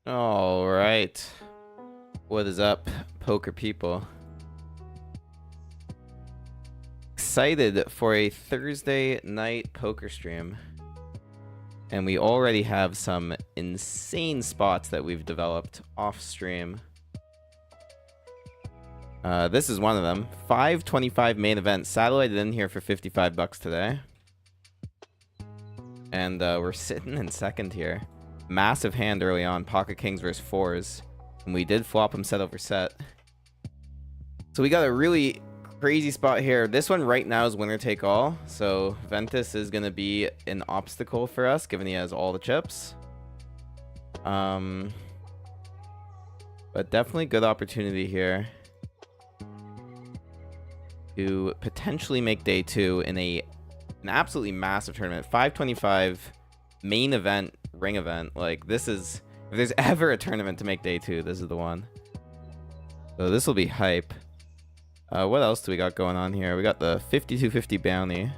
All right. What is up, poker people? Excited for a Thursday night poker stream. And we already have some insane spots that we've developed off stream. This is one of them. 525 main event. Satellited in here for 55 bucks today. And we're sitting in second here. Massive hand early on. Pocket kings versus fours. And we did flop him set over set. So we got a really crazy spot here. This one right now is winner take all. So Ventus is going to be an obstacle for us, given he has all the chips. But definitely good opportunity here to potentially make day two in an absolutely massive tournament. 525 main event, ring event. Like, this is, if there's ever a tournament to make day two, this is the one. So this will be hype. What else do we got going on here? We got the 5250 bounty.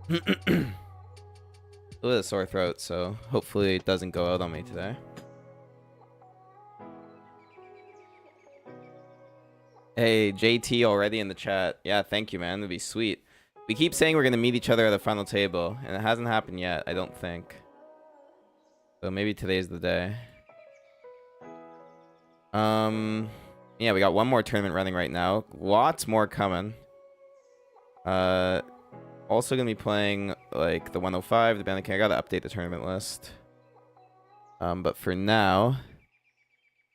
A little bit of sore throat, so hopefully it doesn't go out on me today. Hey, JT already in the chat. Yeah, thank you, man. That'd be sweet. We keep saying we're going to meet each other at the final table, and it hasn't happened yet, I don't think. So maybe today's the day. Yeah, we got one more tournament running right now. Lots more coming. Also going to be playing, like, the 105, the Bounty King. I got to update the tournament list. But for now,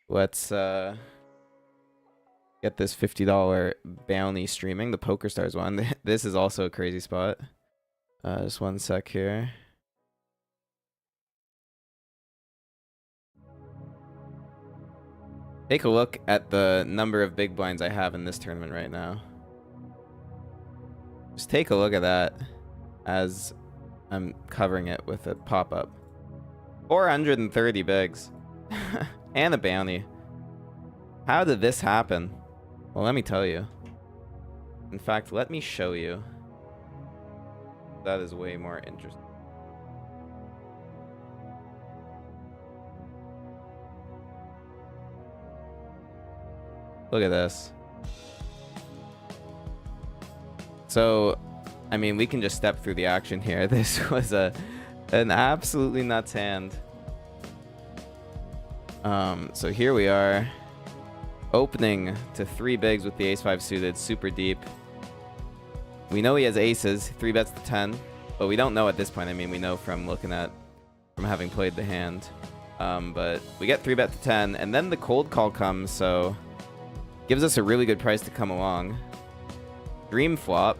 let's get this $50 bounty streaming, the PokerStars one. This is also a crazy spot. Just one sec here. Take a look at the number of big blinds I have in this tournament right now. Just take a look at that as I'm covering it with a pop-up. 430 bigs. And a bounty. How did this happen? Well, let me tell you. In fact, let me show you. That is way more interesting. Look at this. So, I mean, we can just step through the action here. This was an absolutely nuts hand. So here we are. Opening to 3 bigs with the ace-5 suited, super deep. We know he has aces, 3 bets to 10, but we don't know at this point. I mean, we know from having played the hand. But we get 3 bet to 10, and then the cold call comes, so gives us a really good price to come along. Dream flop.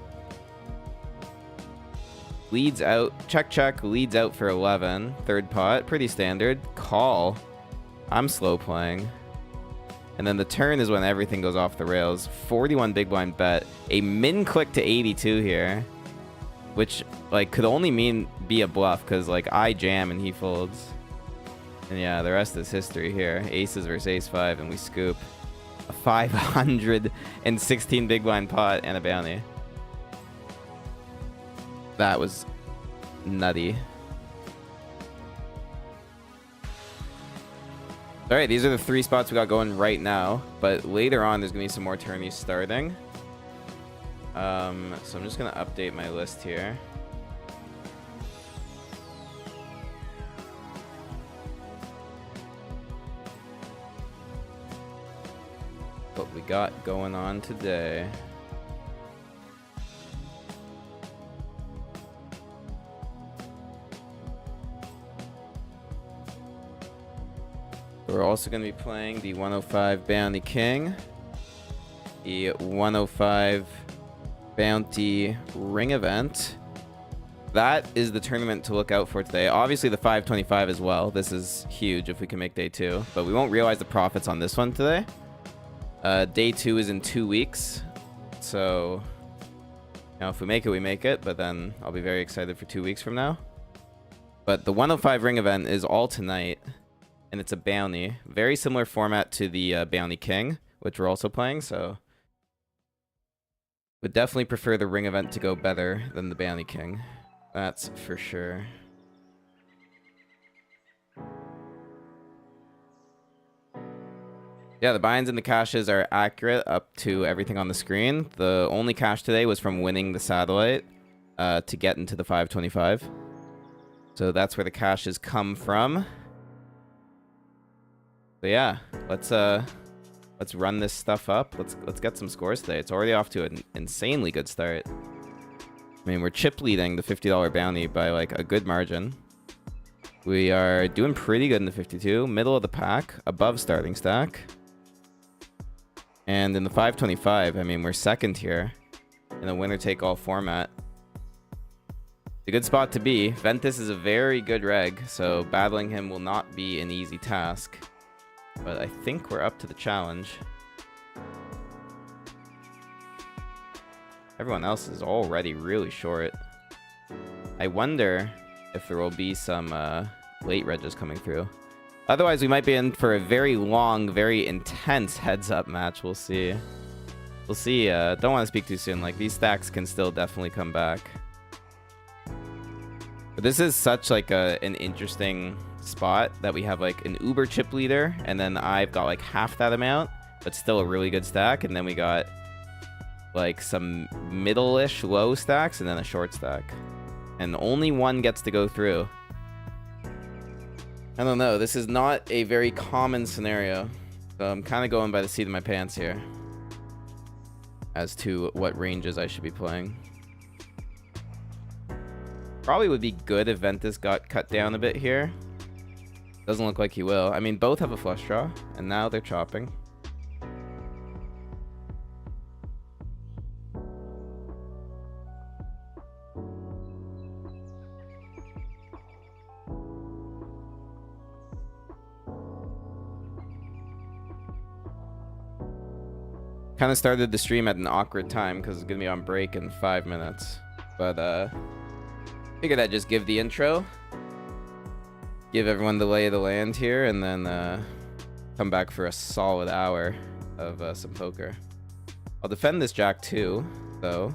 Leads out, check, leads out for 11. Third pot, pretty standard. Call. I'm slow playing. And then the turn is when everything goes off the rails. 41 big blind bet. A min click to 82 here. Which, like, could only be a bluff, because, like, I jam and he folds. And yeah, the rest is history here. Aces versus ace-5, and we scoop. A 516 big blind pot and a bounty. That was nutty. All right, these are the 3 spots we got going right now, but later on there's gonna be some more tourneys starting. So I'm just gonna update my list here. What we got going on today. We're also going to be playing the 105 Bounty King, the 105 Bounty Ring event. That is the tournament to look out for today. Obviously the 525 as well. This is huge if we can make day 2, but we won't realize the profits on this one today. Day 2 is in 2 weeks, so you know, if we make it, we make it, but then I'll be very excited for 2 weeks from now. But the 105 Ring event is all tonight. And it's a bounty. Very similar format to the Bounty King, which we're also playing, so would definitely prefer the ring event to go better than the Bounty King. That's for sure. Yeah, the binds and the cashes are accurate up to everything on the screen. The only cash today was from winning the satellite to get into the 525. So that's where the cashes come from. So yeah, let's run this stuff up. Let's get some scores today. It's already off to an insanely good start. I mean, we're chip leading the $50 bounty by like a good margin. We are doing pretty good in the 52, middle of the pack, above starting stack. And in the 525, I mean, we're second here in a winner-take-all format. It's a good spot to be. Ventus is a very good reg, so battling him will not be an easy task. But I think we're up to the challenge. Everyone else is already really short. I wonder if there will be some late regs coming through. Otherwise, we might be in for a very long, very intense heads-up match. We'll see. We'll see. Don't want to speak too soon. Like, these stacks can still definitely come back. But this is such like an interesting spot that we have like an Uber chip leader, and then I've got like half that amount, but still a really good stack. And then we got like some middle-ish low stacks, and then a short stack. And only one gets to go through. I don't know. This is not a very common scenario. So I'm kind of going by the seat of my pants here as to what ranges I should be playing. Probably would be good if Ventus got cut down a bit here. Doesn't look like he will. I mean, both have a flush draw, and now they're chopping. Kind of started the stream at an awkward time because it's going to be on break in 5 minutes. But, figured I'd just give the intro. Give everyone the lay of the land here, and then, come back for a solid hour of some poker. I'll defend this Jack 2, though.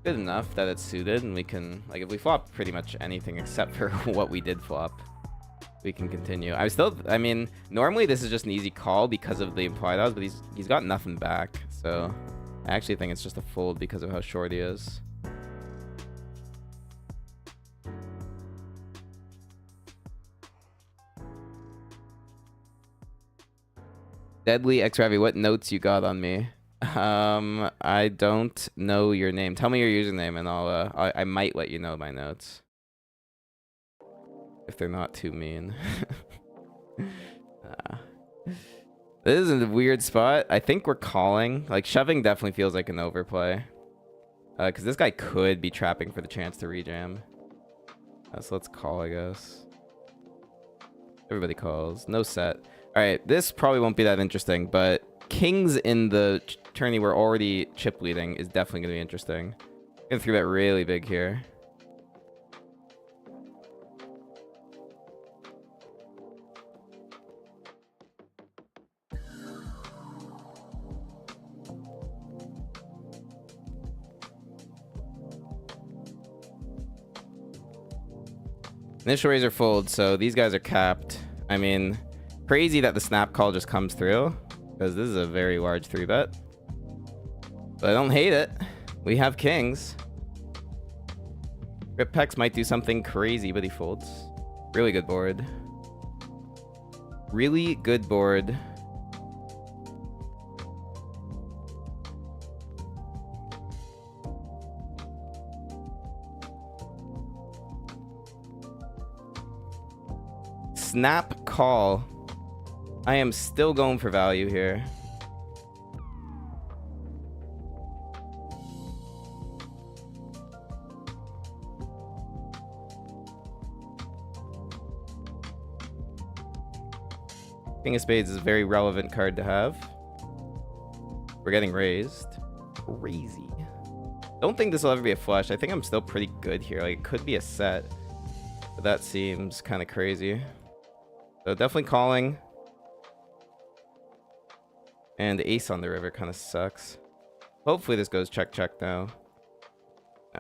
Good enough that it's suited, and we can... Like, if we flop pretty much anything except for what we did flop, we can continue. I mean, normally this is just an easy call because of the implied odds, but he's got nothing back, so I actually think it's just a fold because of how short he is. Deadly X Ravi, what notes you got on me? I don't know your name. Tell me your username, and I might let you know my notes. If they're not too mean. This is a weird spot. I think we're calling. Like, shoving definitely feels like an overplay. Because this guy could be trapping for the chance to rejam. So let's call, I guess. Everybody calls. No set. Alright, this probably won't be that interesting, but kings in the tourney we're already chip leading is definitely going to be interesting. Gonna 3-bet really big here. Initial razor fold, so these guys are capped. I mean, crazy that the snap call just comes through, because this is a very large 3-bet. But I don't hate it. We have kings. Rip Pex might do something crazy, but he folds. Really good board. Really good board. Snap call. I am still going for value here. King of Spades is a very relevant card to have. We're getting raised. Crazy. Don't think this will ever be a flush. I think I'm still pretty good here. Like, it could be a set, but that seems kind of crazy. So definitely calling. And ace on the river kind of sucks. Hopefully this goes check now.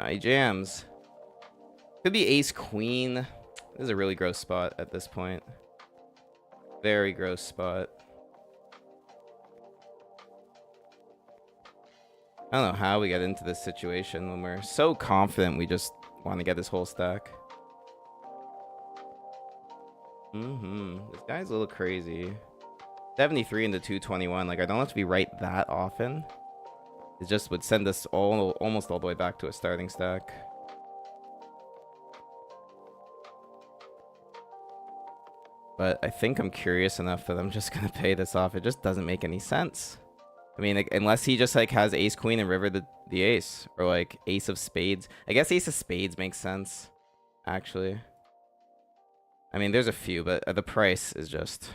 He jams. Could be ace queen. This is a really gross spot at this point. Very gross spot. I don't know how we get into this situation when we're so confident we just want to get this whole stack. This guy's a little crazy. 73 into 221. Like, I don't have to be right that often. It just would send us almost all the way back to a starting stack. But I think I'm curious enough that I'm just gonna pay this off. It just doesn't make any sense. I mean, like, unless he just like has ace queen and river the ace, or like ace of spades. I guess ace of spades makes sense, actually. I mean, there's a few, but the price is just...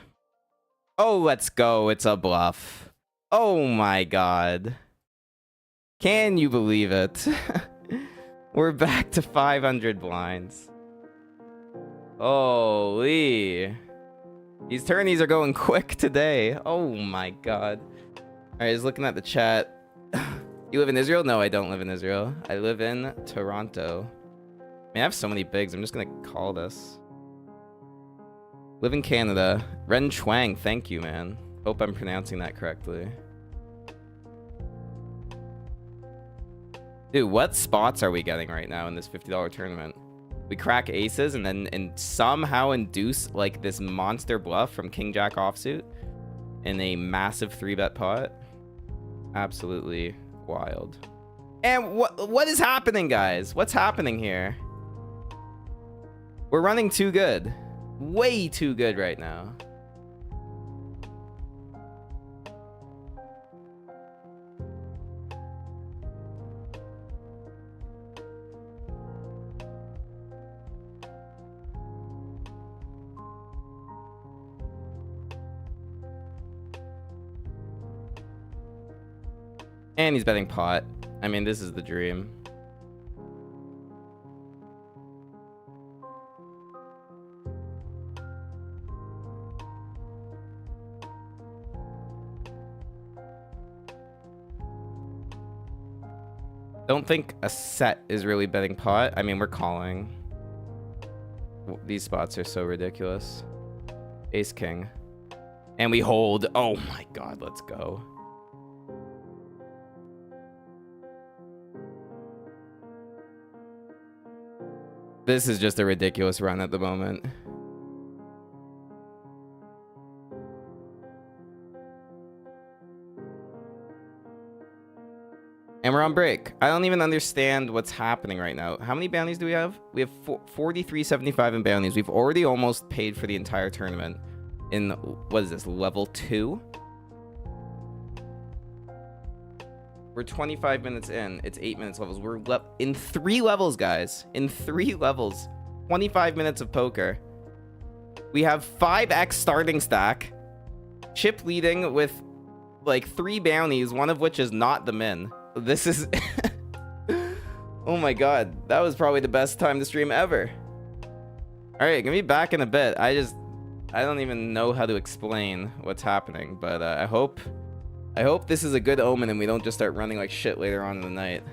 Oh, let's go. It's a bluff. Oh my god. Can you believe it? We're back to 500 blinds. Holy. These tourneys are going quick today. Oh my god. Alright, he's looking at the chat. You live in Israel? No, I don't live in Israel. I live in Toronto. Man, I have so many bigs. I'm just gonna call this. Live in Canada. Ren Chuang, thank you, man. Hope I'm pronouncing that correctly. Dude, what spots are we getting right now in this $50 tournament? We crack aces and then somehow induce like this monster bluff from King Jack offsuit in a massive 3-bet pot. Absolutely wild. And what is happening, guys? What's happening here? We're running too good. Way too good right now. And he's betting pot. I mean, this is the dream. Don't think a set is really betting pot. I mean, we're calling. These spots are so ridiculous. Ace king. And we hold. Oh my god, let's go. This is just a ridiculous run at the moment. And we're on break. I don't even understand what's happening right now. How many bounties do we have? We have 43.75 in bounties. We've already almost paid for the entire tournament in, what is this, level 2? We're 25 minutes in. It's 8 minutes levels. We're in 3 levels, guys. In 3 levels. 25 minutes of poker. We have 5x starting stack. Chip leading with like 3 bounties, one of which is not the min. This is... Oh my god. That was probably the best time to stream ever. Alright, gonna be back in a bit. I don't even know how to explain what's happening, but I hope this is a good omen and we don't just start running like shit later on in the night.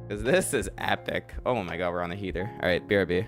Because this is epic. Oh my god, we're on a heater. Alright, BRB.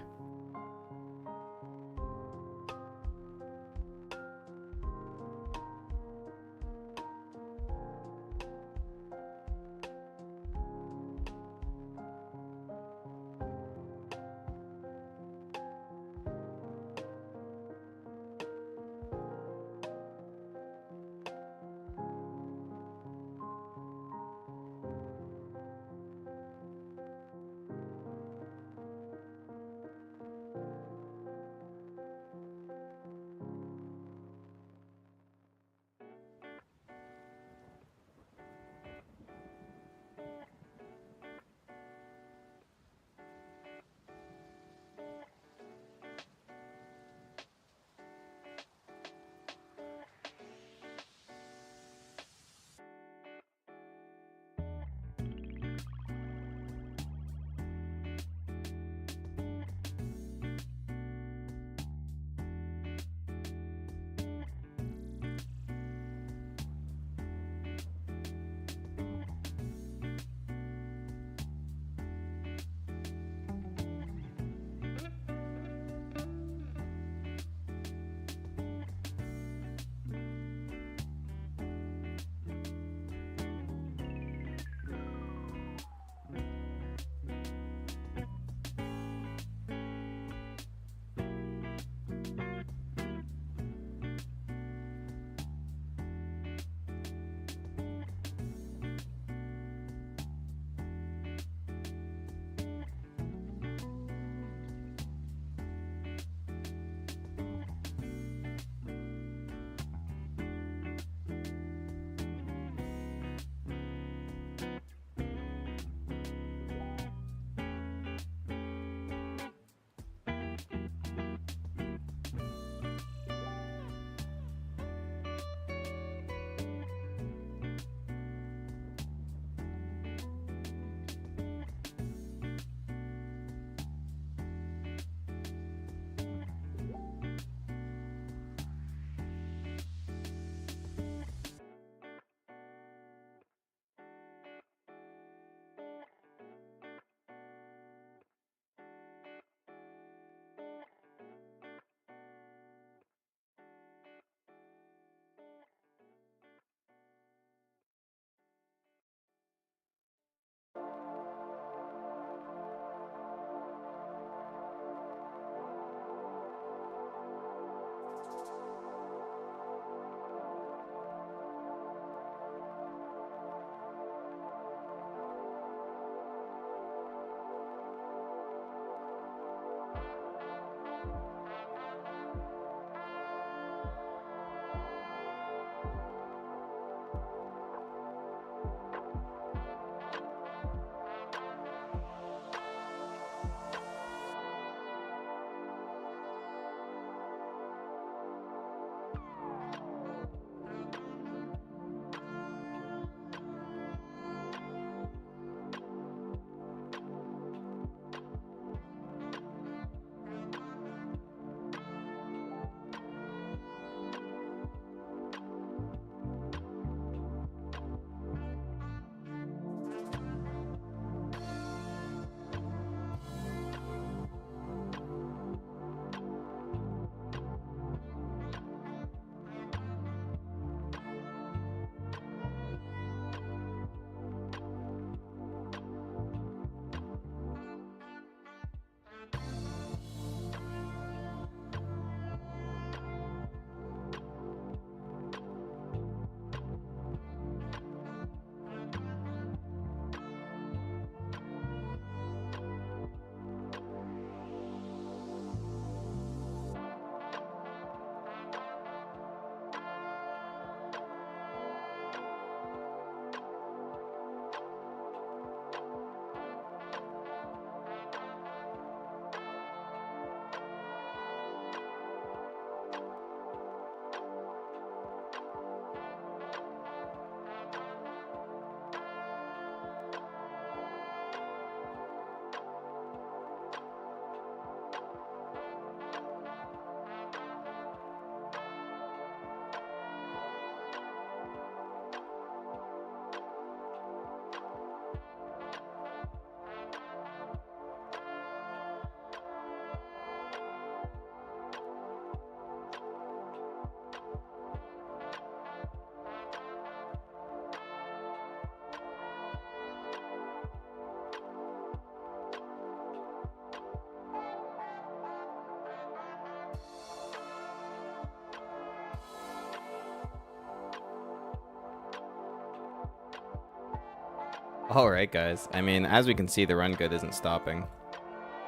All right, guys. I mean, as we can see, the run good isn't stopping.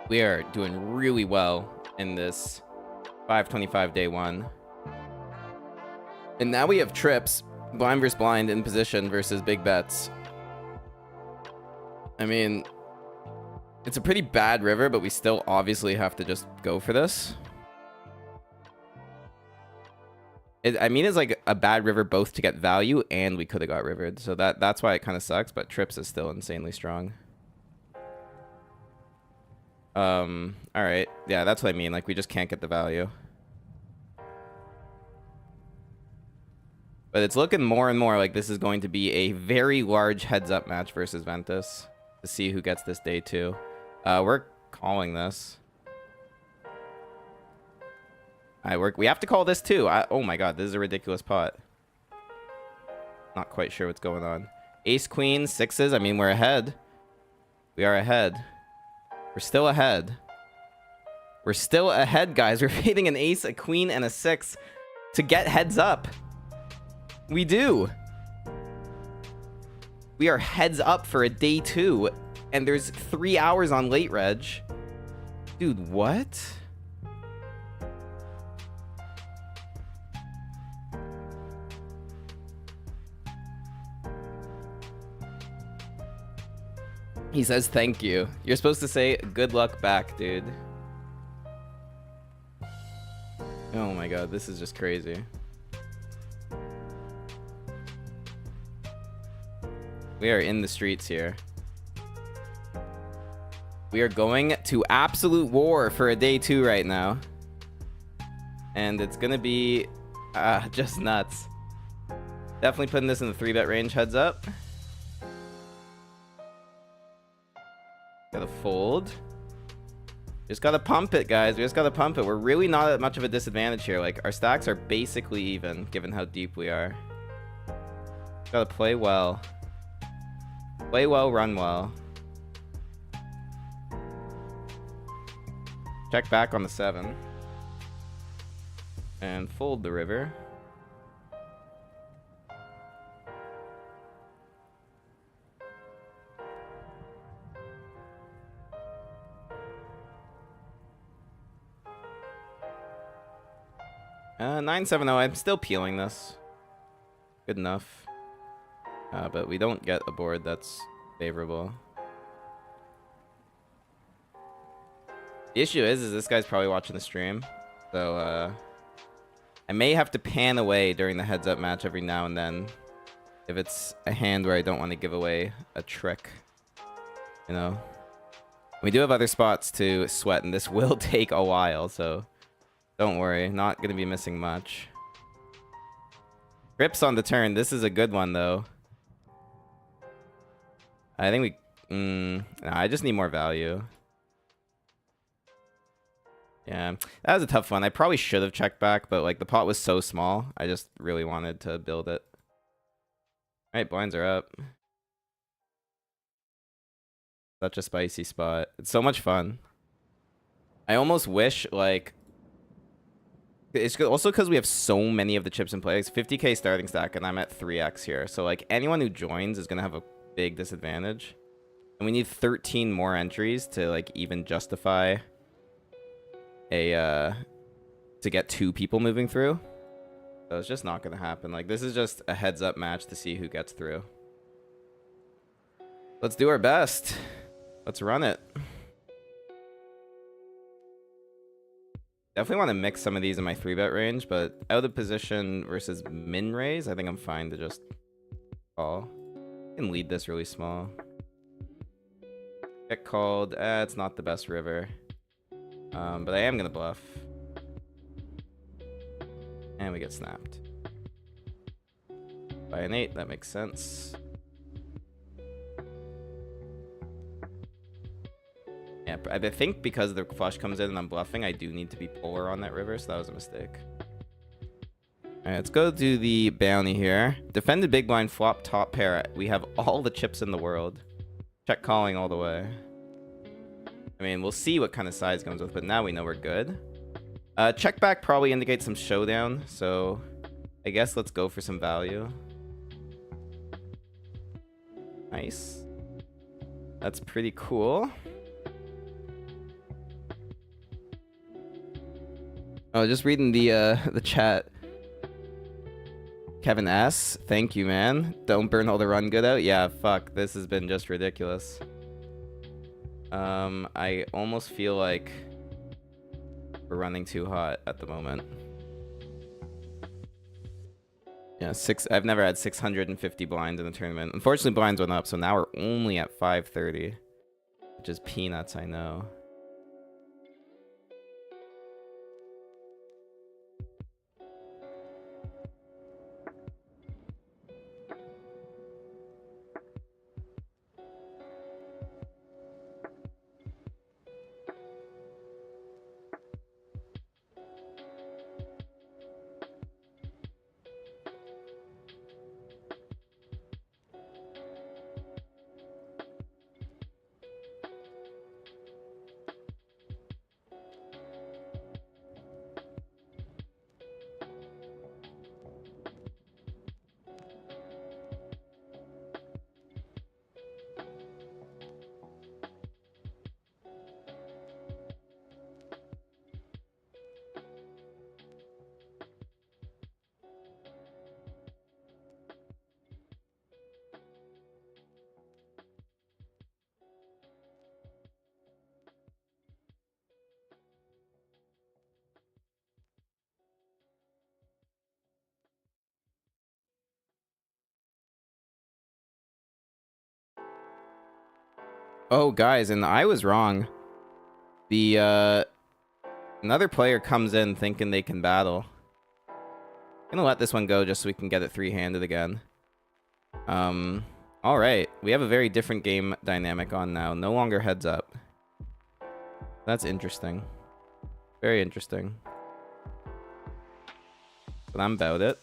We are doing really well in this 525 day one. And now we have trips, blind versus blind in position versus big bets. I mean, it's a pretty bad river, but we still obviously have to just go for this. I mean, it's like a bad river both to get value and we could have got rivered. So that's why it kind of sucks, but trips is still insanely strong. All right. Yeah, that's what I mean. Like, we just can't get the value. But it's looking more and more like this is going to be a very large heads-up match versus Ventus to see who gets this day two. We're calling this. We have to call this too. Oh my god, this is a ridiculous pot. Not quite sure what's going on. Ace, queen, sixes. I mean, we're ahead. We are ahead. We're still ahead. We're still ahead, guys. We're fading an ace, a queen, and a six to get heads up. We do. We are heads up for a day two, and there's 3 hours on late reg. Dude, what? He says thank you. You're supposed to say good luck back, dude. Oh my god, this is just crazy. We are in the streets here. We are going to absolute war for a day two right now. And it's gonna be just nuts. Definitely putting this in the 3-bet range, heads up. Gotta fold. Just gotta pump it, guys. We just gotta pump it. We're really not at much of a disadvantage here. Like, our stacks are basically even, given how deep we are. Gotta play well. Play well, run well. Check back on the 7. And fold the river. Uh, 9-7-0. I'm still peeling this. Good enough. But we don't get a board that's favorable. The issue is this guy's probably watching the stream. So, I may have to pan away during the heads-up match every now and then. If it's a hand where I don't want to give away a trick. You know? We do have other spots to sweat, and this will take a while, so don't worry. Not going to be missing much. Rips on the turn. This is a good one, though. I think we... nah, I just need more value. Yeah, that was a tough one. I probably should have checked back, but like the pot was so small. I just really wanted to build it. All right, blinds are up. Such a spicy spot. It's so much fun. I almost wish, like... It's also because we have so many of the chips in play. It's 50k starting stack, and I'm at 3x here. So, like, anyone who joins is going to have a big disadvantage. And we need 13 more entries to, like, even justify a, to get 2 people moving through. So it's just not going to happen. Like, this is just a heads-up match to see who gets through. Let's do our best. Let's run it. Definitely want to mix some of these in my 3-bet range, but out of position versus min raise, I think I'm fine to just call. I can lead this really small. Get called. It's not the best river. But I am going to bluff. And we get snapped. By an 8, that makes sense. Yeah, I think because the flush comes in and I'm bluffing, I do need to be polar on that river, so that was a mistake. Alright, let's go do the bounty here. Defended big blind, flop top pair. We have all the chips in the world. Check calling all the way. I mean, we'll see what kind of size comes with, but now we know we're good. Check back probably indicates some showdown, so I guess let's go for some value. Nice. That's pretty cool. Oh, just reading the chat. Kevin S, thank you, man. Don't burn all the run good out. Yeah, fuck. This has been just ridiculous. I almost feel like we're running too hot at the moment. Yeah, I've never had 650 blinds in a tournament. Unfortunately, blinds went up, so now we're only at 530, which is peanuts, I know. Oh, guys, and I was wrong. The, another player comes in thinking they can battle. I'm gonna let this one go just so we can get it three-handed again. Alright. We have a very different game dynamic on now. No longer heads up. That's interesting. Very interesting. But I'm about it.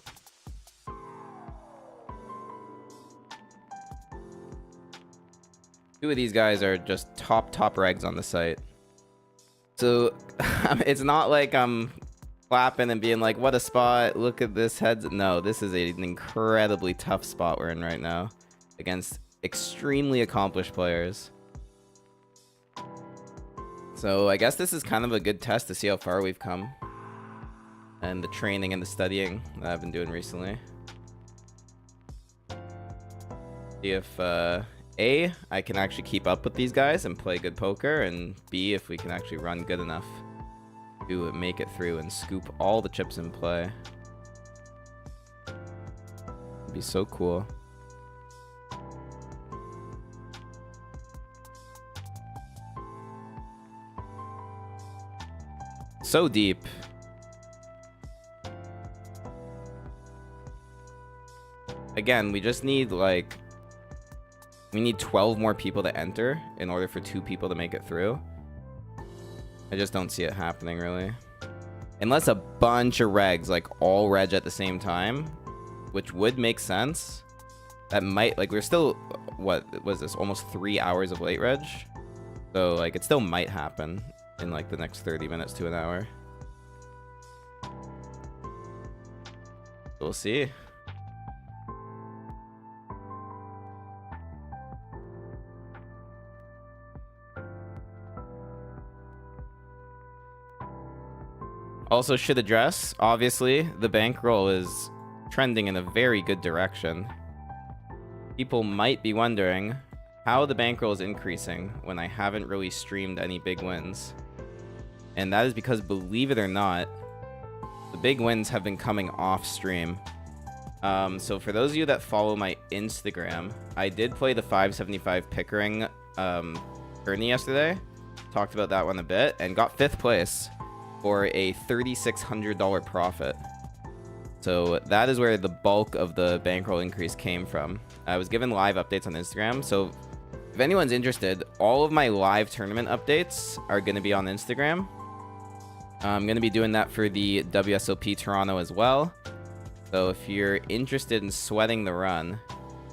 Two of these guys are just top regs on the site. So, it's not like I'm clapping and being like, what a spot, look at this heads. No, this is an incredibly tough spot we're in right now against extremely accomplished players. So I guess this is kind of a good test to see how far we've come and the training and the studying that I've been doing recently. See if A, I can actually keep up with these guys and play good poker, and B, if we can actually run good enough to make it through and scoop all the chips in play. It'd be so cool. So deep. Again, we just need like... we need 12 more people to enter in order for 2 people to make it through. I just don't see it happening, really. Unless a bunch of regs, like all reg at the same time, which would make sense. That might, like, we're still, what was this, almost 3 hours of late reg? So, like, it still might happen in, like, the next 30 minutes to an hour. We'll see. Also should address, obviously, the bankroll is trending in a very good direction. People might be wondering how the bankroll is increasing when I haven't really streamed any big wins. And that is because, believe it or not, the big wins have been coming off stream. So for those of you that follow my Instagram, I did play the 575 Pickering tourney yesterday. Talked about that one a bit and got 5th place for a $3,600 profit. So that is where the bulk of the bankroll increase came from. I was given live updates on Instagram, so if anyone's interested, all of my live tournament updates are going to be on Instagram. I'm going to be doing that for the WSOP Toronto as well. So if you're interested in sweating the run,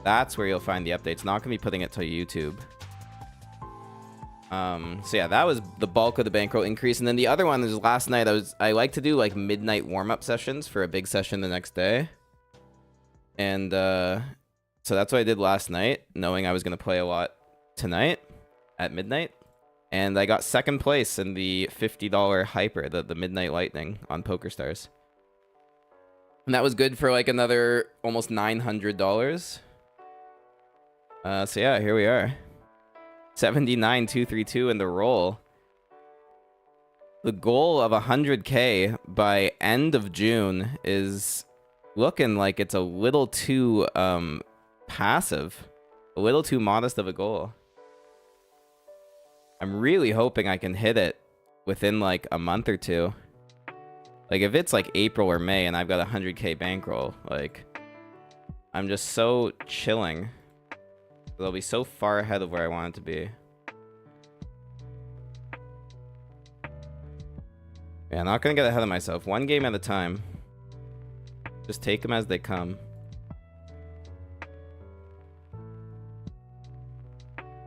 that's where you'll find the updates. Not going to be putting it to YouTube. So yeah, that was the bulk of the bankroll increase. And then the other one is last night. I like to do like midnight warm-up sessions for a big session the next day. And so that's what I did last night, knowing I was going to play a lot tonight. at midnight. And I got second place in the $50 hyper, the Midnight Lightning on PokerStars. And that was good for like another almost $900. So yeah, here we are. 79,232 in the roll. The goal of 100K by end of June is looking like it's a little too passive. A little too modest of a goal. I'm really hoping I can hit it within like a month or two. Like if it's like April or May and I've got 100K bankroll, like I'm just so chilling. They'll be so far ahead of where I want it to be. Yeah, not gonna get ahead of myself. One game at a time. Just take them as they come.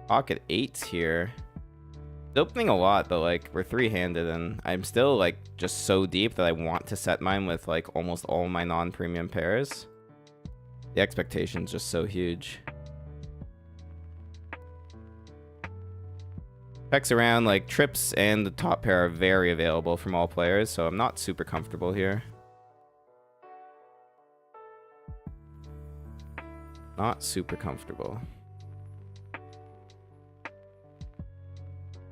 Pocket 8s here. It's opening a lot, but like we're three-handed and I'm still like just so deep that I want to set mine with like almost all my non-premium pairs. The expectation's just so huge. Checks around, like trips and the top pair are very available from all players, so I'm not super comfortable here. Not super comfortable.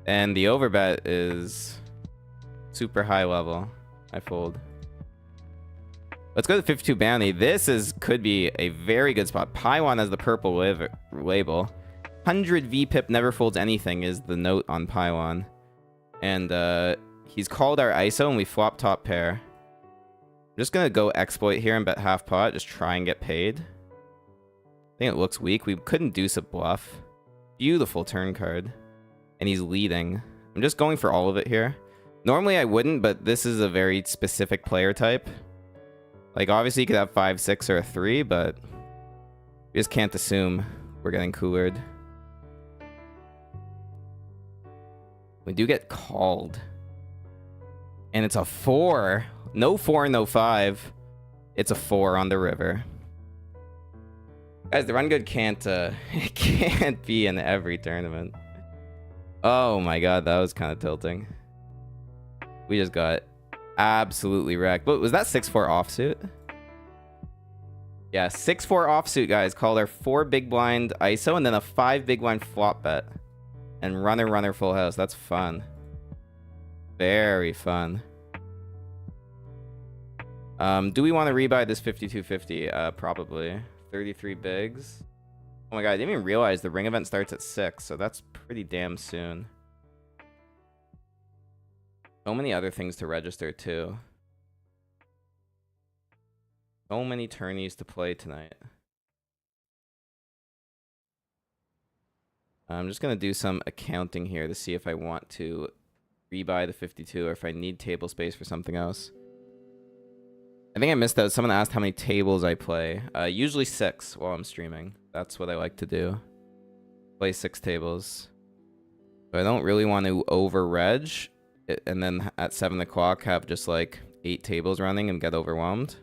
And the overbet is super high level. I fold. Let's go to 52 bounty. This could be a very good spot. Paiwan has the purple label. 100 VPIP never folds anything is the note on Paiwan. And he's called our ISO and we flop top pair. I'm just going to go exploit here and bet half pot. Just try and get paid. I think it looks weak. We couldn't deuce a bluff. Beautiful turn card. And he's leading. I'm just going for all of it here. Normally I wouldn't, but this is a very specific player type. Like obviously you could have 5, 6, or a 3, but we just can't assume we're getting coolered. We do get called. And it's a 4. No 4, no 5. It's a 4 on the river. Guys, the run good can't it can't be in every tournament. Oh my god, that was kind of tilting. We just got absolutely wrecked. But was that 6-4 offsuit? Yeah, 6-4 offsuit, guys. Called our 4 big blind ISO and then a 5 big blind flop bet. And runner full house. That's fun. Very fun. Do we want to rebuy this 5250? Probably. 33 bigs. Oh my god, I didn't even realize the ring event starts at 6, so that's pretty damn soon. So many other things to register, too. So many tourneys to play tonight. I'm just going to do some accounting here to see if I want to rebuy the 52 or if I need table space for something else. I think I missed out. Someone asked how many tables I play. Usually 6 while I'm streaming. That's what I like to do. Play 6 tables. So I don't really want to over-reg. And then at 7 o'clock have just like 8 tables running and get overwhelmed.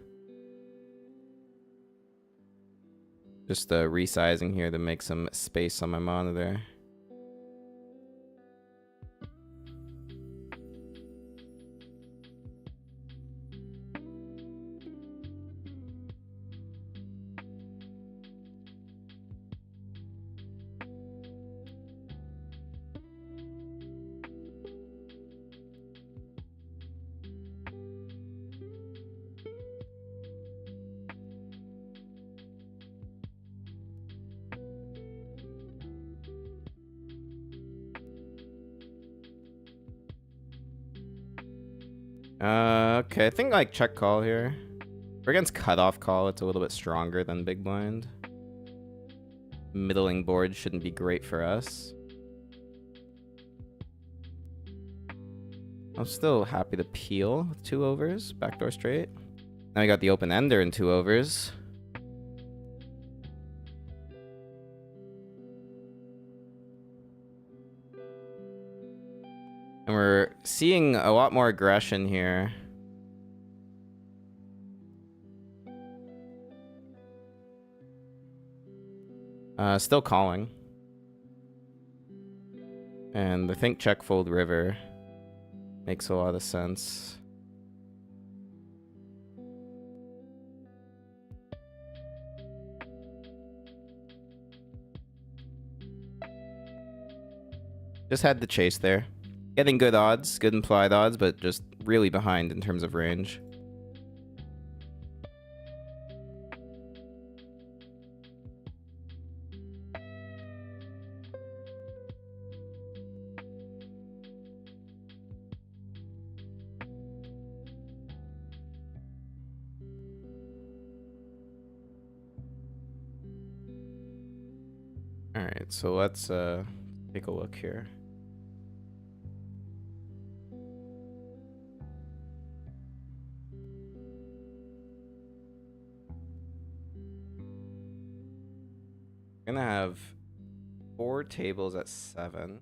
Just resizing here to make some space on my monitor. Okay, I think like check call here. We're against cutoff call, it's a little bit stronger than big blind. Middling board shouldn't be great for us. I'm still happy to peel with 2 overs, backdoor straight. Now we got the open ender in 2 overs. And we're seeing a lot more aggression here. Still calling. And I think check fold river makes a lot of sense. Just had the chase there. Getting good odds, good implied odds, but just really behind in terms of range. All right, so let's take a look here. We're gonna have 4 tables at 7.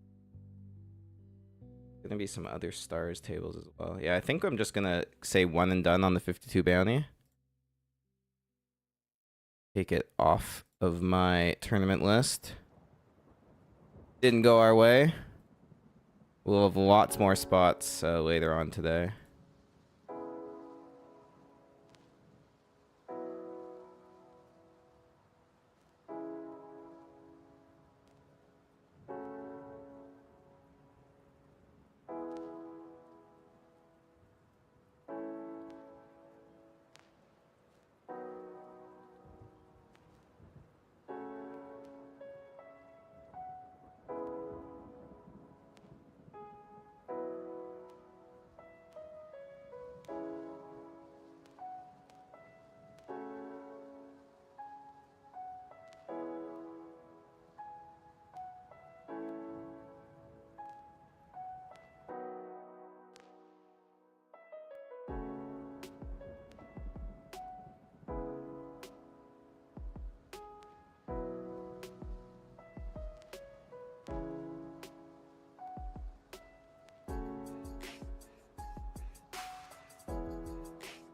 Gonna be some other stars tables as well. Yeah, I think I'm just gonna say 1 and done on the 52 bounty. Take it off of my tournament list. Didn't go our way. We'll have lots more spots later on today.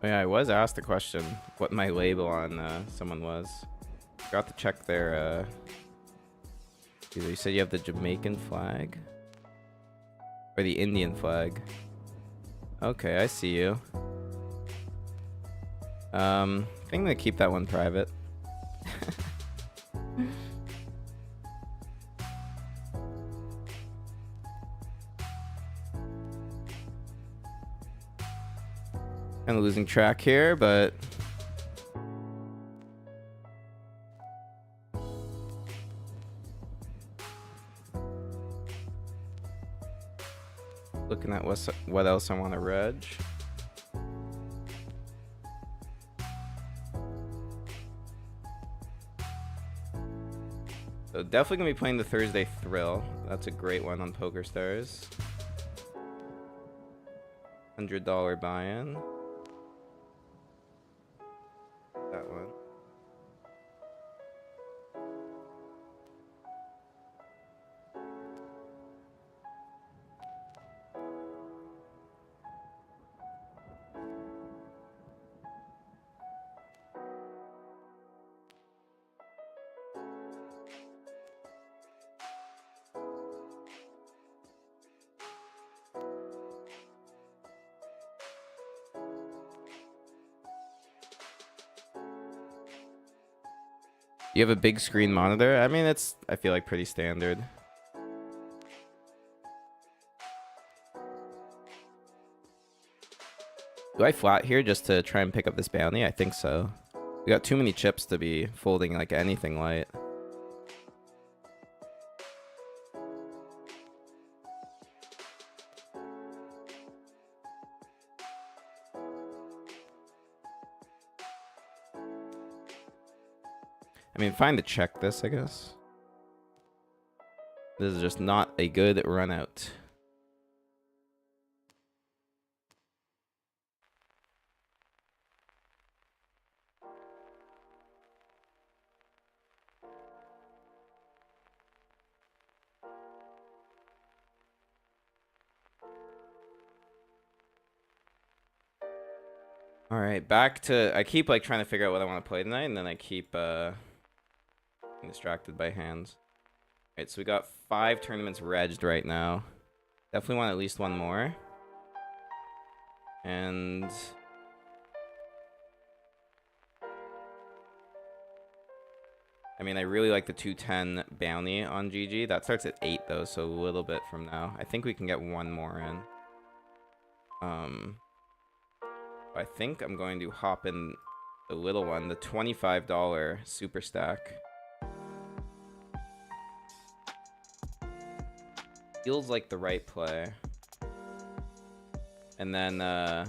Oh, yeah, I was asked a question what my label on someone was. Forgot to check their you said you have the Jamaican flag or the Indian flag. Okay, I see you. I think I'm gonna keep that one private. Kind of losing track here, but looking at what else I want to reg. So definitely gonna be playing the Thursday Thrill. That's a great one on PokerStars. $100 buy-in. That one. You have a big screen monitor? I mean, it's, I feel like, pretty standard. Do I flat here just to try and pick up this bounty? I think so. We got too many chips to be folding like anything light. I mean, fine to check this, I guess. This is just not a good run out. All right, back to, I keep like trying to figure out what I want to play tonight, and then I keep distracted by hands. Alright, so we got 5 tournaments regged right now. Definitely want at least one more. And... I mean, I really like the 210 bounty on GG. That starts at 8, though, so a little bit from now. I think we can get one more in. I think I'm going to hop in the little one, the $25 super stack. Feels like the right play. And then I'll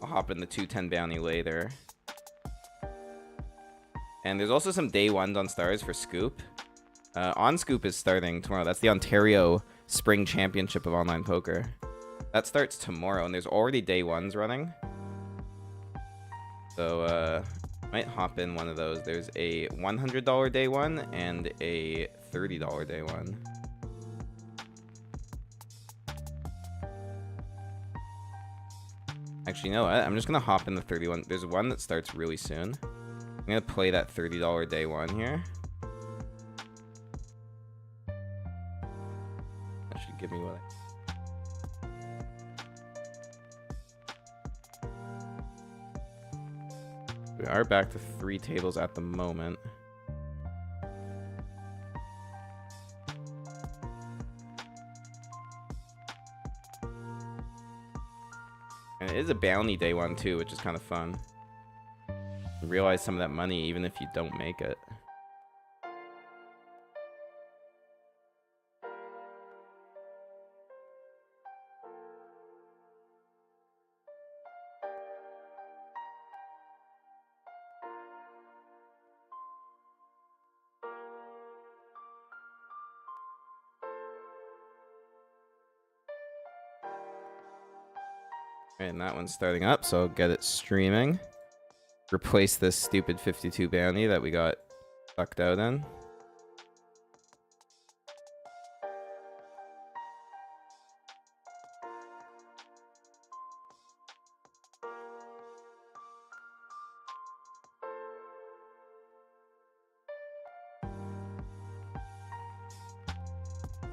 hop in the 210 bounty later. And there's also some day ones on stars for Scoop. On Scoop is starting tomorrow. That's the Ontario Spring Championship of Online Poker. That starts tomorrow, and there's already day ones running. So, might hop in one of those. There's a $100 day one and a $30 day one. Actually, you know what? I'm just gonna hop in the 31. There's one that starts really soon. I'm gonna play that $30 day one here. That should give me what we are back to 3 tables at the moment. And it is a bounty day one too, which is kind of fun. You realize some of that money even if you don't make it. And that one's starting up, so I'll get it streaming. Replace this stupid 52 bounty that we got sucked out in.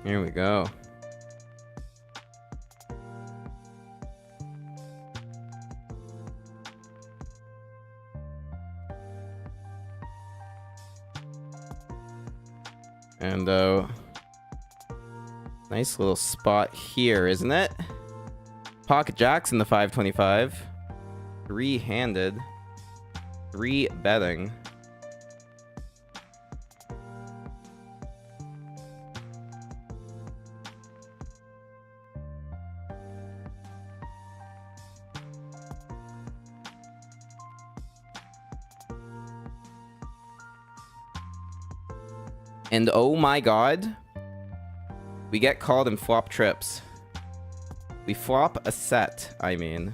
Here we go. And nice little spot here, isn't it? Pocket jacks in the 525. 3-handed. 3 betting. And oh my god, we get called in flop trips. We flop a set, I mean.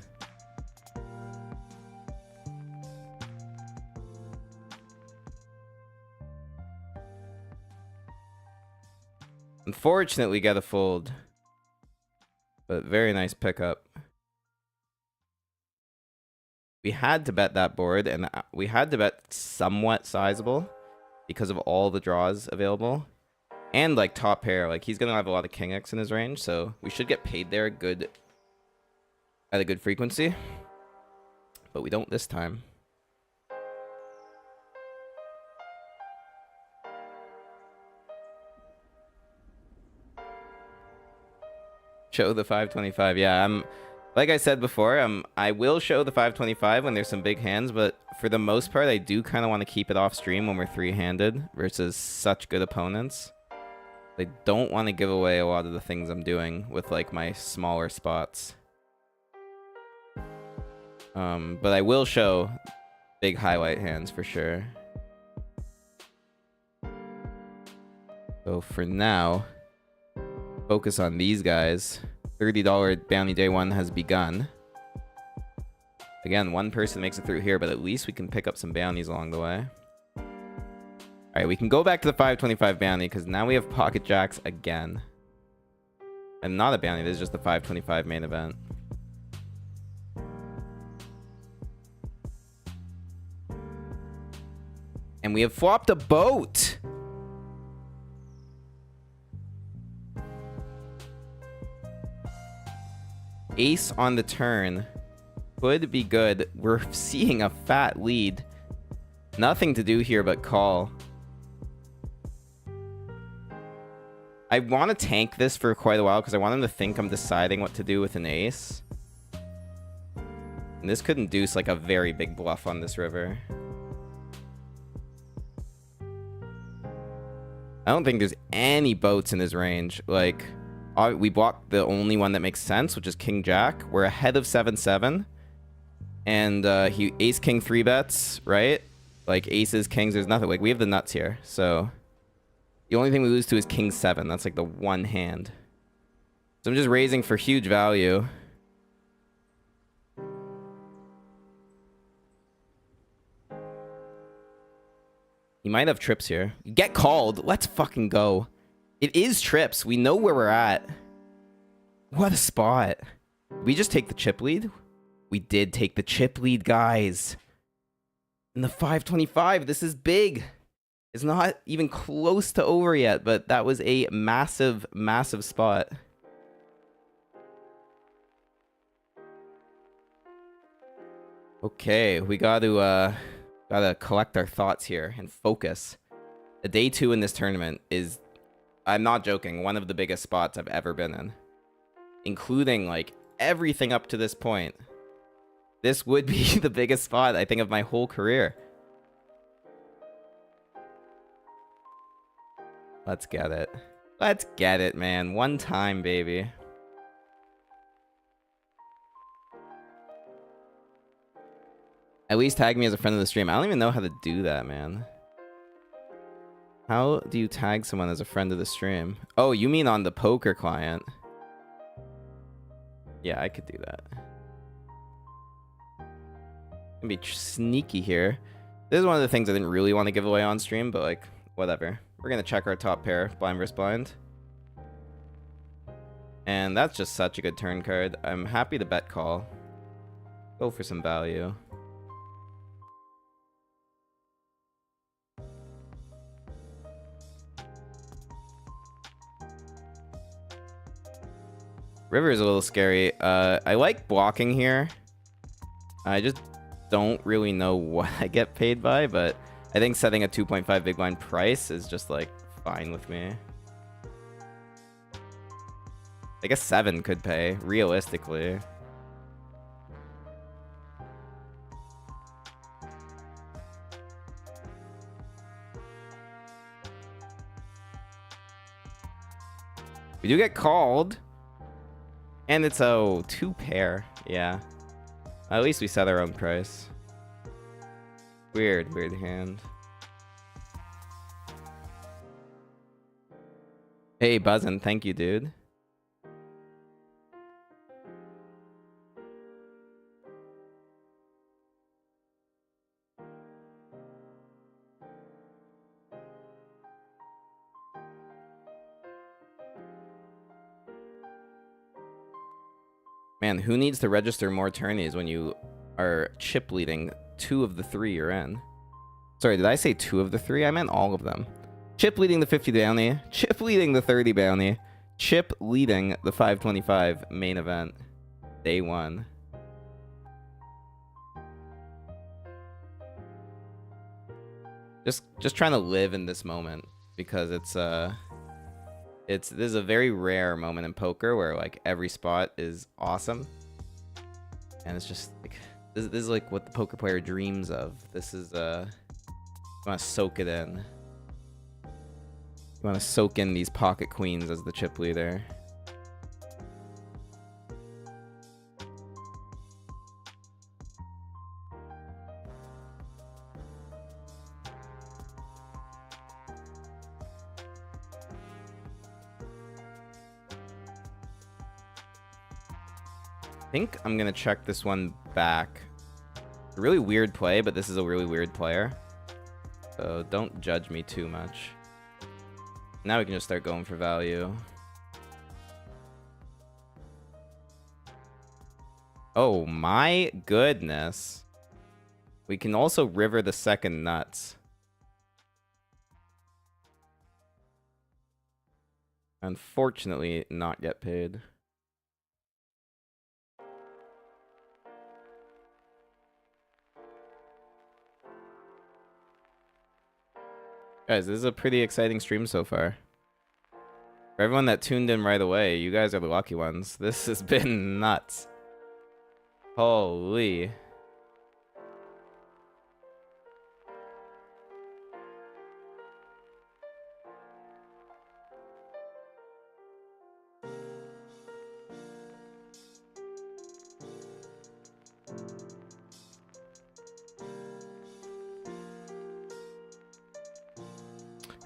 Unfortunately, we get a fold. But very nice pickup. We had to bet that board, and we had to bet somewhat sizable because of all the draws available. And like top pair, like he's gonna have a lot of king X in his range, so we should get paid there at a good frequency. But we don't this time. Show the 525. Yeah, like I said before, I will show the 525 when there's some big hands, but for the most part, I do kind of want to keep it off stream when we're 3-handed versus such good opponents. I don't want to give away a lot of the things I'm doing with like my smaller spots. But I will show big highlight hands for sure. So for now, focus on these guys. $30 bounty day one has begun. Again, one person makes it through here, but at least we can pick up some bounties along the way. Alright, we can go back to the 525 bounty because now we have pocket jacks again. And not a bounty, this is just the 525 main event. And we have flopped a boat! Ace on the turn could be good. We're seeing a fat lead. Nothing to do here but call. I want to tank this for quite a while because I want him to think I'm deciding what to do with an ace. And this could induce like a very big bluff on this river. I don't think there's any boats in his range. Like, we blocked the only one that makes sense, which is King Jack. We're ahead of 7-7. And he ace king 3-bets, right? Like aces, kings, there's nothing. Like we have the nuts here. So the only thing we lose to is king 7. That's like the one hand. So I'm just raising for huge value. He might have trips here. Get called. Let's fucking go. It is trips. We know where we're at. What a spot. Did we just take the chip lead? We did take the chip lead, guys. In the 525, this is big. It's not even close to over yet, but that was a massive, massive spot. Okay, we gotta collect our thoughts here and focus. The day 2 in this tournament is, I'm not joking, one of the biggest spots I've ever been in. Including, like, everything up to this point. This would be the biggest spot, I think, of my whole career. Let's get it. Let's get it, man. One time, baby. At least tag me as a friend of the stream. I don't even know how to do that, man. How do you tag someone as a friend of the stream? Oh, you mean on the poker client? Yeah, I could do that. Gonna be sneaky here. This is one of the things I didn't really want to give away on stream, but like, whatever. We're gonna check our top pair, blind versus blind. And that's just such a good turn card. I'm happy to bet call. Go for some value. River is a little scary. I like blocking here. I just don't really know what I get paid by, but I think setting a 2.5 big blind price is just like fine with me. I guess 7 could pay, realistically. We do get called. And it's a 2 pair. Yeah. At least we set our own price. Weird hand. Hey, Buzzin', thank you, dude. Man, who needs to register more tourneys when you are chip leading 2 of the 3 you're in? Sorry, did I say 2 of the 3? I meant all of them. Chip leading the 50 bounty, chip leading the 30 bounty, chip leading the 525 main event. Day 1. Just trying to live in this moment because this is a very rare moment in poker where like every spot is awesome, and it's just like this is like what the poker player dreams of. This is you want to soak it in. You want to soak in these pocket queens as the chip leader. I think I'm gonna check this one back. A really weird play, but this is a really weird player. So don't judge me too much. Now we can just start going for value. Oh my goodness. We can also river the second nuts. Unfortunately, not get paid. Guys, this is a pretty exciting stream so far. For everyone that tuned in right away, you guys are the lucky ones. This has been nuts. Holy.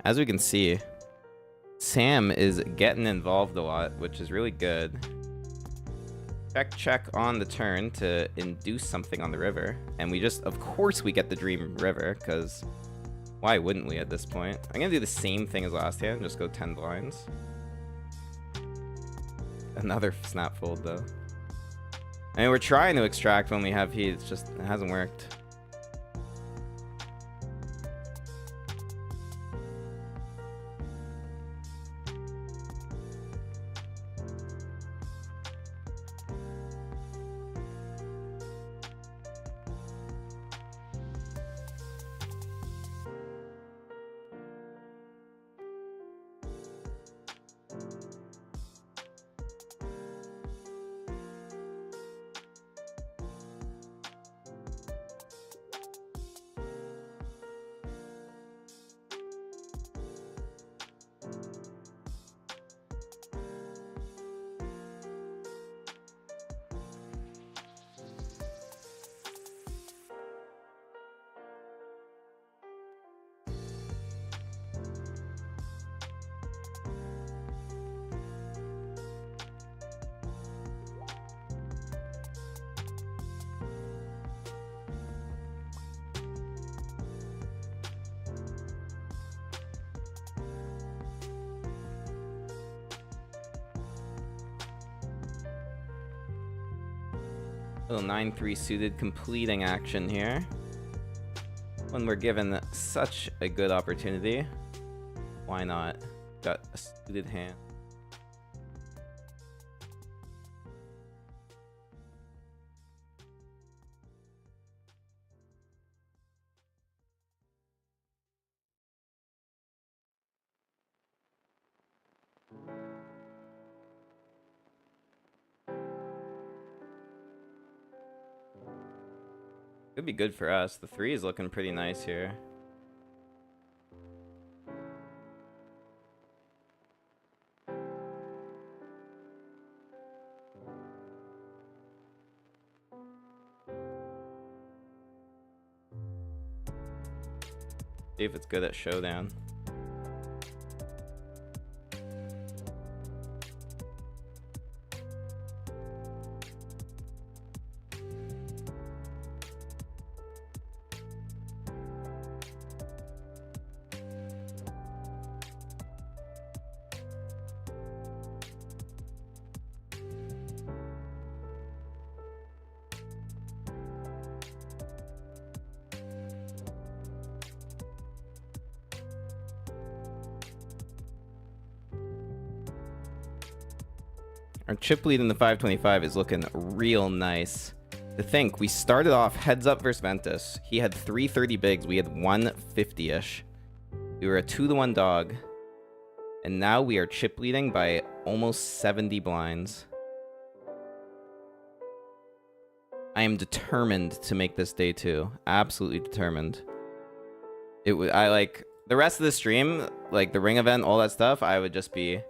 As we can see, Sam is getting involved a lot, which is really good. Check on the turn to induce something on the river. And we just, of course we get the Dream River, because why wouldn't we at this point? I'm going to do the same thing as last hand, just go 10 blinds. Another snap fold though. I mean, we're trying to extract when we have heat, it's just, it hasn't worked. Little 9-3 suited completing action here. When we're given such a good opportunity, why not? Got a suited hand. Could be good for us. The 3 is looking pretty nice here. See if it's good at showdown. Our chip lead in the 525 is looking real nice. To think, we started off heads up versus Ventus. He had 330 bigs. We had 150-ish. We were a 2-to-1 dog. And now we are chip leading by almost 70 blinds. I am determined to make this day 2. Absolutely determined. I like the rest of the stream, like the ring event, all that stuff, I would just be...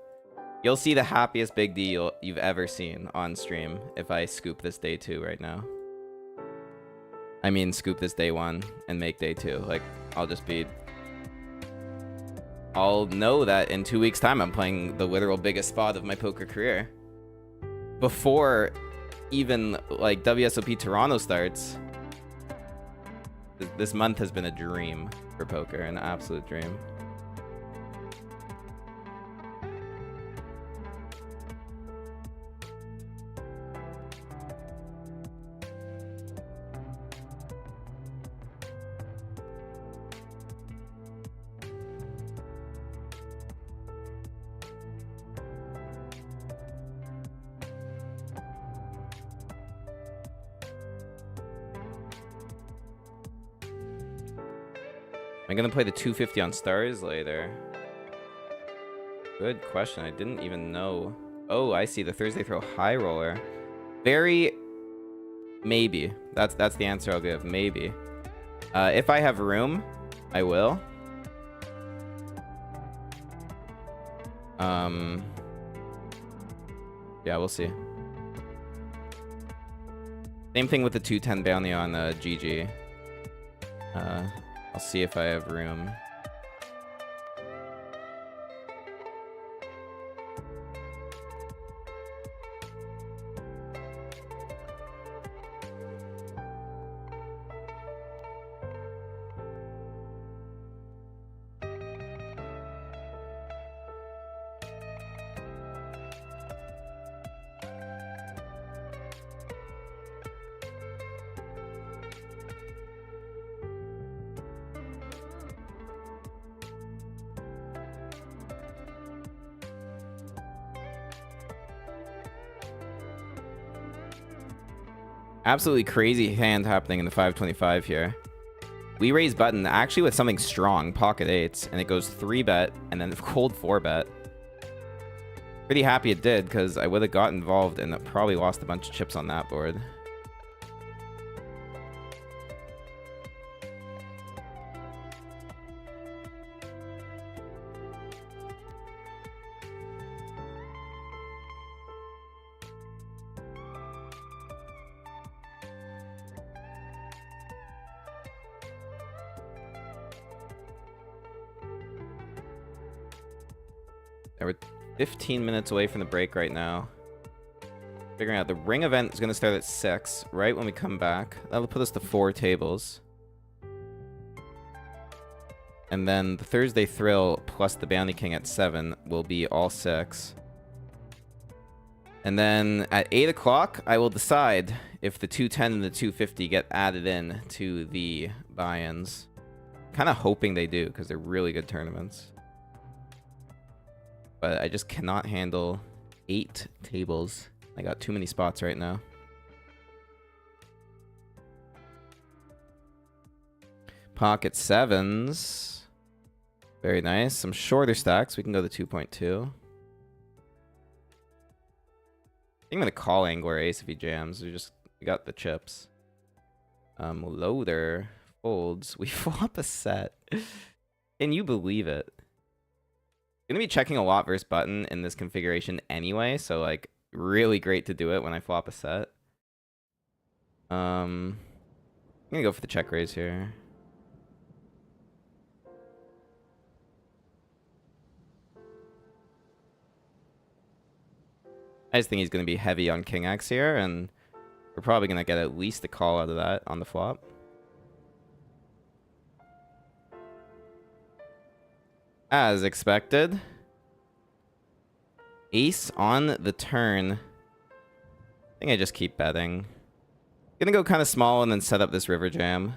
You'll see the happiest big D you've ever seen on stream if I scoop this day 2 right now. I mean, scoop this day 1 and make day 2. Like, I'll just be... I'll know that in 2 weeks' time I'm playing the literal biggest spot of my poker career. Before even, like, WSOP Toronto starts, this month has been a dream for poker, an absolute dream. I gonna play the 250 on stars later? Good question. I didn't even know. Oh, I see. The Thursday throw high roller. Very... Maybe. That's the answer I'll give. Maybe. If I have room, I will. Yeah, we'll see. Same thing with the 210 bounty on GG. I'll see if I have room. Absolutely crazy hand happening in the 525 here. We raise button actually with something strong, pocket eights, and it goes 3-bet and then cold 4-bet. Pretty happy it did because I would have got involved and probably lost a bunch of chips on that board. We're 15 minutes away from the break right now. Figuring out the ring event is going to start at 6, right when we come back. That'll put us to 4 tables. And then the Thursday thrill plus the Bounty King at 7 will be all 6. And then at 8 o'clock, I will decide if the 210 and the 250 get added in to the buy-ins. Kind of hoping they do because they're really good tournaments. But I just cannot handle 8 tables. I got too many spots right now. Pocket 7s. Very nice. Some shorter stacks. We can go to 2.2. I think I'm going to call Angler Ace if he jams. We got the chips. Loader folds. We flop a set. Can you believe it? Gonna be checking a lot versus button in this configuration anyway, so like really great to do it when I flop a set. I'm gonna go for the check raise here. I just think he's gonna be heavy on King X here, and we're probably gonna get at least a call out of that on the flop. As expected. Ace on the turn. I think I just keep betting. Gonna go kind of small and then set up this river jam.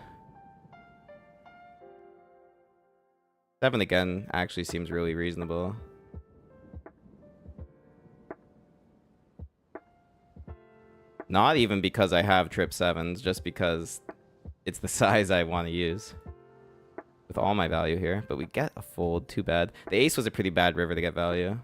7 again actually seems really reasonable. Not even because I have trip 7s, just because it's the size I want to use. With all my value here, but we get a fold. Too bad. The ace was a pretty bad river to get value.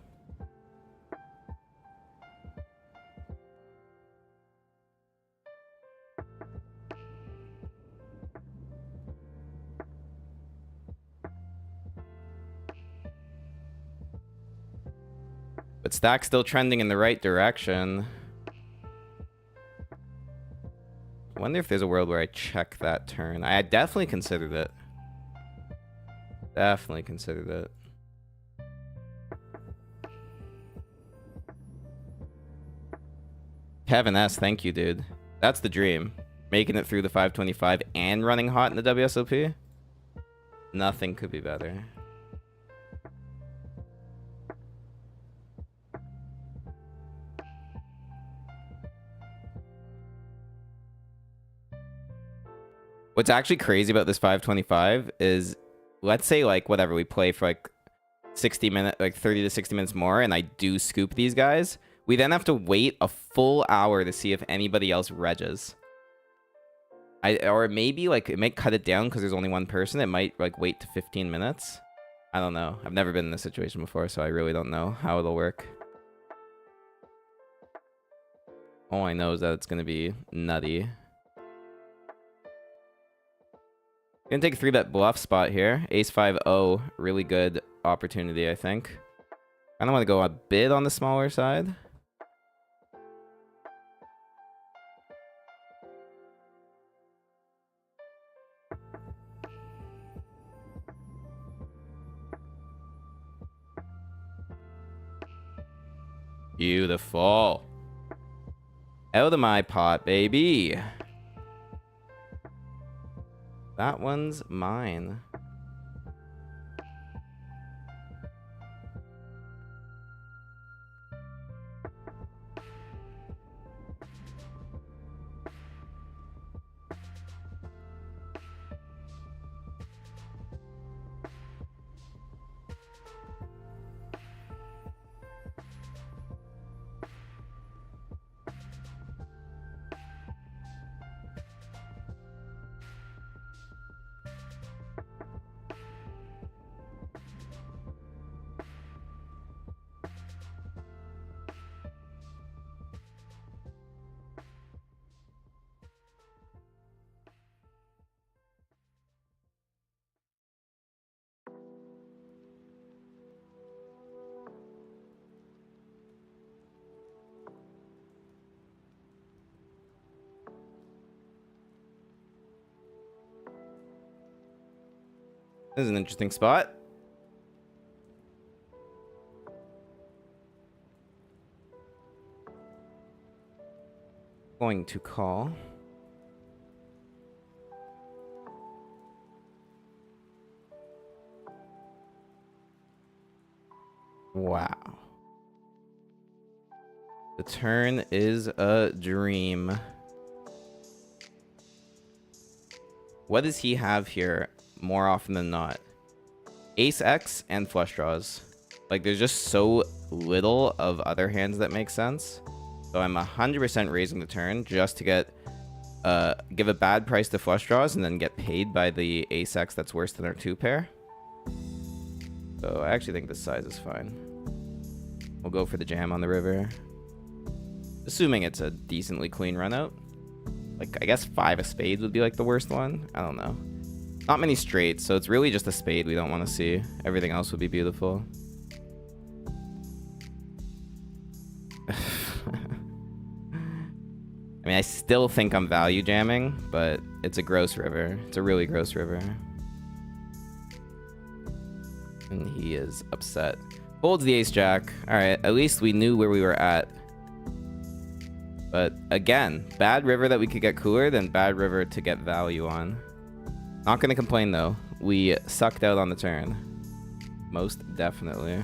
But stack's still trending in the right direction. I wonder if there's a world where I check that turn. I definitely considered it. Definitely considered it. Kevin S, thank you, dude. That's the dream. Making it through the 525 and running hot in the WSOP. Nothing could be better. What's actually crazy about this 525 is, let's say like whatever, we play for like 60 minutes, like 30 to 60 minutes more, and I do scoop these guys. We then have to wait a full hour to see if anybody else regs. Or maybe like it might cut it down because there's only one person. It might like wait to 15 minutes. I don't know. I've never been in this situation before, so I really don't know how it'll work. All I know is that it's gonna be nutty. Gonna take a 3-bet bluff spot here. Ace 5-0, really good opportunity, I think. I don't want to go a bit on the smaller side. Beautiful. Out of my pot, baby. That one's mine. This is an interesting spot. Going to call. Wow. The turn is a dream. What does he have here more often than not? Ace X and flush draws. Like, there's just so little of other hands that make sense. So I'm 100% raising the turn just to get give a bad price to flush draws and then get paid by the Ace X that's worse than our 2-pair. So I actually think this size is fine. We'll go for the jam on the river. Assuming it's a decently clean run out. Like, I guess 5 of spades would be like the worst one. I don't know. Not many straights, so it's really just a spade we don't want to see. Everything else would be beautiful. I mean, I still think I'm value jamming, but it's a gross river. It's a really gross river. And he is upset. Folds the ace jack. Alright, at least we knew where we were at. But again, bad river that we could get cooler than bad river to get value on. Not gonna complain though. We sucked out on the turn. Most definitely.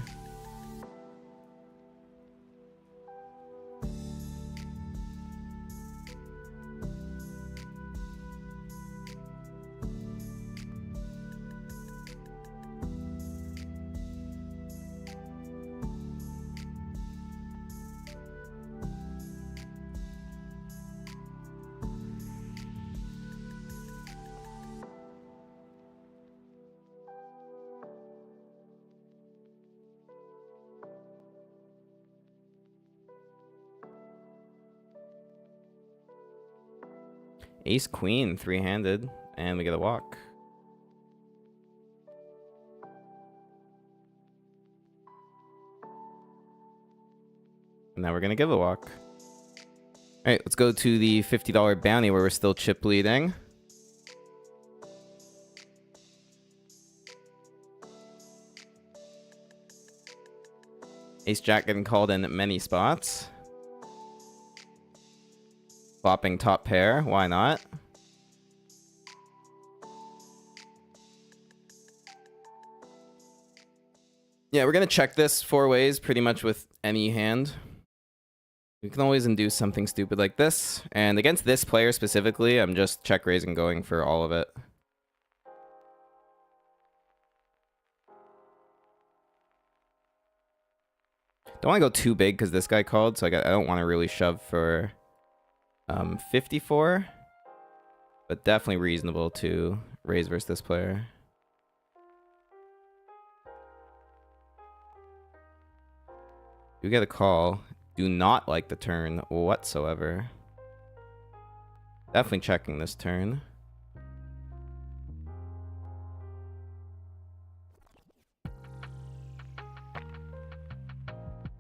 Ace queen, 3-handed, and we get a walk. And now we're gonna give a walk. All right, let's go to the $50 bounty where we're still chip leading. Ace jack getting called in many spots. Flopping top pair, why not? Yeah, we're gonna check this 4 ways pretty much with any hand. We can always induce something stupid like this. And against this player specifically, I'm just check raising going for all of it. Don't want to go too big because this guy called, so I don't want to really shove for 54. but definitely reasonable to raise versus this player. You get a call. Do not like the turn whatsoever. Definitely checking this turn.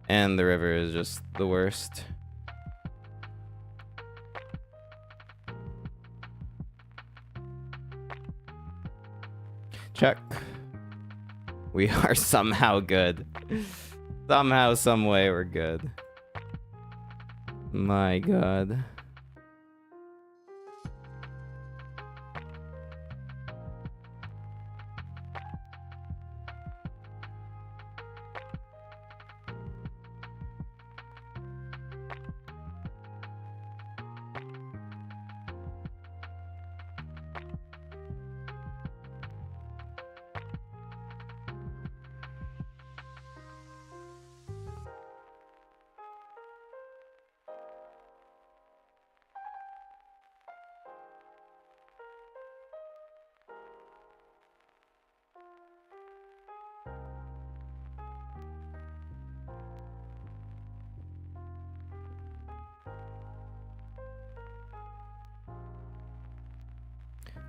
And the river is just the worst. Check. We are somehow good. Somehow, some way, we're good. My God.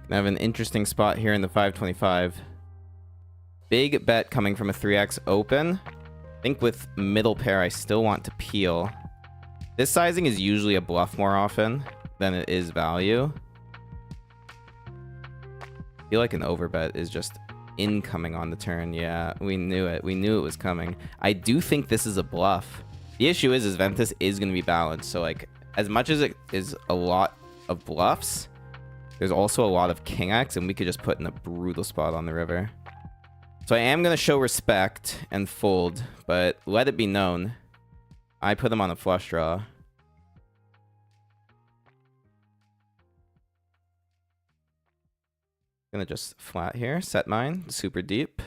I have an interesting spot here in the 525. Big bet coming from a 3x open. I think with middle pair, I still want to peel. This sizing is usually a bluff more often than it is value. I feel like an overbet is just incoming on the turn. Yeah, we knew it. We knew it was coming. I do think this is a bluff. The issue is Ventus is going to be balanced. So, like, as much as it is a lot of bluffs, there's also a lot of King X, and we could just put in a brutal spot on the river. So I am going to show respect and fold, but let it be known, I put him on a flush draw. Gonna just flat here, set mine, super deep.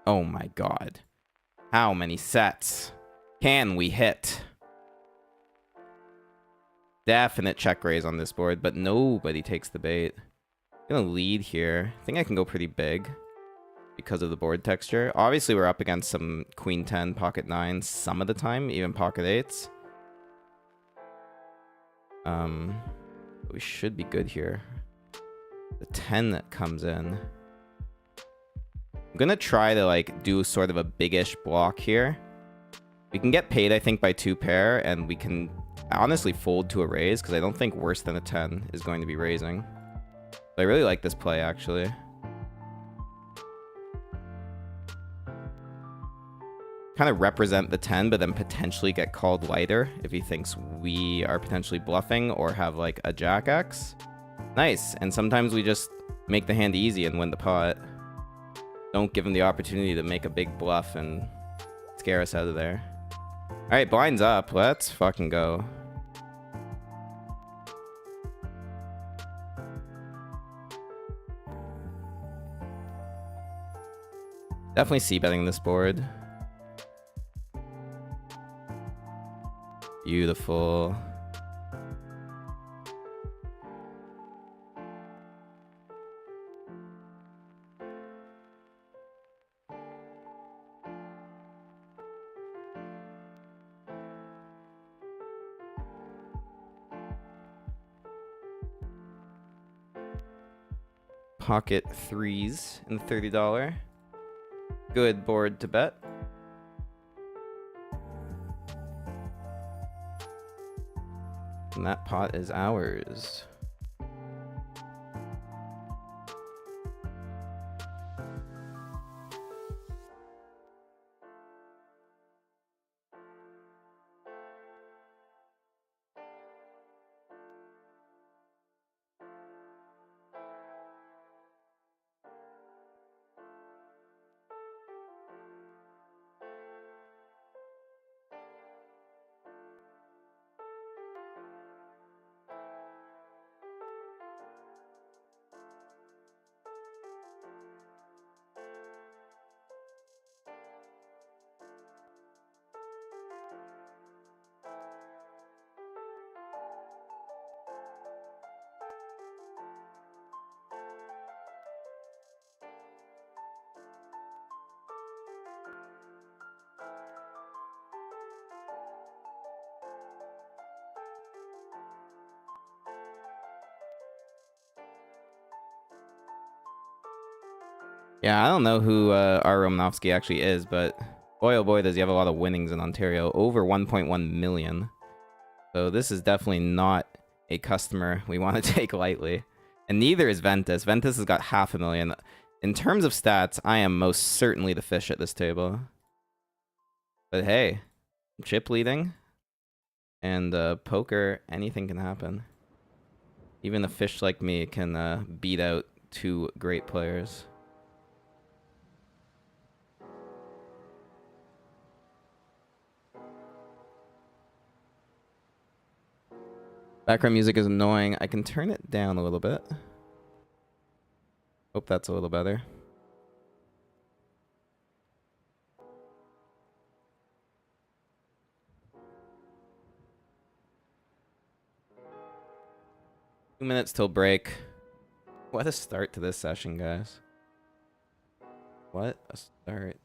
Oh my God. How many sets can we hit? Definite check raise on this board, but nobody takes the bait. I'm gonna lead here. I think I can go pretty big because of the board texture. Obviously, we're up against some queen 10, pocket 9 some of the time, even pocket 8s. We should be good here. The 10 that comes in. I'm gonna try to like do sort of a biggish block here. We can get paid, I think, by 2 pair, and we can honestly fold to a raise because I don't think worse than a 10 is going to be raising. But I really like this play, actually. Kind of represent the 10, but then potentially get called lighter if he thinks we are potentially bluffing or have like a Jack X. Nice. And sometimes we just make the hand easy and win the pot. Don't give him the opportunity to make a big bluff and scare us out of there. All right, blinds up. Let's fucking go. Definitely c-betting this board. Beautiful. Pocket 3s in the $30. Good board to bet. And that pot is ours. Yeah, I don't know who R. Romanovsky actually is, but boy oh boy does he have a lot of winnings in Ontario. Over 1.1 million. So this is definitely not a customer we want to take lightly. And neither is Ventus. Ventus has got 500,000. In terms of stats, I am most certainly the fish at this table. But hey, chip leading. And poker, anything can happen. Even a fish like me can beat out two great players. Background music is annoying. I can turn it down a little bit. Hope that's a little better. Two minutes till break. What a start to this session, guys. What a start.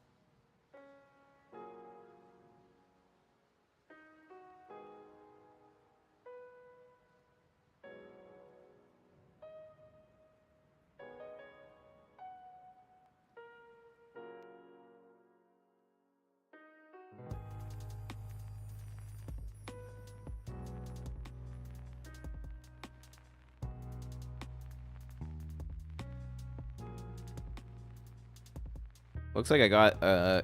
Looks like I got a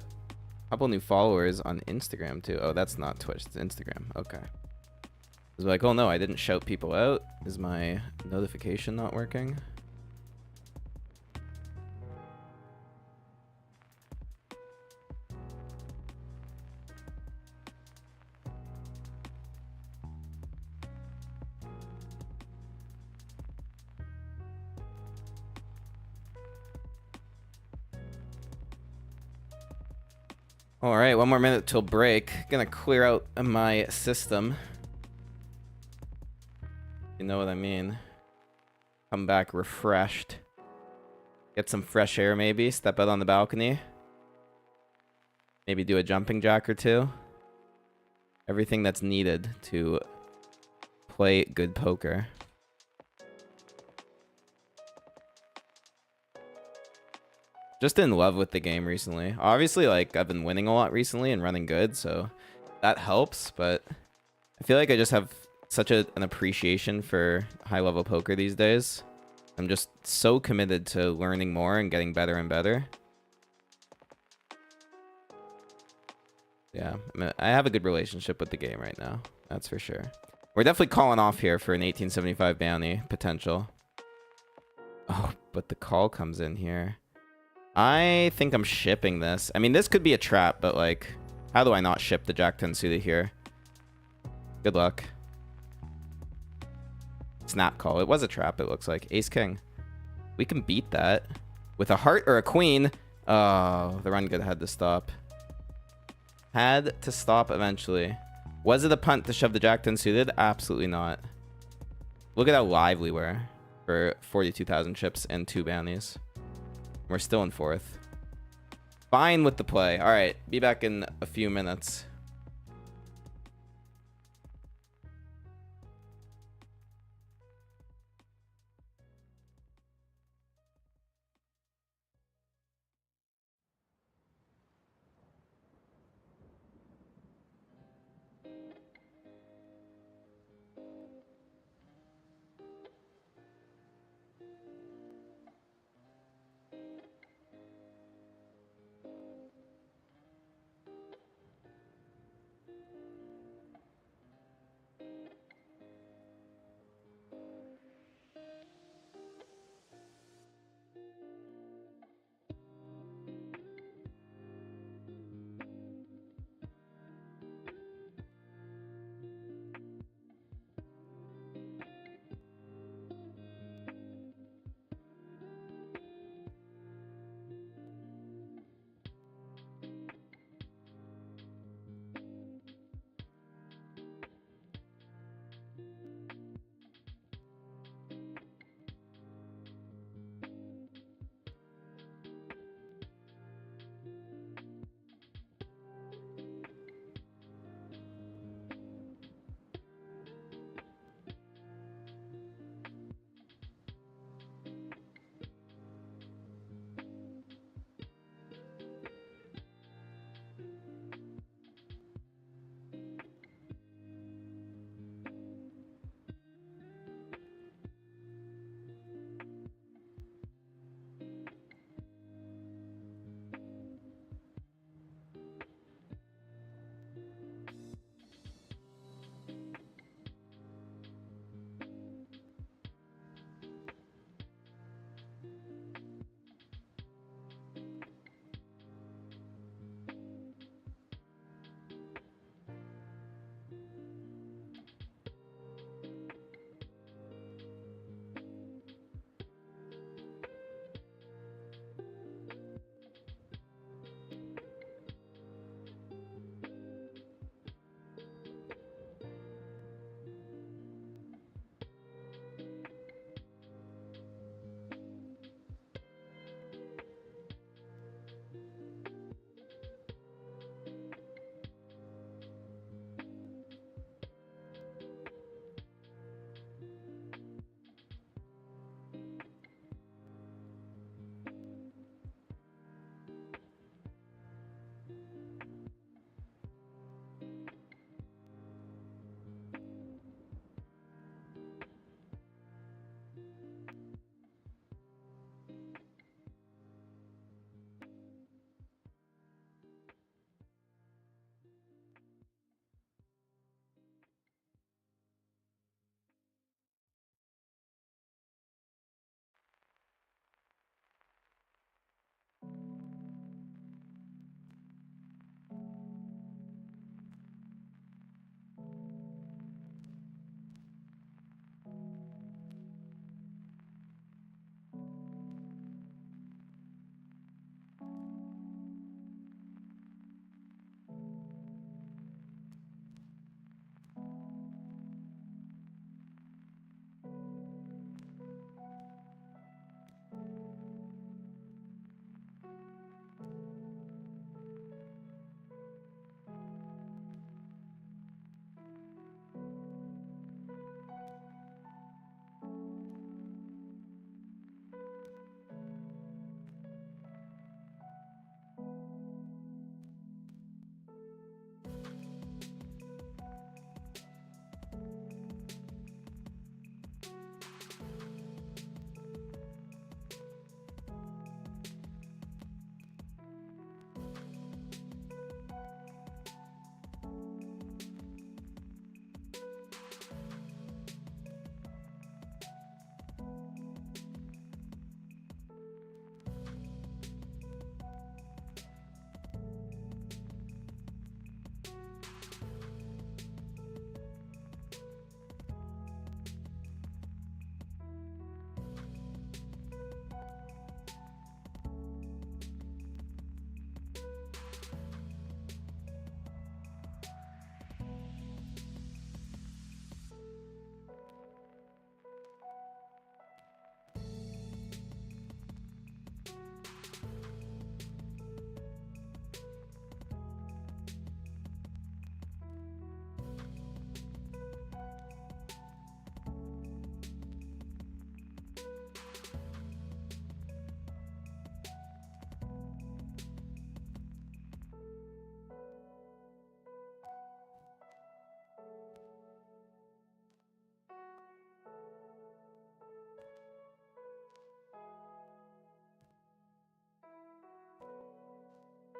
couple new followers on Instagram too. Oh, that's not Twitch, it's Instagram. Okay. I was like, oh no, I didn't shout people out. Is my notification not working? All right, one more minute till break. Gonna clear out my system. You know what I mean. Come back refreshed. Get some fresh air maybe. Step out on the balcony. Maybe do a jumping jack or two. Everything that's needed to play good poker. Just in love with the game recently. Obviously, like, I've been winning a lot recently and running good, so that helps, but I feel like I just have such an appreciation for high-level poker these days. I'm just so committed to learning more and getting better and better. Yeah, I have a good relationship with the game right now. That's for sure. We're definitely calling off here for an 1875 bounty potential. Oh, but the call comes in here. I think I'm shipping this. I mean, this could be a trap, but like, how do I not ship the Jack 10 suited here? Good luck. Snap call. It was a trap, it looks like. Ace King. We can beat that. With a heart or a queen. Oh, the run good had to stop. Had to stop eventually. Was it a punt to shove the Jack 10 suited? Absolutely not. Look at how live we were for 42,000 chips and 2 bounties. We're still in fourth. Fine with the play. All right, be back in a few minutes.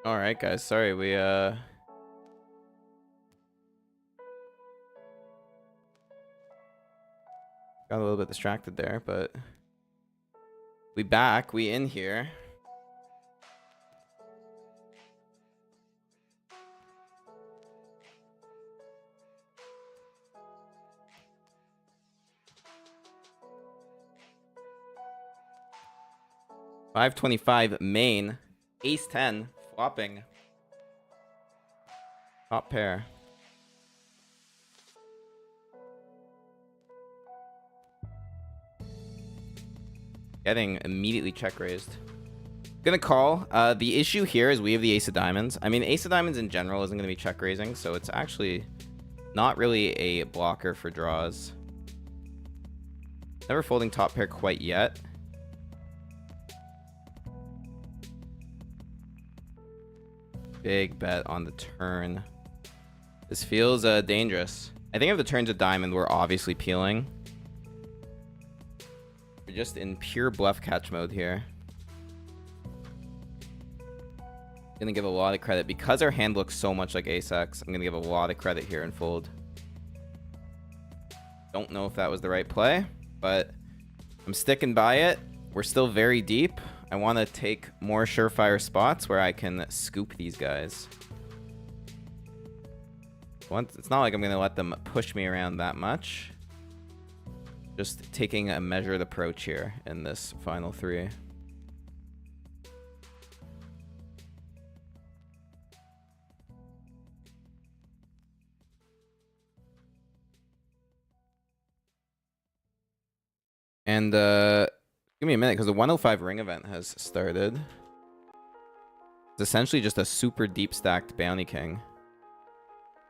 All right, guys. Sorry, we got a little bit distracted there, but we back. We in here. $525 main, ace 10 flopping, top pair. Getting immediately check raised. Gonna call. The issue here is we have the ace of diamonds. I mean, ace of diamonds in general isn't gonna be check raising, so it's actually not really a blocker for draws. Never folding top pair quite yet. Big bet on the turn. This feels dangerous. I think if the turn's a diamond, we're obviously peeling. We're just in pure bluff catch mode here. Gonna give a lot of credit. Because our hand looks so much like ace-x, I'm gonna give a lot of credit here and fold. Don't know if that was the right play, but I'm sticking by it. We're still very deep. I want to take more surefire spots where I can scoop these guys. It's not like I'm going to let them push me around that much. Just taking a measured approach here in this final three. And give me a minute, because the 105 ring event has started. It's essentially just a super deep stacked bounty king.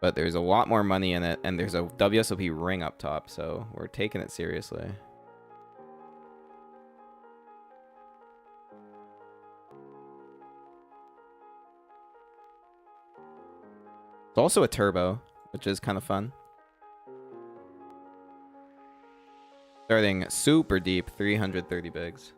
But there's a lot more money in it, and there's a WSOP ring up top, so we're taking it seriously. It's also a turbo, which is kind of fun. Starting super deep, 330 bigs.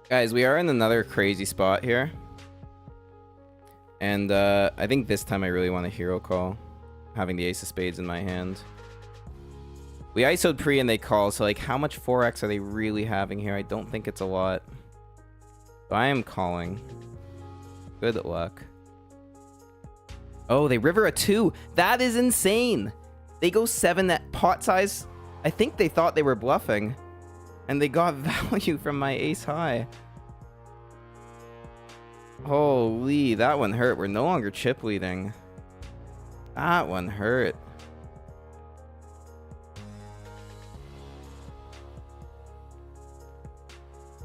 Guys, we are in another crazy spot here. And I think this time I really want a hero call, having the ace of spades in my hand. We ISO'd pre and they call, so like how much 4x are they really having here? I don't think it's a lot. So I am calling. Good luck. Oh, they river a 2. That is insane. They go 7 at pot size. I think they thought they were bluffing. And they got value from my ace high. Holy, that one hurt. We're no longer chip leading. That one hurt.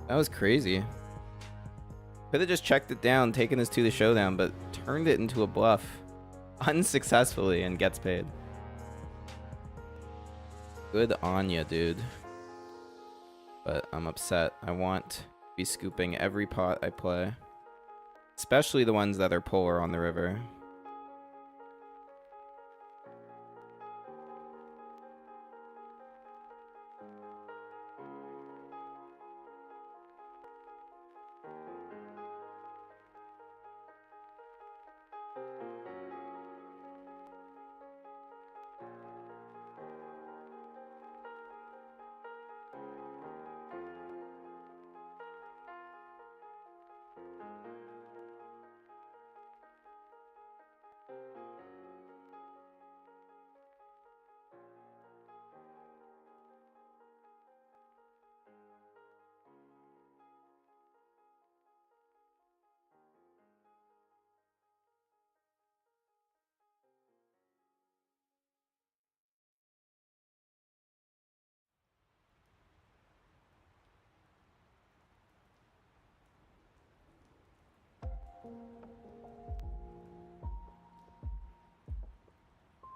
That was crazy. Could have just checked it down, taken his 2 to showdown, but turned it into a bluff. Unsuccessfully and gets paid. Good on ya, dude. But I'm upset. I want to be scooping every pot I play. Especially the ones that are polar on the river.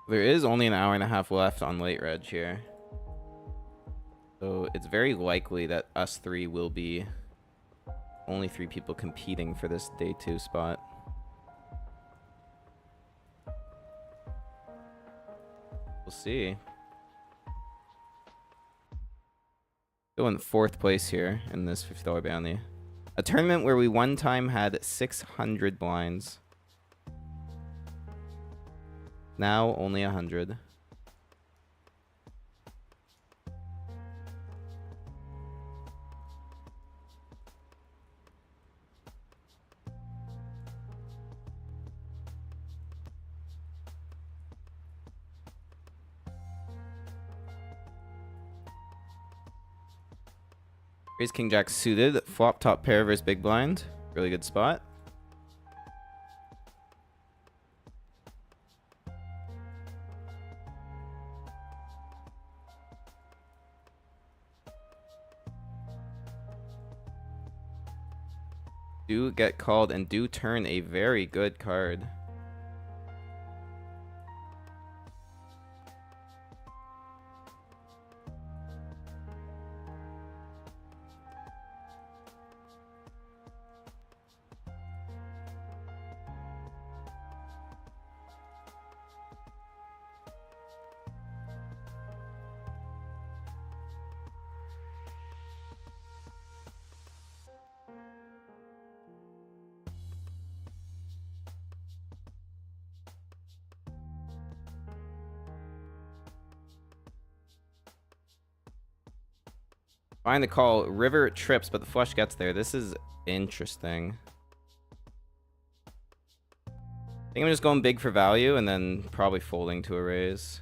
There is only an hour and a half left on late reg here. So it's very likely that us three will be only 3 people competing for this day 2 spot. We'll see. Still in 4th place here in this $50 bounty. A tournament where we one time had 600 blinds. Now only 100. Raise King Jack suited. Flop top pair versus big blind. Really good spot. Do get called and do turn a very good card. Find the call. River trips, but the flush gets there. This is interesting. I think I'm just going big for value and then probably folding to a raise.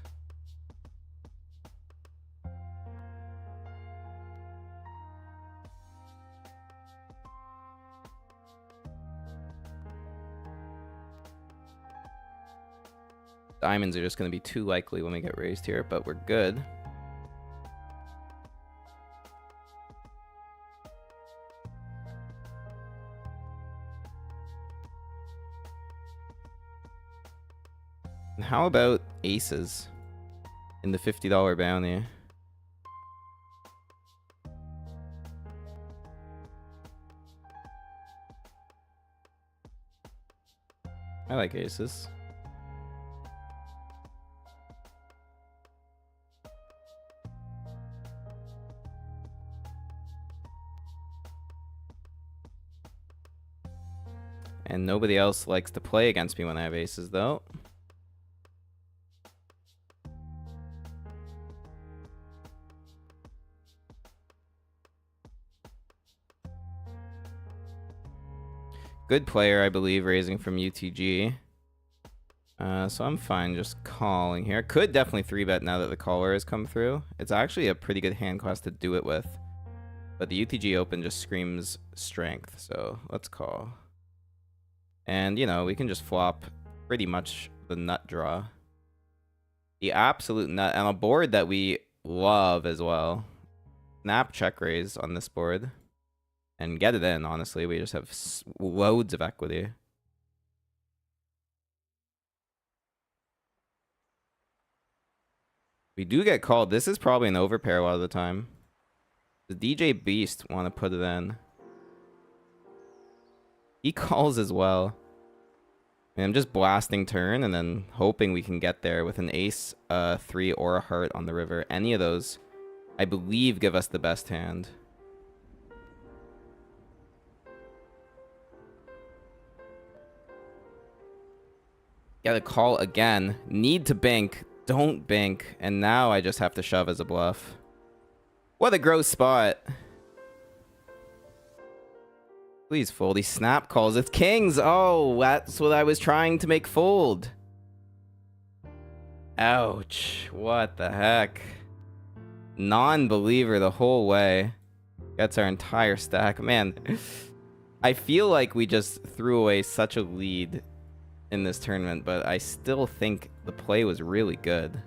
Diamonds are just going to be too likely when we get raised here, but we're good. How about aces in the $50 bounty? I like aces. And nobody else likes to play against me when I have aces, though. Good player, I believe, raising from UTG. So I'm fine just calling here. Could definitely 3-bet now that the caller has come through. It's actually a pretty good hand class to do it with. But the UTG Open just screams strength, so let's call. And, you know, we can just flop pretty much the nut draw. The absolute nut. And a board that we love as well. Snap check raise on this board. And get it in, honestly. We just have loads of equity. We do get called. This is probably an overpair a lot of the time. The DJ Beast want to put it in. He calls as well. And I'm just blasting turn and then hoping we can get there with an ace, 3, or a heart on the river. Any of those, I believe, give us the best hand. Gotta call again. Need to bank. Don't bank. And now I just have to shove as a bluff. What a gross spot. Please fold. He snap calls. It's kings. Oh, that's what I was trying to make fold. Ouch. What the heck? Non-believer the whole way. Gets our entire stack. Man, I feel like we just threw away such a lead in this tournament, but I still think the play was really good.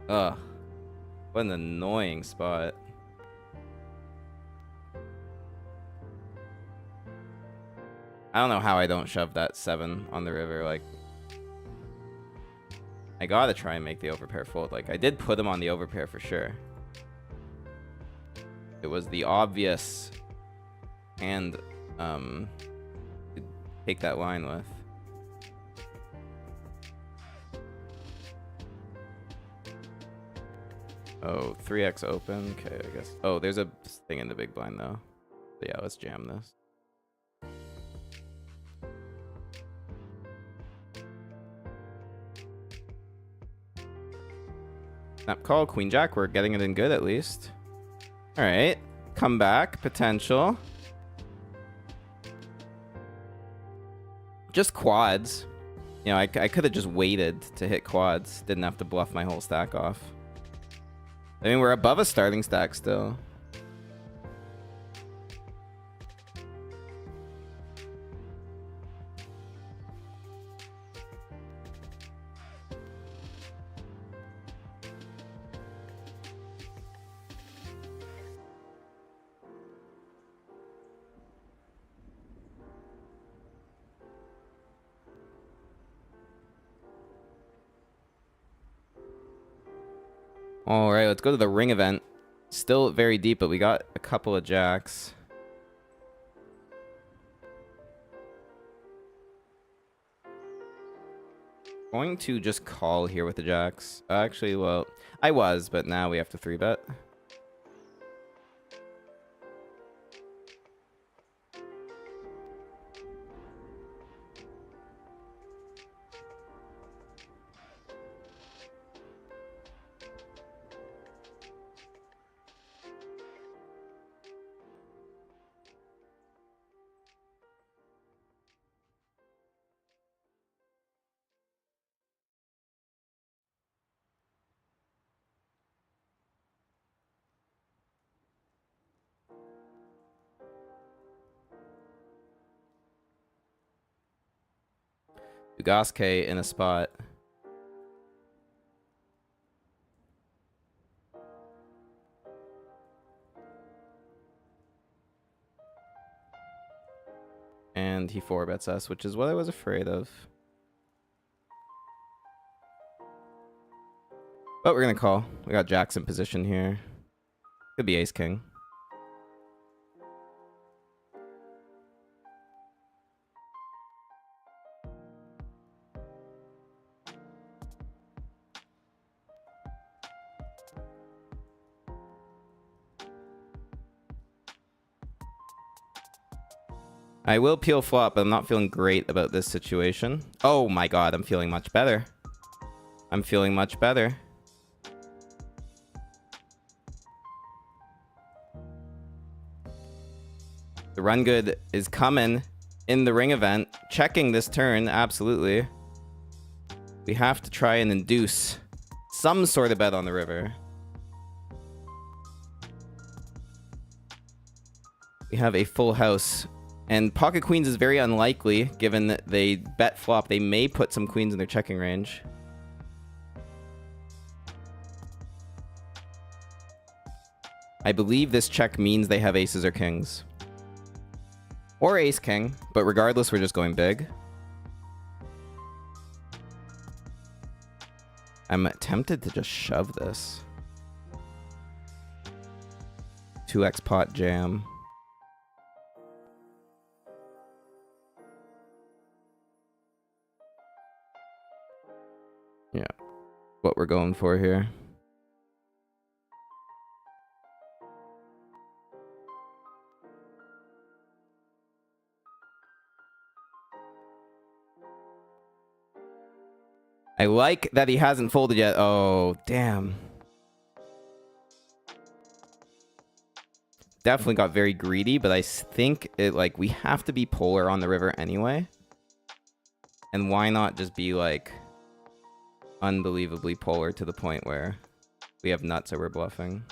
Ugh. What an annoying spot. I don't know how I don't shove that 7 on the river. Like, I gotta try and make the overpair fold. Like, I did put him on the overpair for sure. It was the obvious hand to take that line with. Oh, 3x open. Okay, I guess. Oh, there's a thing in the big blind though. So yeah, let's jam this. Snap call, queen jack. We're getting it in good at least. All right, come back potential. Just quads. You know, I could have just waited to hit quads. Didn't have to bluff my whole stack off. I mean, we're above a starting stack still. All right, let's go to the ring event. Still very deep, but we got a couple of jacks. Going to just call here with the jacks. Actually, well, I was, but now we have to 3-bet. Ugaske in a spot. And he 4-bets us, which is what I was afraid of. But we're gonna call. We got jacks in position here. Could be ace king. I will peel flop, but I'm not feeling great about this situation. Oh my god, I'm feeling much better. I'm feeling much better. The run good is coming in the ring event. Checking this turn, absolutely. We have to try and induce some sort of bet on the river. We have a full house. And pocket queens is very unlikely, given that they bet flop. They may put some queens in their checking range. I believe this check means they have aces or kings. Or ace king, but regardless, we're just going big. I'm tempted to just shove this. 2x pot jam. Yeah, what we're going for here. I like that he hasn't folded yet. Oh, damn. Definitely got very greedy, but I think it, like, we have to be polar on the river anyway. And why not just be, like, unbelievably polar to the point where we have nuts or we're bluffing.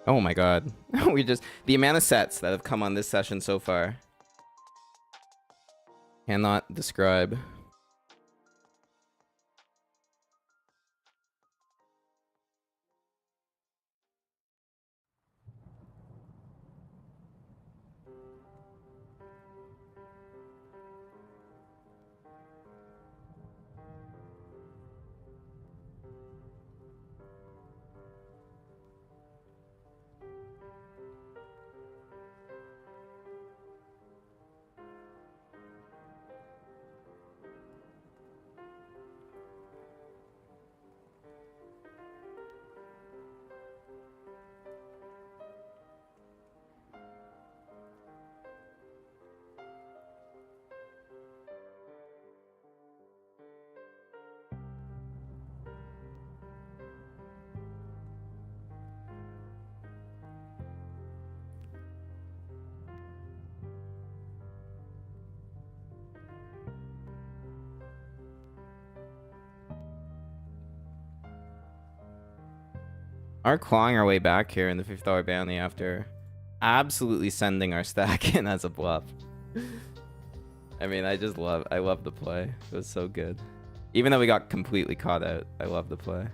Oh my god. We just... The amount of sets that have come on this session so far. Cannot describe. Are clawing our way back here in the $50 bounty after absolutely sending our stack in as a bluff. I mean, I love the play. It was so good. Even though we got completely caught out, I love the play.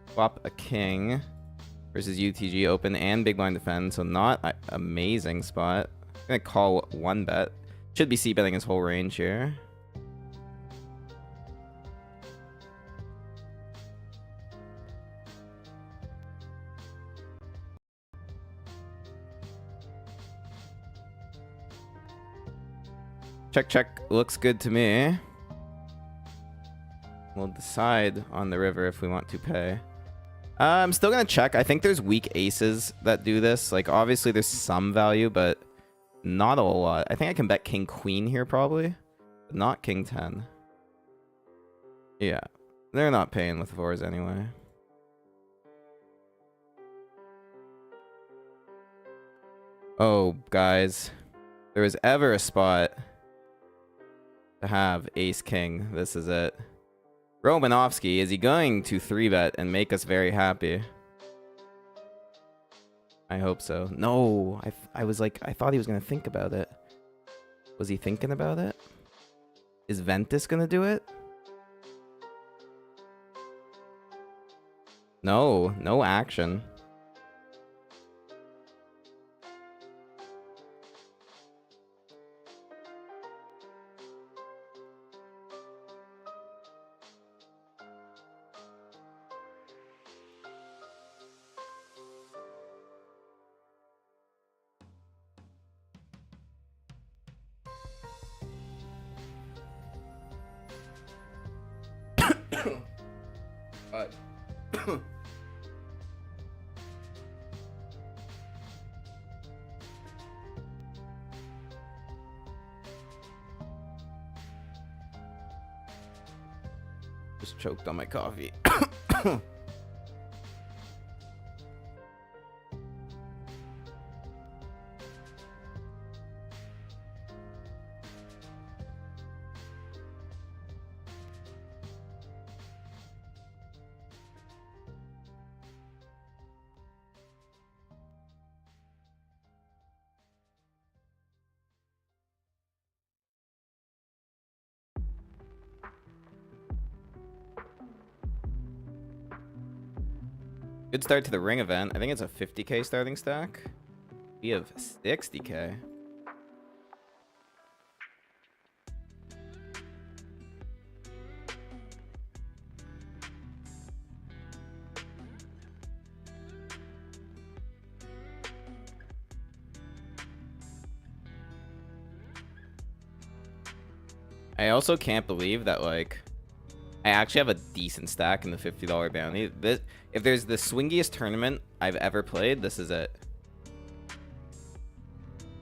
Flop a king versus UTG open and big blind defend, so not an amazing spot. I'm gonna call one bet. Should be c-betting his whole range here. Check, check. Looks good to me. We'll decide on the river if we want to pay. I'm still gonna check. I think there's weak aces that do this. Like, obviously there's some value, but not a whole lot. I think I can bet king queen here probably, but not king 10. Yeah, they're not paying with fours anyway. Oh, guys, there was ever a spot to have ace king. This is it. Romanovsky, is he going to 3-bet and make us very happy? I hope so. No, I was like, I thought he was going to think about it. Was he thinking about it? Is Ventus going to do it? No, no action. Just choked on my coffee. Good start to the ring event. I think it's a 50k starting stack. We have 60k. I also can't believe that, like, I actually have a decent stack in the $50 bounty. This, if there's the swingiest tournament I've ever played, this is it.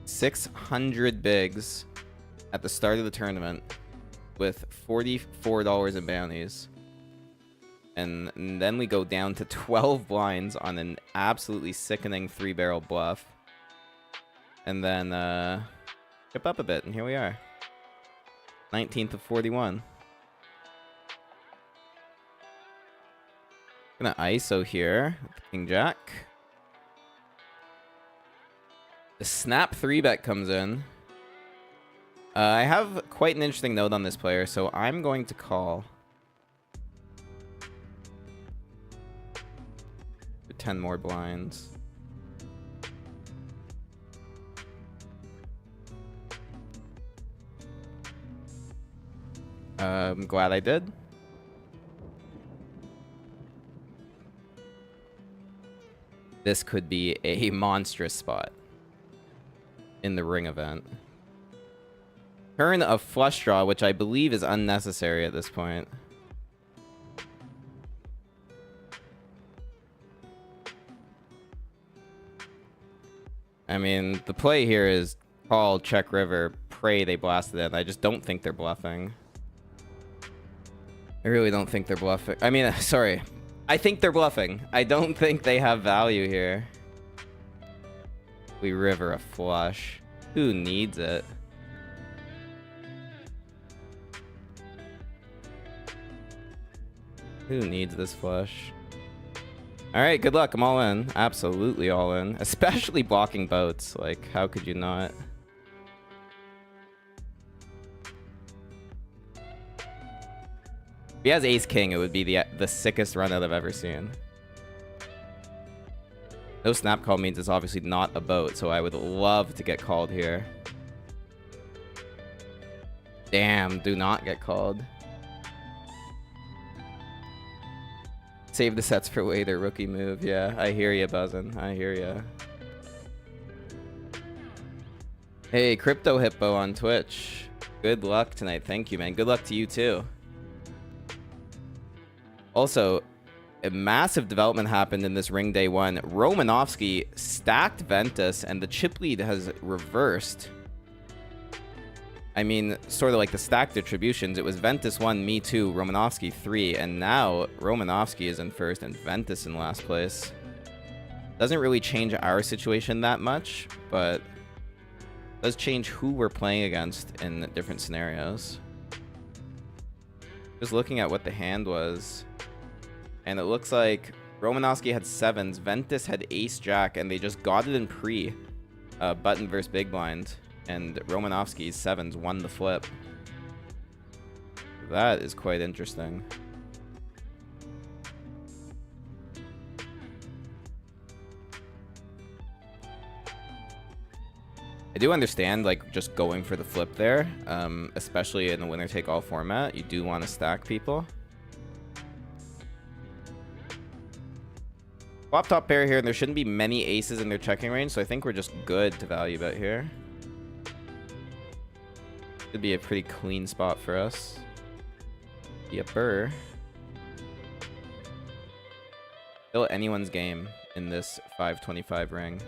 600 bigs at the start of the tournament with $44 in bounties. And then we go down to 12 blinds on an absolutely sickening 3-barrel bluff. And then chip up a bit, and here we are. 19th of 41. Gonna ISO here with King Jack. The snap 3-bet comes in. I have quite an interesting note on this player, so I'm going to call. 10 more blinds. I'm glad I did. This could be a monstrous spot in the ring event. Turn of flush draw, which I believe is unnecessary at this point. I mean, the play here is call, check river, pray they blasted it. I just don't think they're bluffing. I really don't think they're bluffing. I mean, sorry. I think they're bluffing. I don't think they have value here. We river a flush. Who needs it? Who needs this flush? All right, good luck. I'm all in. Absolutely all in. Especially blocking boats. Like, how could you not? If he has ace king, it would be the sickest run out I've ever seen. No snap call means it's obviously not a boat, so I would love to get called here. Damn, do not get called. Save the sets for later, rookie move. Yeah, I hear ya, buzzin'. I hear ya. Hey, Crypto Hippo on Twitch. Good luck tonight. Thank you, man. Good luck to you, too. Also, a massive development happened in this ring day one. Romanovsky stacked Ventus, and the chip lead has reversed. I mean, sort of like the stack distributions. It was Ventus 1, me 2, Romanovsky 3, and now Romanovsky is in first and Ventus in last place. Doesn't really change our situation that much, but does change who we're playing against in different scenarios. Just looking at what the hand was, and it looks like Romanovsky had sevens, Ventus had ace jack, and they just got it in pre button versus big blind. And Romanovsky's sevens won the flip. That is quite interesting. I do understand, like, just going for the flip there, especially in the winner-take-all format. You do want to stack people. Flop top pair here, and there shouldn't be many aces in their checking range, so I think we're just good to value bet here. Could be a pretty clean spot for us. Yepper. Still anyone's game in this 525 ring.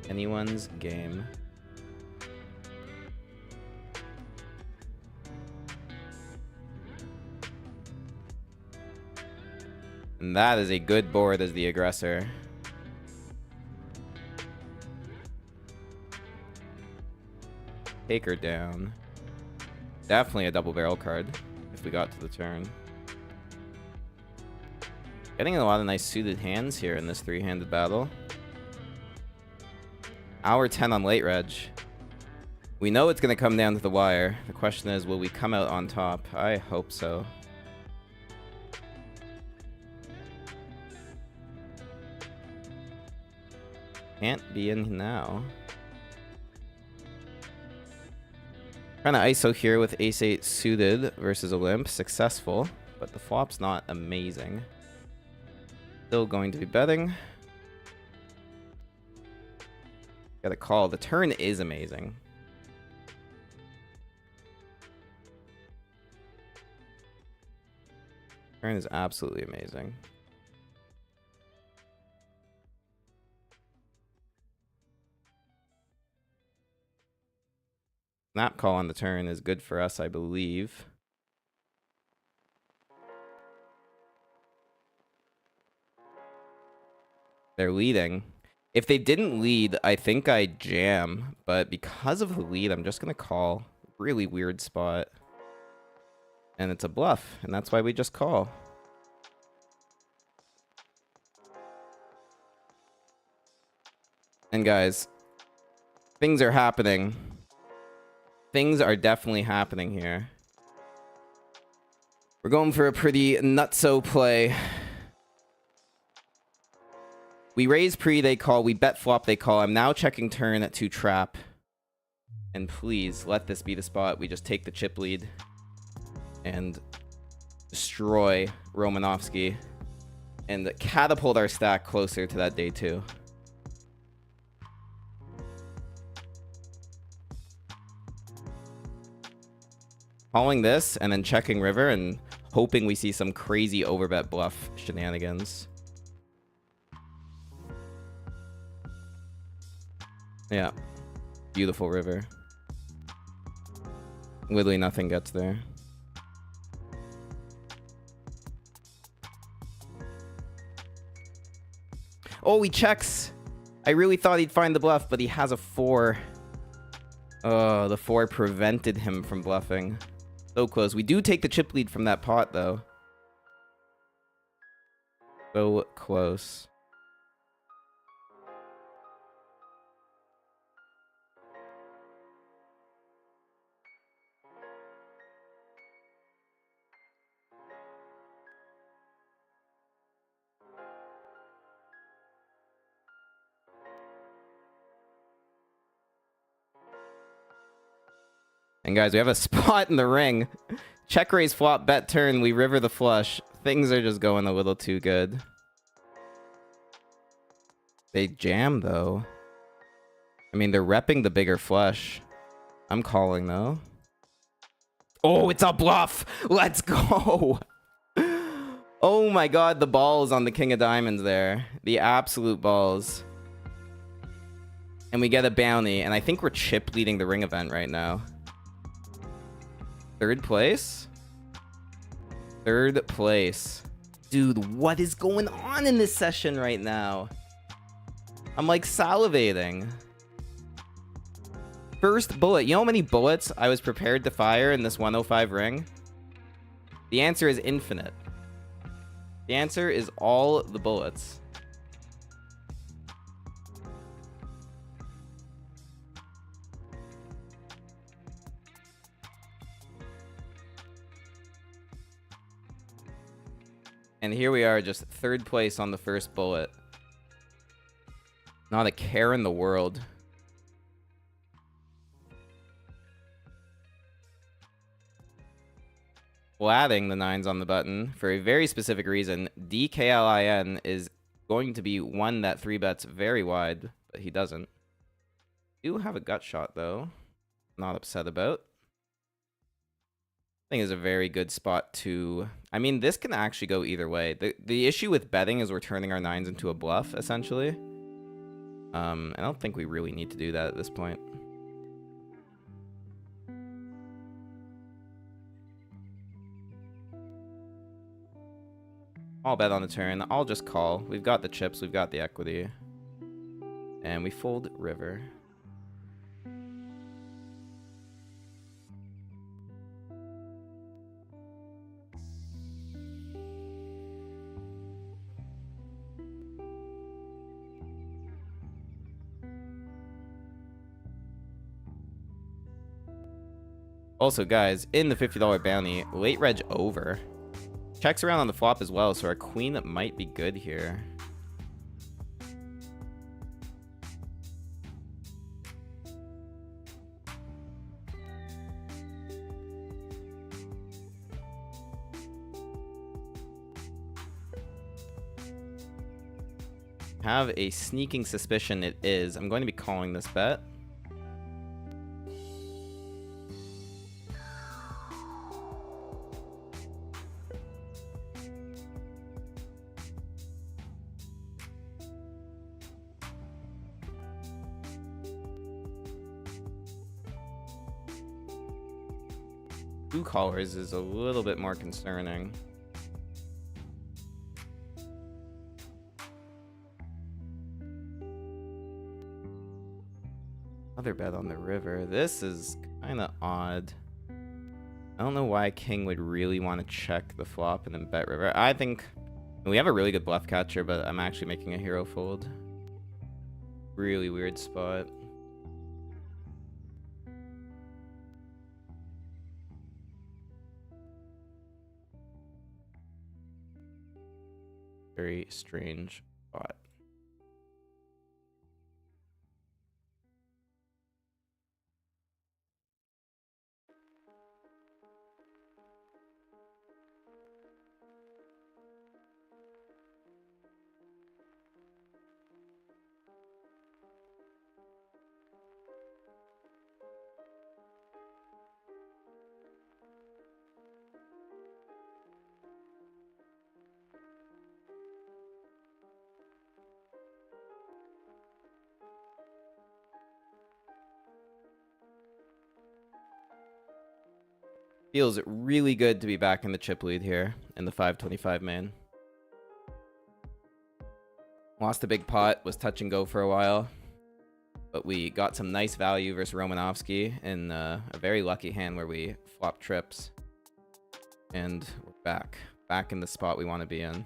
Anyone's game. And that is a good board as the aggressor. Take her down. Definitely a double barrel card if we got to the turn. Getting a lot of nice suited hands here in this three-handed battle. Hour 10 on late reg. We know it's going to come down to the wire. The question is, will we come out on top? I hope so. Can't be in now. Trying to ISO here with ace-8 suited versus a limp. Successful, but the flop's not amazing. Still going to be betting. Got a call. The turn is amazing. Turn is absolutely amazing. Snap call on the turn is good for us, I believe. They're leading. If they didn't lead, I think I'd jam. But because of the lead, I'm just going to call. Really weird spot. And it's a bluff. And that's why we just call. And guys, things are happening. Things are definitely happening here. We're going for a pretty nutso play. We raise pre, they call. We bet flop, they call. I'm now checking turn to trap. And please, let this be the spot. We just take the chip lead and destroy Romanovsky and catapult our stack closer to that day 2. Calling this and then checking river and hoping we see some crazy overbet bluff shenanigans. Yeah. Beautiful river. Literally nothing gets there. Oh, he checks. I really thought he'd find the bluff, but he has a 4. Oh, the 4 prevented him from bluffing. So close. We do take the chip lead from that pot, though. So close. And guys, we have a spot in the ring. Check raise flop, bet turn, we river the flush. Things are just going a little too good. They jam, though. I mean, they're repping the bigger flush. I'm calling, though. Oh, it's a bluff! Let's go! Oh my god, the balls on the king of diamonds there. The absolute balls. And we get a bounty, and I think we're chip leading the ring event right now. Third place? Third place. Dude, what is going on in this session right now? I'm like salivating. First bullet. You know how many bullets I was prepared to fire in this 105 ring? The answer is infinite. The answer is all the bullets. And here we are, just third place on the first bullet. Not a care in the world. Flatting the 9s on the button for a very specific reason. DKLIN is going to be one that 3-bets very wide, but he doesn't. Do have a gut shot, though. Not upset about. I think is a very good spot to... I mean, this can actually go either way. The issue with betting is we're turning our 9s into a bluff, essentially. I don't think we really need to do that at this point. I'll bet on the turn. I'll just call. We've got the chips. We've got the equity. And we fold river. Also, guys, in the $50 bounty, late reg over. Checks around on the flop as well, so our queen might be good here. Have a sneaking suspicion it is. I'm going to be calling this bet. Two callers is a little bit more concerning. Another bet on the river. This is kind of odd. I don't know why king would really want to check the flop and then bet river. I think we have a really good bluff catcher, but I'm actually making a hero fold. Really weird spot. Very strange spot. Feels really good to be back in the chip lead here in the 525 main. Lost a big pot, was touch and go for a while, but we got some nice value versus Romanovsky in a very lucky hand where we flopped trips. And we're back in the spot we want to be in.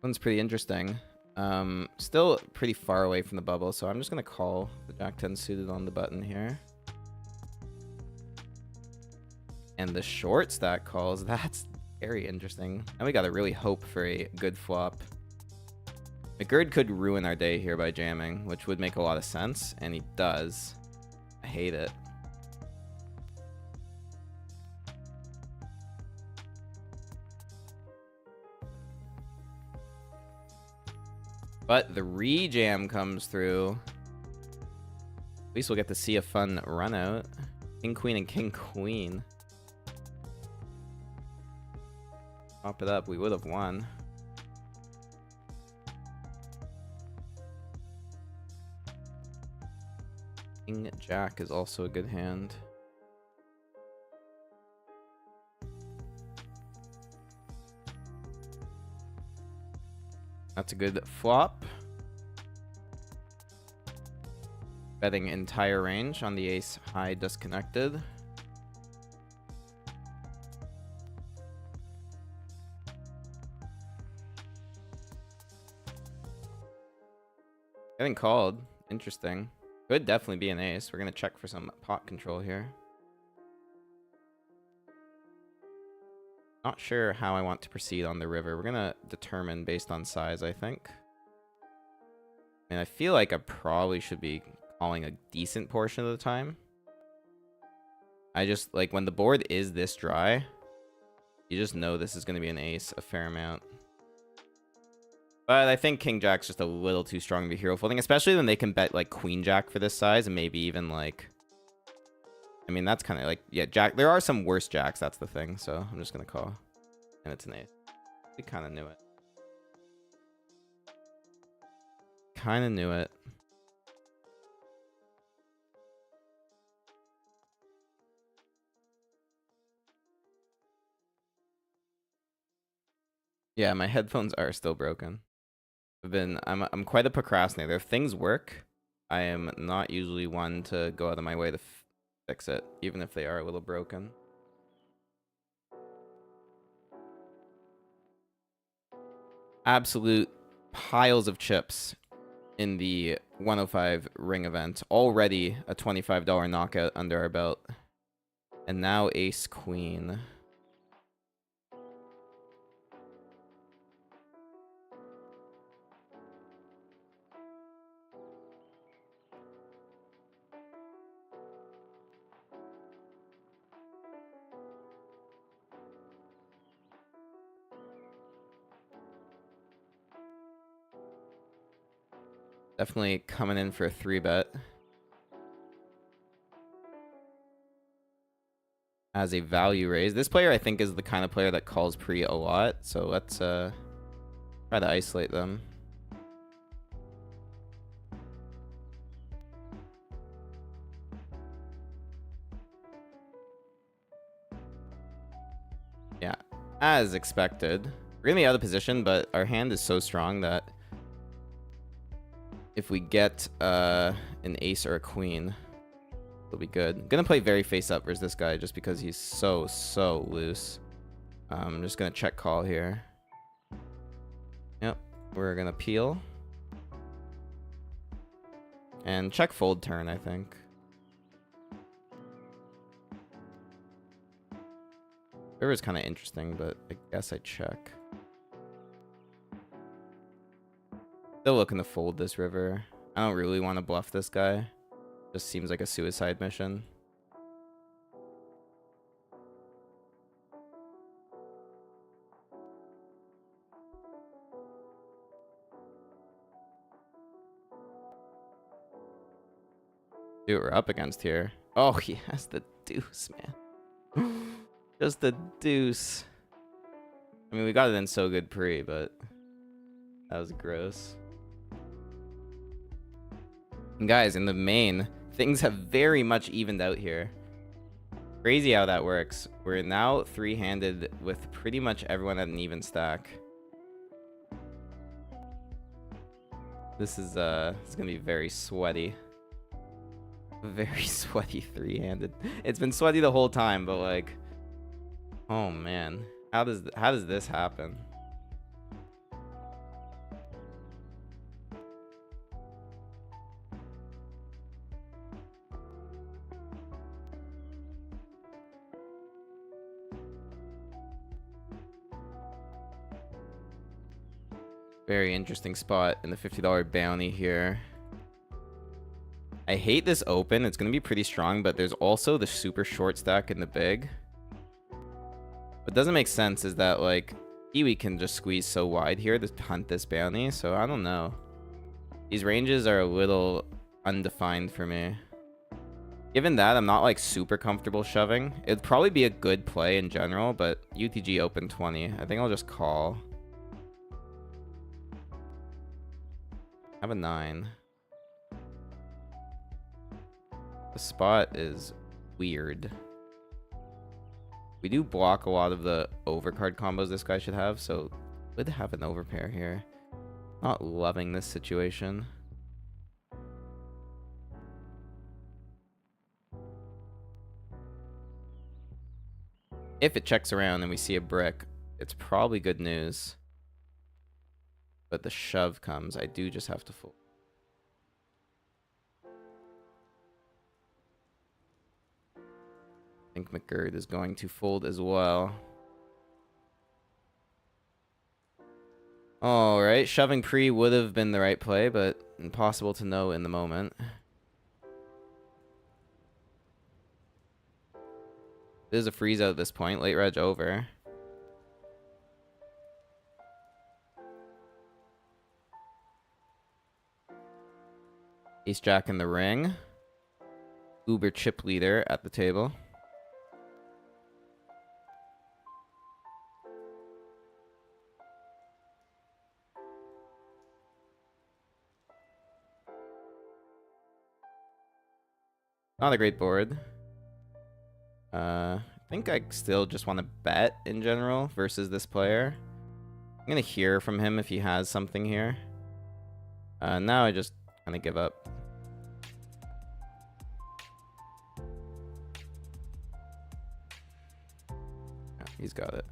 One's pretty interesting. Still pretty far away from the bubble, so I'm just gonna call the Jack 10 suited on the button here. And the short stack calls, that's very interesting. And we gotta really hope for a good flop. McGurd could ruin our day here by jamming, which would make a lot of sense, and he does. I hate it. But the rejam comes through. At least we'll get to see a fun run out. King, queen, and king, queen. Pop it up. We would have won. King, jack is also a good hand. That's a good flop. Betting entire range on the ace high disconnected. Getting called. Interesting. Could definitely be an ace. We're going to check for some pot control here. Not sure how I want to proceed on the river. We're going to determine based on size, I think. I mean, I feel like I probably should be calling a decent portion of the time. I just, like, when the board is this dry, you just know this is going to be an ace a fair amount. But I think king jack's just a little too strong to be hero folding, especially when they can bet, like, queen jack for this size and maybe even, like... I mean, that's kind of like, yeah, jack. There are some worse jacks, that's the thing. So I'm just going to call. And it's an ace. We kind of knew it. Kind of knew it. Yeah, my headphones are still broken. I'm quite a procrastinator. If things work, I am not usually one to go out of my way to fix it, even if they are a little broken. Absolute piles of chips in the 105 ring event. Already a $25 knockout under our belt. And now ace queen. Definitely coming in for a 3-bet. As a value raise. This player, I think, is the kind of player that calls pre a lot. So let's try to isolate them. Yeah, as expected. We're going to be out of position, but our hand is so strong that if we get an ace or a queen, it'll be good. I'm gonna play very face up versus this guy just because he's so loose. I'm just gonna check call here. Yep, we're gonna peel. And check fold turn, I think. River's kind of interesting, but I guess I check. Still looking to fold this river. I don't really want to bluff this guy. Just seems like a suicide mission. See what we're up against here. Oh, he has the deuce, man. Just the deuce. I mean, we got it in so good pre, but that was gross. And guys, in the main, things have very much evened out here. Crazy how that works. We're now three-handed with pretty much everyone at an even stack. This is it's gonna be very sweaty. Very sweaty three-handed. It's been sweaty the whole time, but like, oh man, how does this happen? Very interesting spot in the $50 bounty here. I hate this open. It's going to be pretty strong, but there's also the super short stack in the big. What doesn't make sense is that, like, Kiwi can just squeeze so wide here to hunt this bounty, so I don't know. These ranges are a little undefined for me. Given that, I'm not, like, super comfortable shoving. It'd probably be a good play in general, but UTG open 20. I think I'll just call. Have a 9. The spot is weird. We do block a lot of the overcard combos this guy should have, so would have an overpair here. Not loving this situation. If it checks around and we see a brick, it's probably good news. But the shove comes. I do just have to fold. I think McGurd is going to fold as well. Alright, shoving pre would have been the right play, but impossible to know in the moment. There's a freeze out at this point. Late reg over. Ace Jack in the ring. Uber chip leader at the table. Not a great board. I think I still just want to bet in general versus this player. I'm going to hear from him if he has something here. Now I just kind of give up. Yeah, he's got it.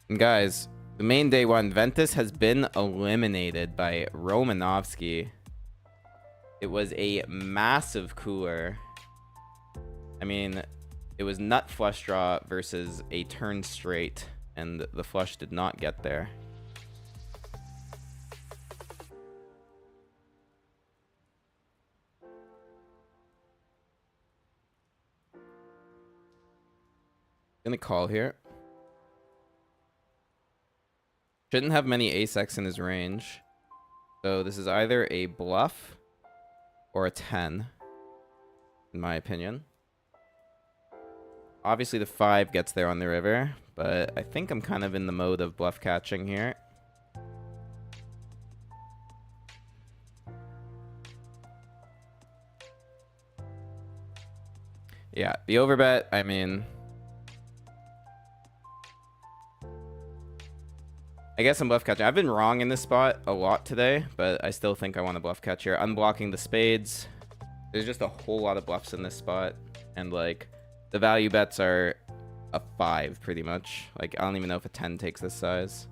And guys, the main day one, Ventus has been eliminated by Romanovsky. It was a massive cooler. I mean, it was nut flush draw versus a turn straight, and the flush did not get there. Gonna call here. Shouldn't have many ace-x in his range. So this is either a bluff or a 10, in my opinion. Obviously the 5 gets there on the river, but I think I'm kind of in the mode of bluff catching here. Yeah, the overbet, I mean, I guess I'm bluff catching. I've been wrong in this spot a lot today, but I still think I want to bluff catch here. Unblocking the spades. There's just a whole lot of bluffs in this spot. And, like, the value bets are a 5, pretty much. Like, I don't even know if a 10 takes this size.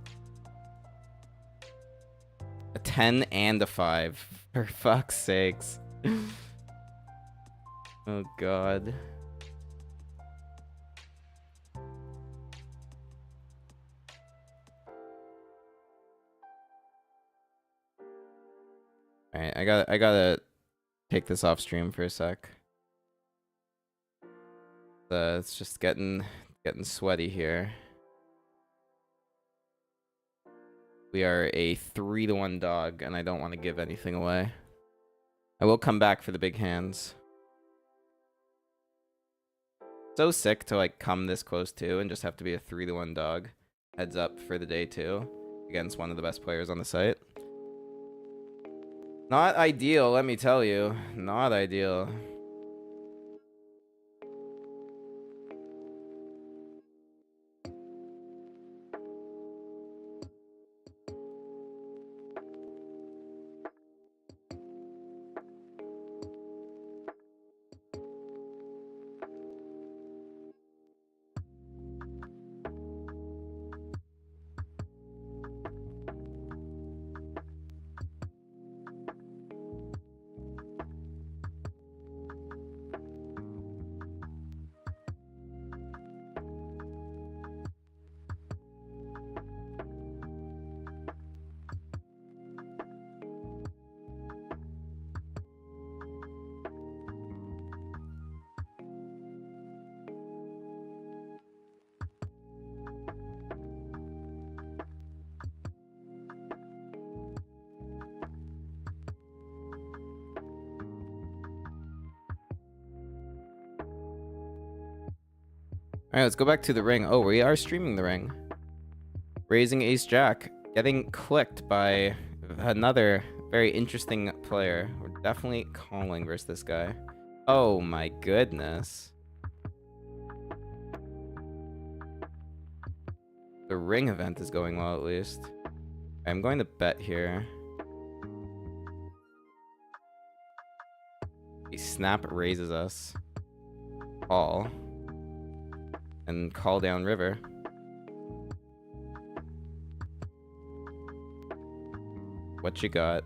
A 10 and a 5. For fuck's sakes. Oh, God. Alright, I gotta take this off stream for a sec. It's just getting sweaty here. We are a 3-to-1 dog, and I don't want to give anything away. I will come back for the big hands. So sick to, like, come this close to and just have to be a 3-to-1 dog. Heads up for the day 2 against one of the best players on the site. Not ideal, let me tell you. Not ideal. Alright, let's go back to the ring. Oh, we are streaming the ring. Raising ace jack. Getting clicked by another very interesting player. We're definitely calling versus this guy. Oh my goodness. The ring event is going well, at least. I'm going to bet here. He snap raises us. Call. And call down river. What you got?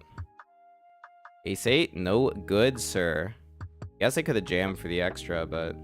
Ace 8? No good, sir. Guess I could have jammed for the extra, but...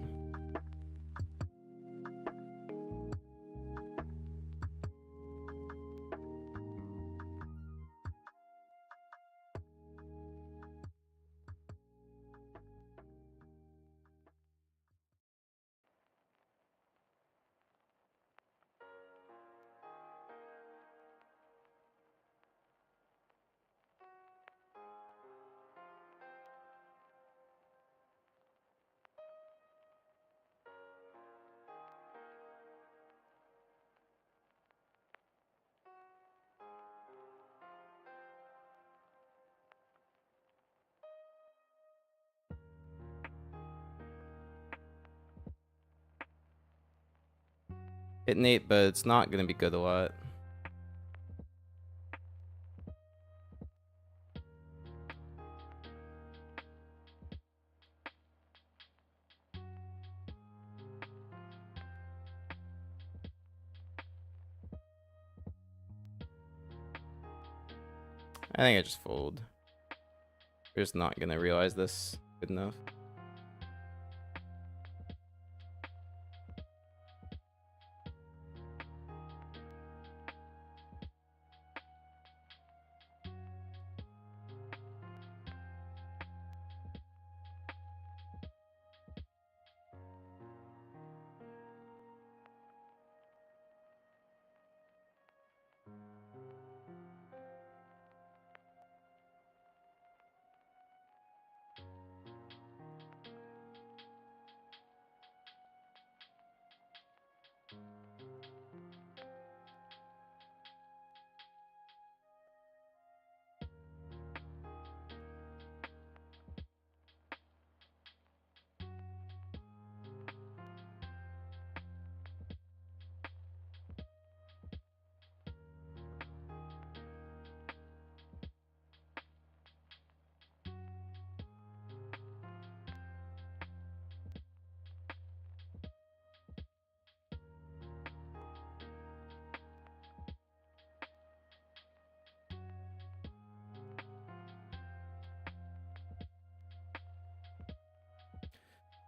Hitting 8, but it's not going to be good a lot. I think I just fold. We're just not going to realize this good enough.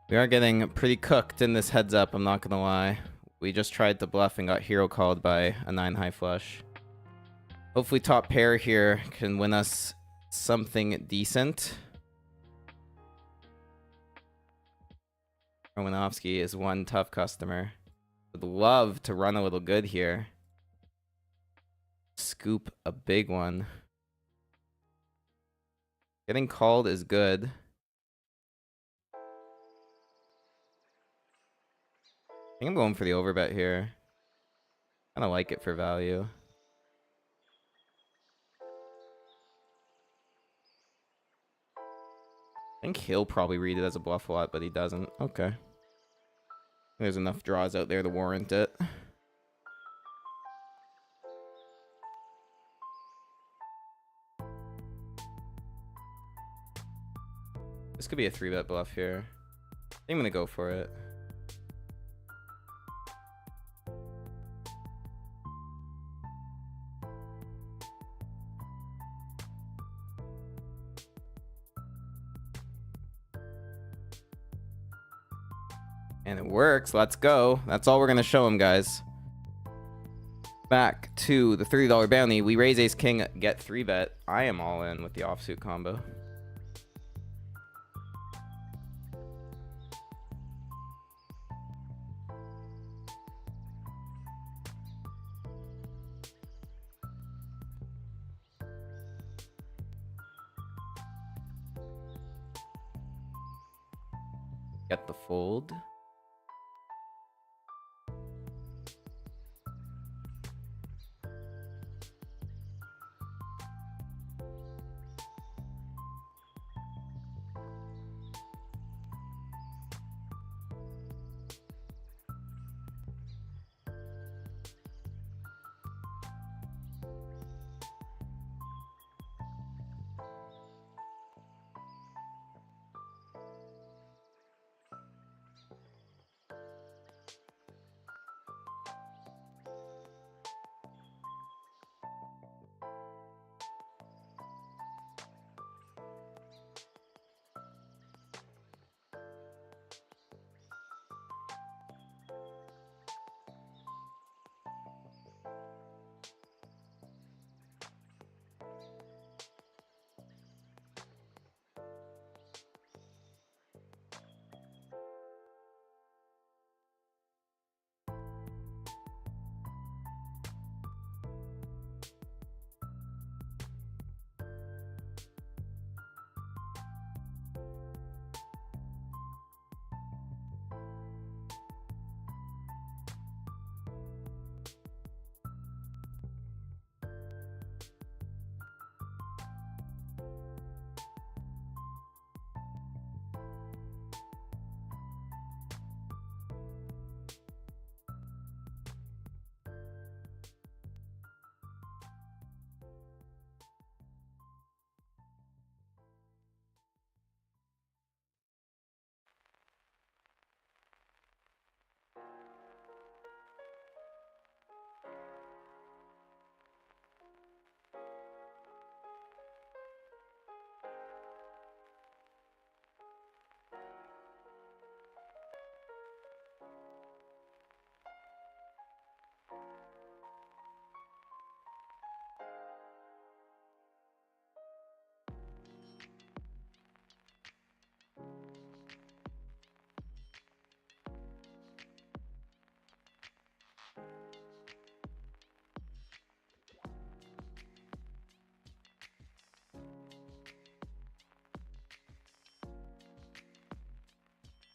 We are getting pretty cooked in this heads up, I'm not gonna lie. We just tried to bluff and got hero called by a 9 high flush. Hopefully top pair here can win us something decent. Romanowski is one tough customer. Would love to run a little good here. Scoop a big one. Getting called is good. I think I'm going for the overbet here. Kind of like it for value. I think he'll probably read it as a bluff a lot, but he doesn't. Okay. There's enough draws out there to warrant it. This could be a 3-bet bluff here. I think I'm going to go for it. And it works. Let's go. That's all we're going to show him, guys. Back to the $30 bounty. We raise ace king, get 3-bet. I am all in with the offsuit combo. Get the fold.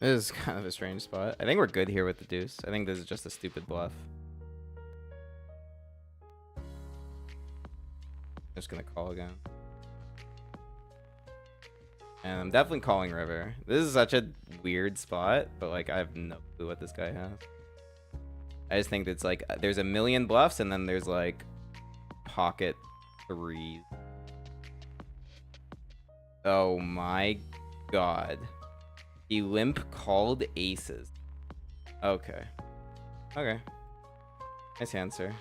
This is kind of a strange spot. I think we're good here with the deuce. I think this is just a stupid bluff. I'm just gonna call again. And I'm definitely calling river. This is such a weird spot, but like I have no clue what this guy has. I just think it's like there's a million bluffs and then there's like pocket threes. Oh my god. He limp called aces. Okay. Okay. Nice answer.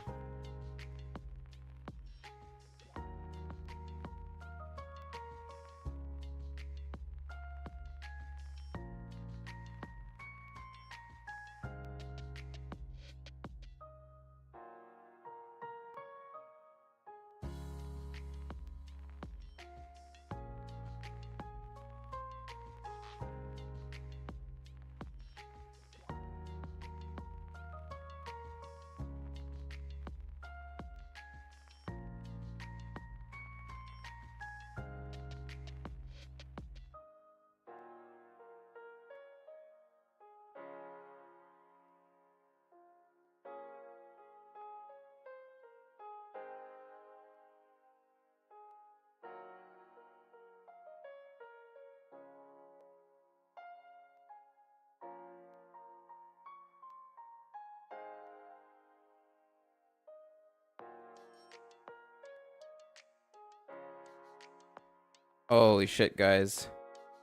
Holy shit, guys.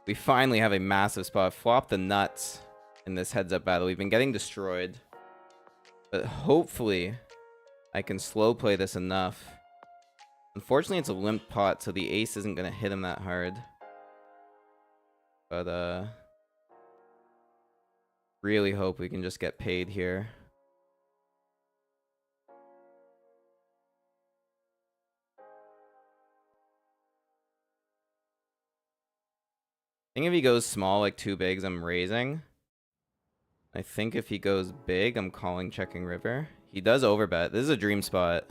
We finally have a massive spot. Flop the nuts in this heads-up battle. We've been getting destroyed. But hopefully, I can slow play this enough. Unfortunately, it's a limp pot, so the ace isn't going to hit him that hard. But, really hope we can just get paid here. I think if he goes small, like 2 bigs, I'm raising. I think if he goes big, I'm calling checking river. He does overbet. This is a dream spot.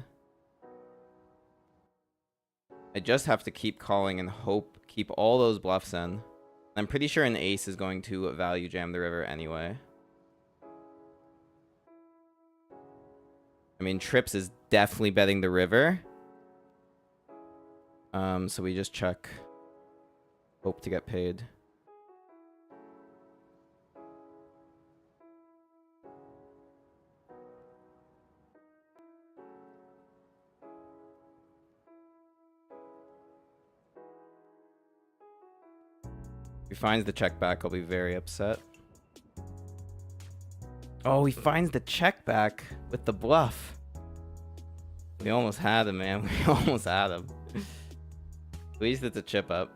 I just have to keep calling and hope, keep all those bluffs in. I'm pretty sure an ace is going to value jam the river anyway. I mean, Trips is definitely betting the river. So we just check. Hope to get paid. If he finds the check back, I'll be very upset. Oh, he finds the check back with the bluff. We almost had him, man. We almost had him. At least it's a chip up.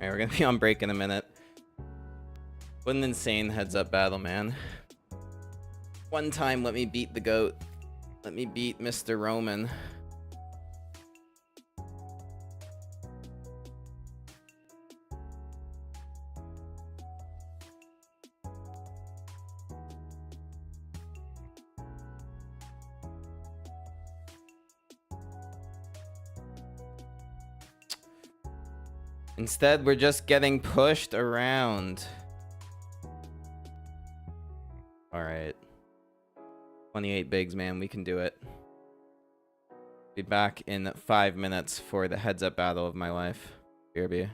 Alright, we're gonna be on break in a minute. What an insane heads-up battle, man. One time, let me beat the GOAT. Let me beat Mr. Roman. Instead, we're just getting pushed around. Alright. 28 bigs, man. We can do it. Be back in 5 minutes for the heads-up battle of my life. BRB.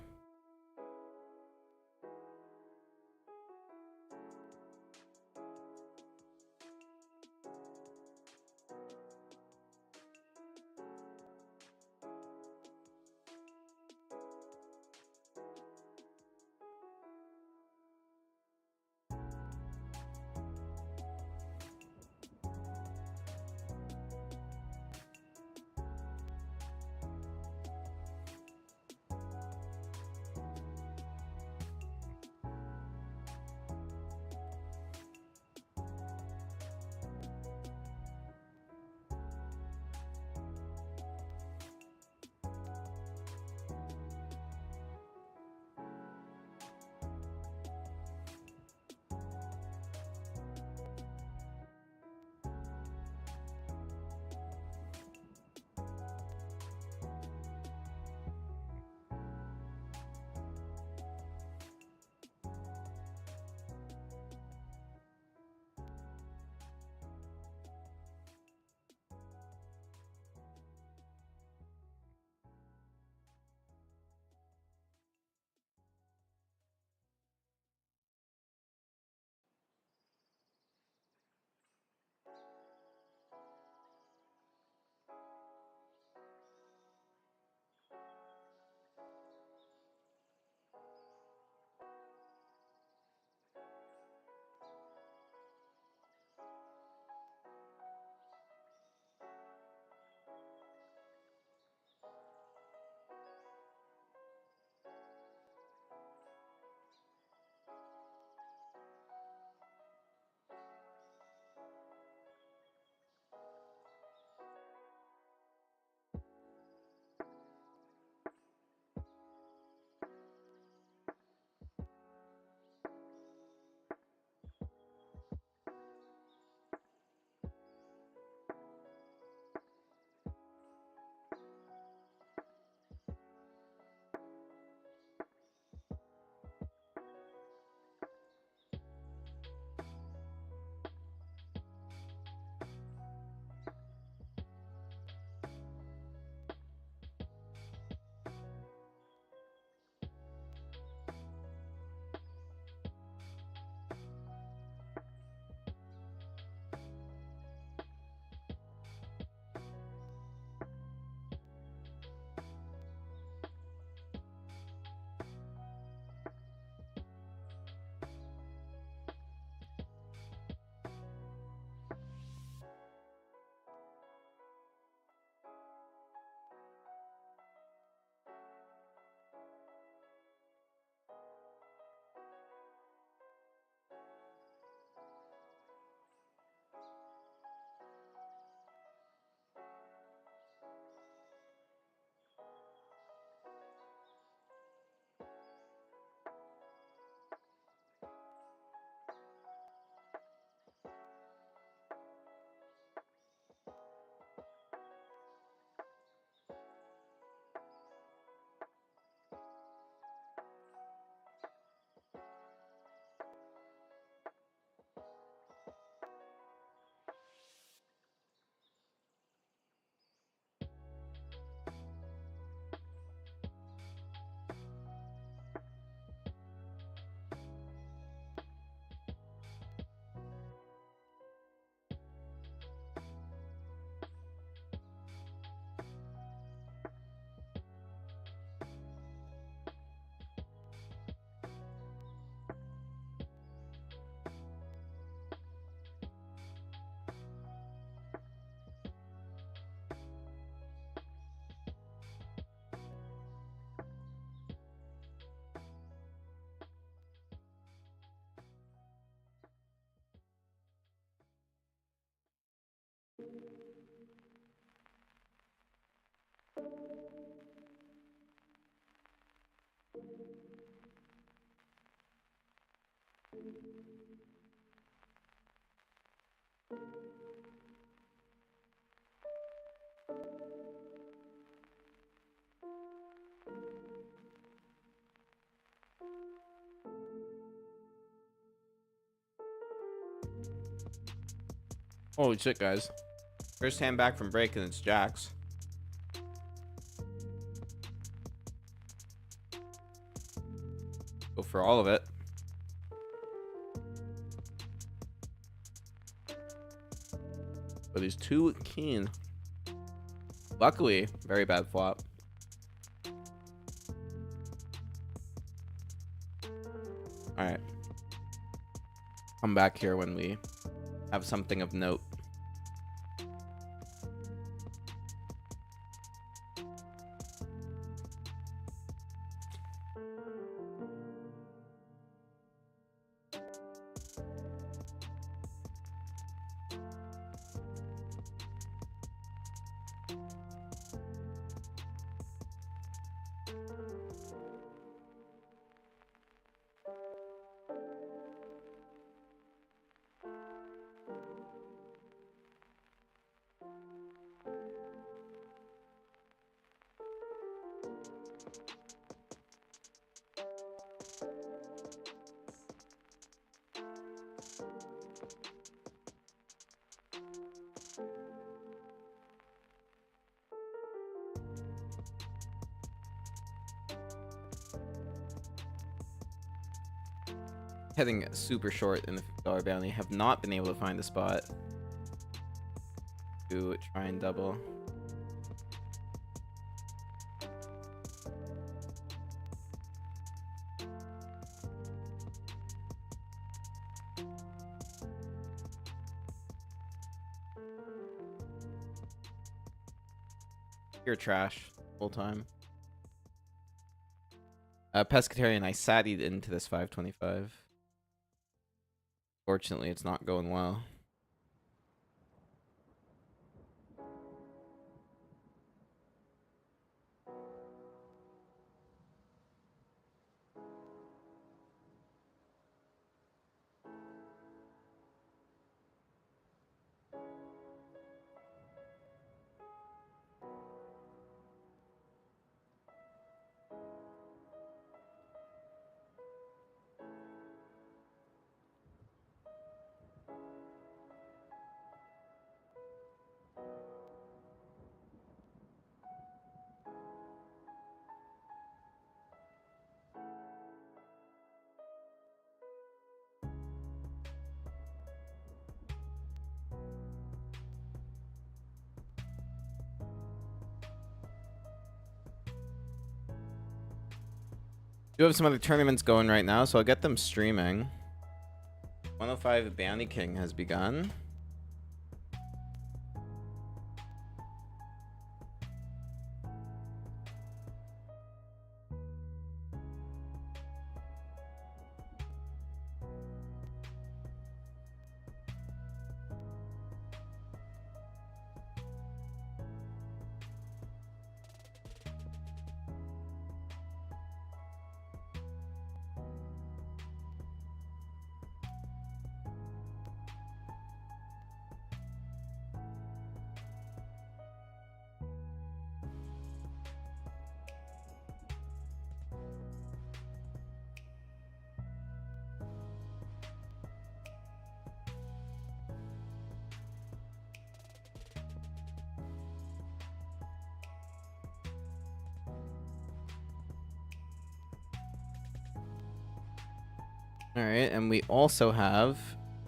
Holy shit, guys. First hand back from break and it's jacks. Go for all of it. But he's too keen. Luckily, very bad flop. Alright. Come back here when we have something of note. Heading super short in the $50 bounty. Have not been able to find a spot to try and double. You're trash full time. Pescatarian, I sat into this 525. Fortunately, it's not going well. Do have some other tournaments going right now, so I'll get them streaming. 105 Bounty King has begun. All right, and we also have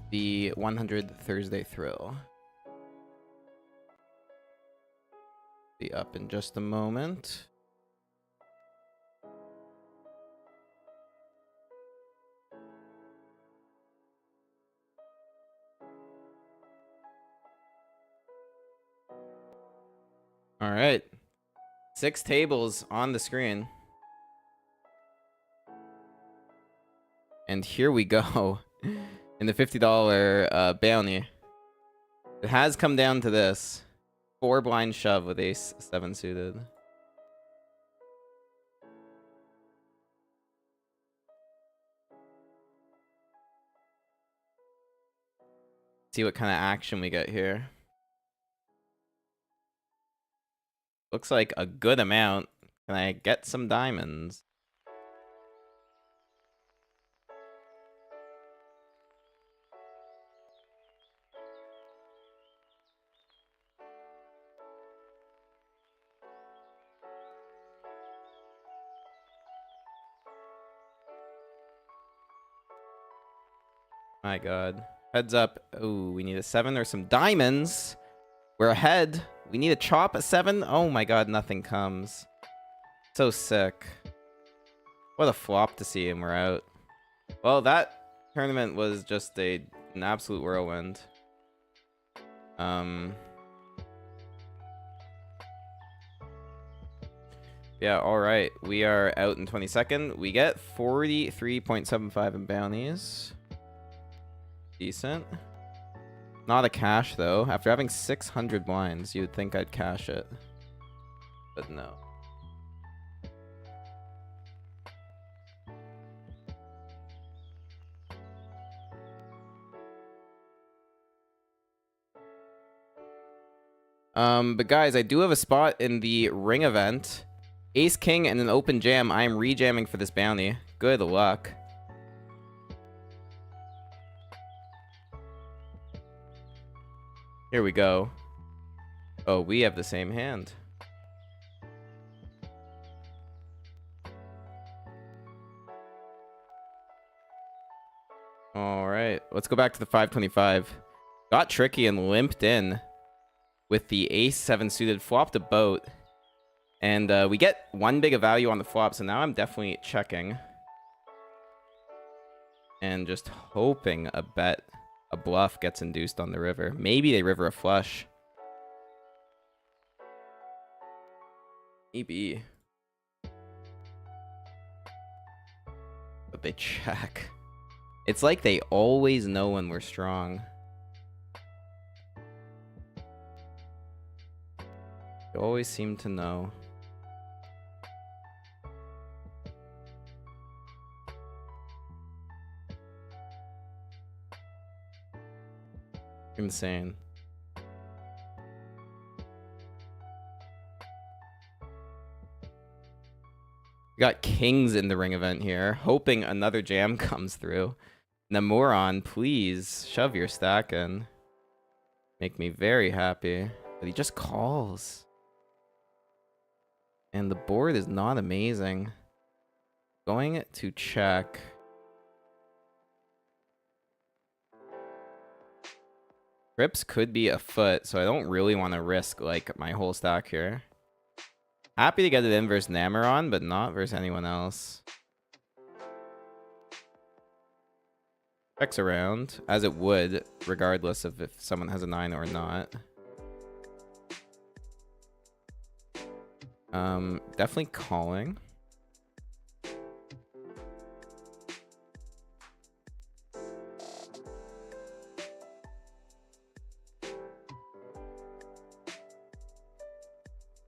the 100 Thursday Thrill. Be up in just a moment. All right, 6 tables on the screen. And here we go in the $50 bounty. It has come down to this 4 blind shove with ace 7 suited. See what kind of action we get here. Looks like a good amount. Can I get some diamonds? My god. Heads up. Oh, we need a 7 or some diamonds. We're ahead. We need a chop at 7. Oh my god, nothing comes. So sick. What a flop to see, and we're out. Well, that tournament was just an absolute whirlwind. Yeah, alright. We are out in 22nd. We get 43.75 in bounties. Decent. Not a cash, though. After having 600 blinds, you'd think I'd cash it. But no. But guys, I do have a spot in the ring event. Ace King and an open jam. I am rejamming for this bounty. Good luck. Here we go. Oh, we have the same hand. All right, let's go back to the 525. Got tricky and limped in with the ace 7 suited, flopped a boat. And we get 1 big of value on the flop, so now I'm definitely checking. And just hoping a bluff gets induced on the river. Maybe they river a flush. Maybe. But they check. It's like they always know when we're strong. They always seem to know. Insane. We got kings in the ring event here, hoping another jam comes through. Namoron, please shove your stack in. Make me very happy. But he just calls. And the board is not amazing. Going to check. Trips could be a foot, so I don't really want to risk like my whole stack here. Happy to get it in versus Namoron, but not versus anyone else. Checks around, as it would, regardless of if someone has a 9 or not. Definitely calling.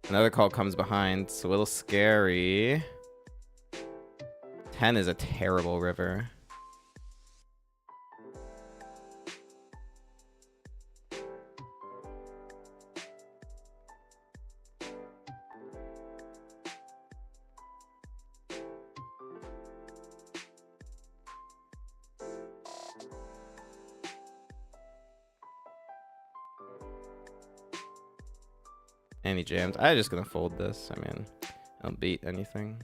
Another call comes behind. It's a little scary. 10 is a terrible river. And he jammed. I'm just gonna fold this. I mean, I don't beat anything.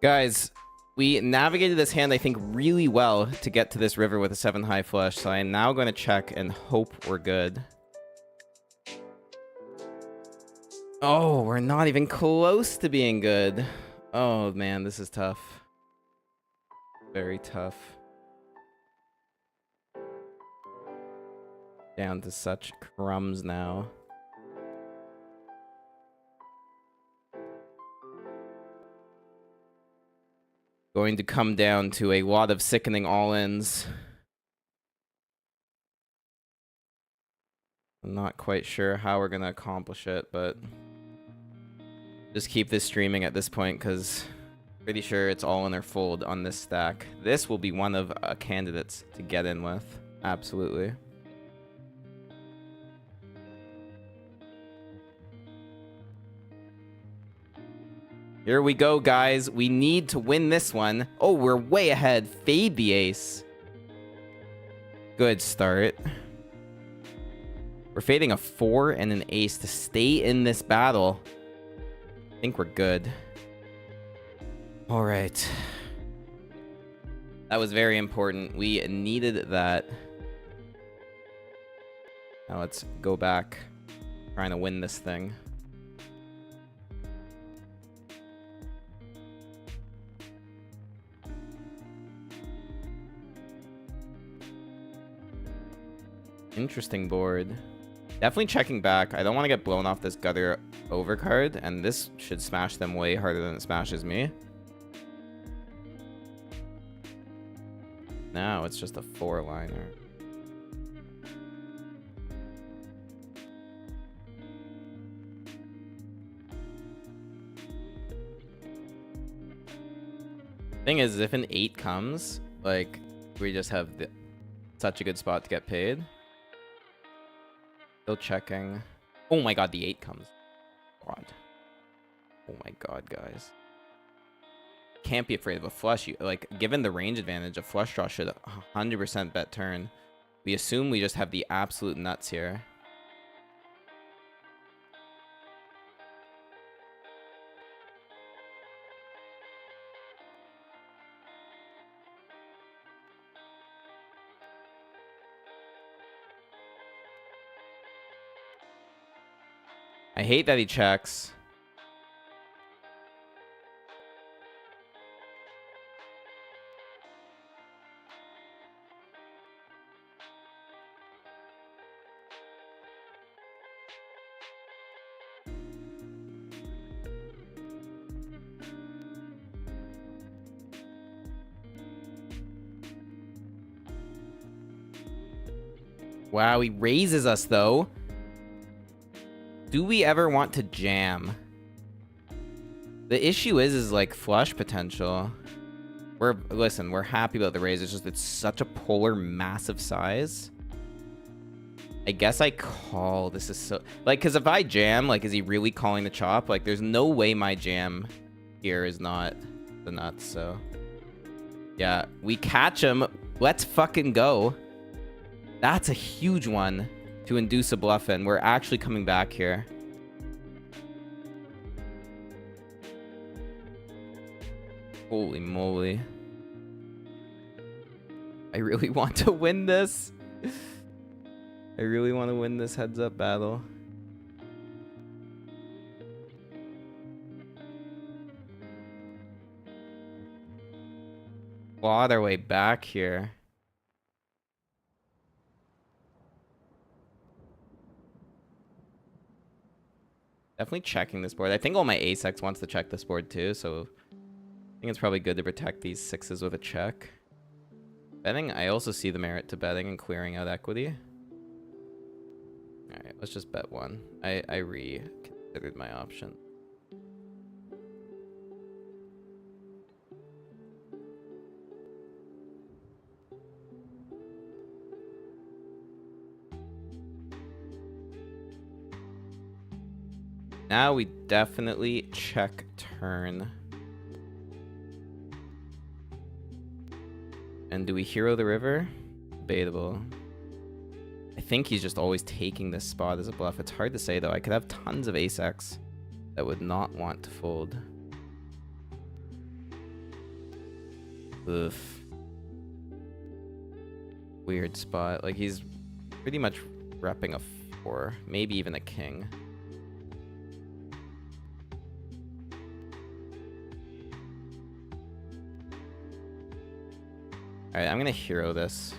Guys, we navigated this hand, I think, really well to get to this river with a 7 high flush. So I am now going to check and hope we're good. Oh, we're not even close to being good. Oh, man, this is tough. Very tough. Down to such crumbs now. Going to come down to a lot of sickening all-ins. I'm not quite sure how we're going to accomplish it, but just keep this streaming at this point because pretty sure it's all in or fold on this stack. This will be one of candidates to get in with. Absolutely. Here we go, guys. We need to win this one. Oh, we're way ahead. Fade the ace. Good start. We're fading a 4 and an ace to stay in this battle. I think we're good. All right. That was very important. We needed that. Now let's go back. Trying to win this thing. Interesting board. Definitely checking back. I don't want to get blown off this gutter overcard, and this should smash them way harder than it smashes me. Now it's just a 4-liner. Thing is, if an 8 comes, like, we just have such a good spot to get paid. Still checking. Oh my god, the 8 comes. God. Oh my god, guys. Can't be afraid of a flush. Like, given the range advantage, a flush draw should 100% bet turn. We assume we just have the absolute nuts here. I hate that he checks. Wow, he raises us though. Do we ever want to jam? The issue is like flush potential. Listen, we're happy about the raise. It's just it's such a polar massive size. I guess I call. This is so like, because if I jam, like, is he really calling the chop? Like, there's no way my jam here is not the nuts. So yeah, we catch him. Let's fucking go. That's a huge one to induce a bluff in. We're actually coming back here. Holy moly. I really want to win this. I really want to win this heads up battle. Clawed our way back here. Definitely checking this board. I think all my ace-X wants to check this board too, so I think it's probably good to protect these 6s with a check. Betting, I also see the merit to betting and clearing out equity. Alright, let's just bet one. I reconsidered my option. Now we definitely check turn. And do we hero the river? Debatable. I think he's just always taking this spot as a bluff. It's hard to say though. I could have tons of ace-X that would not want to fold. Oof. Weird spot. Like, he's pretty much repping a 4, maybe even a king. Alright, I'm gonna hero this.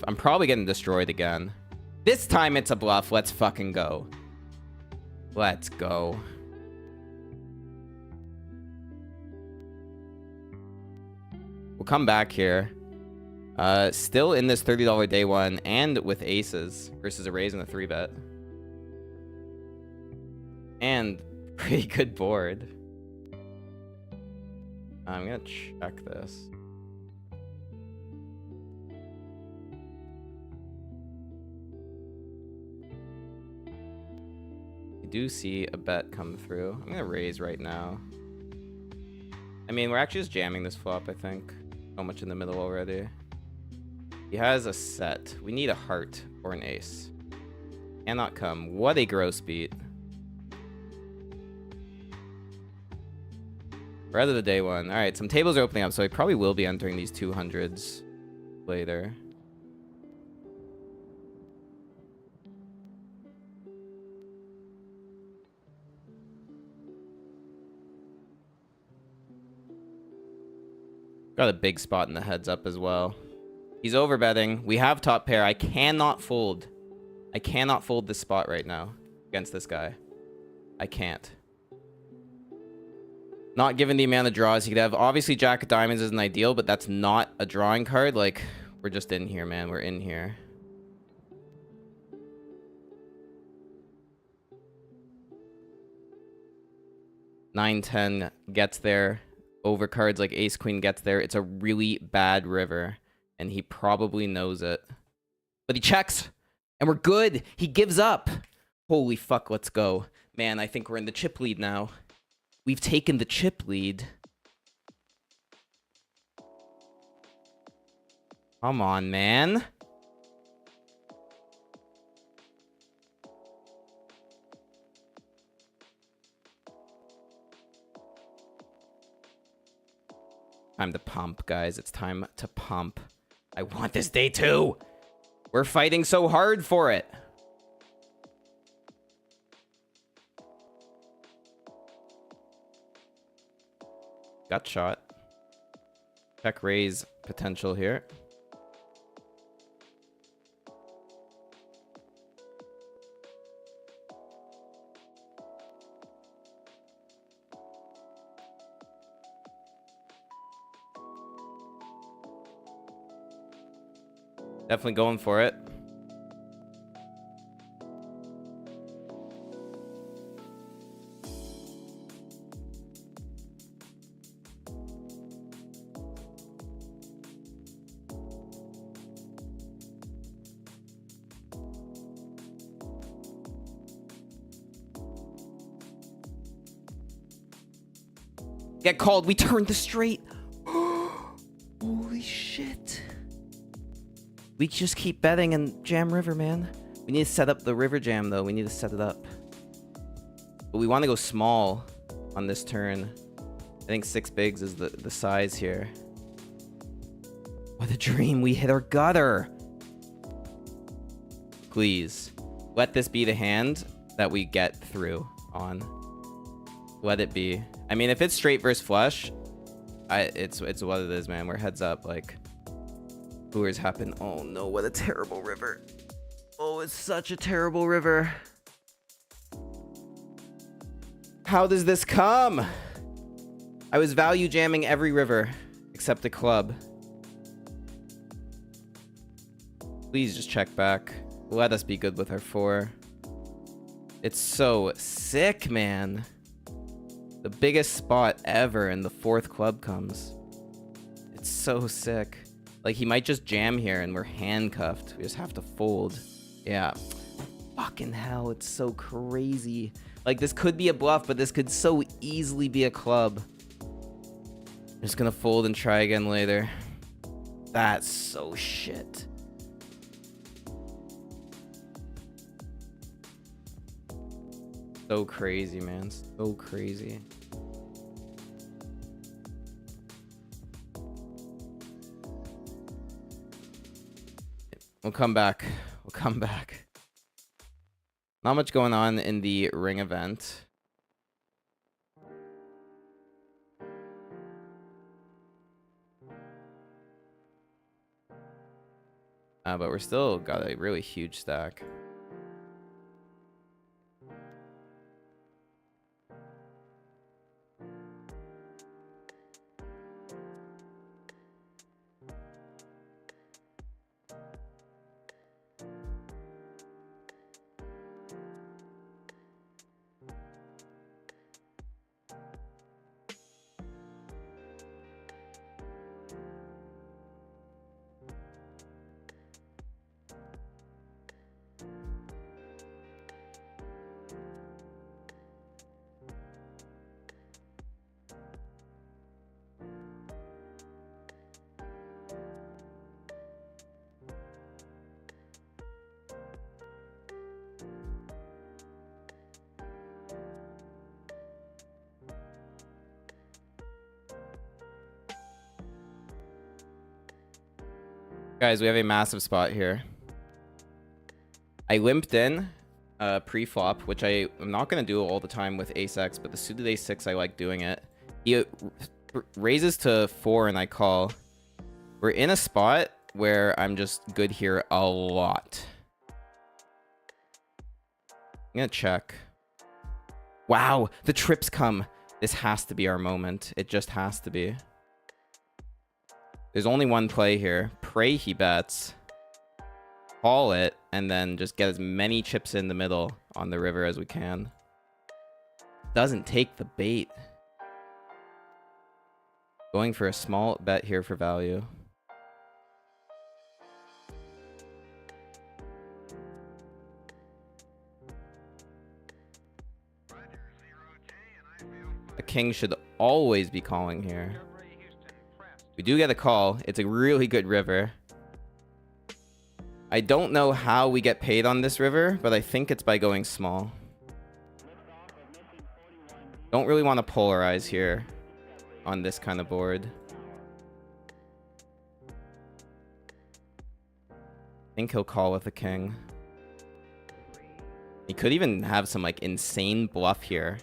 I'm probably getting destroyed again. This time it's a bluff. Let's fucking go. Let's go. We'll come back here. Still in this $30 day one and with aces versus a raise and a 3-bet. And pretty good board. I'm gonna check this. I do see a bet come through. I'm gonna raise right now. I mean, we're actually just jamming this flop, I think. So much in the middle already. He has a set. We need a heart or an ace. Cannot come. What a gross beat. Rather the day one. Alright, some tables are opening up, so I probably will be entering these 200s later. Got a big spot in the heads up as well. He's overbetting. We have top pair. I cannot fold. I cannot fold this spot right now against this guy. I can't. Not given the amount of draws he could have. Obviously, Jack of Diamonds isn't ideal, but that's not a drawing card. Like, we're just in here, man. We're in here. Nine, 10 gets there. Overcards like Ace Queen gets there. It's a really bad river, and he probably knows it. But he checks, and we're good. He gives up. Holy fuck, let's go. Man, I think we're in the chip lead now. We've taken the chip lead. Come on, man. Time to pump, guys. It's time to pump. I want this day too. We're fighting so hard for it. Got shot. Check raise potential here. Definitely going for it. Get called. We turned the straight. Holy shit. We just keep betting and jam river, man. We need to set up the river jam, though. We need to set it up. But we want to go small on this turn. I think 6 bigs is the size here. What a dream. We hit our gutter. Please. Let this be the hand that we get through on. Let it be. I mean, if it's straight versus flush, it's what it is, man. We're heads up, like... Boers happen. Oh no, what a terrible river. Oh, it's such a terrible river. How does this come? I was value jamming every river except a club. Please just check back. Let us be good with our 4. It's so sick, man. The biggest spot ever, and the 4th club comes. It's so sick. Like, he might just jam here and we're handcuffed. We just have to fold. Yeah. Fucking hell, it's so crazy. Like, this could be a bluff, but this could so easily be a club. I'm just gonna fold and try again later. That's so shit. So crazy, man. So crazy. We'll come back. We'll come back. Not much going on in the ring event. But we're still got a really huge stack. Guys, we have a massive spot here. I limped in pre-flop, which I am not going to do all the time with ace-x, but the suited ace-6, I like doing it. He raises to 4 and I call. We're in a spot where I'm just good here a lot. I'm going to check. Wow, the trips come. This has to be our moment. It just has to be. There's only one play here. Pray he bets. Call it, and then just get as many chips in the middle on the river as we can. Doesn't take the bait. Going for a small bet here for value. The king should always be calling here. We do get a call. It's a really good river. I don't know how we get paid on this river, but I think it's by going small. Don't really want to polarize here on this kind of board. I think he'll call with the king. He could even have some like insane bluff here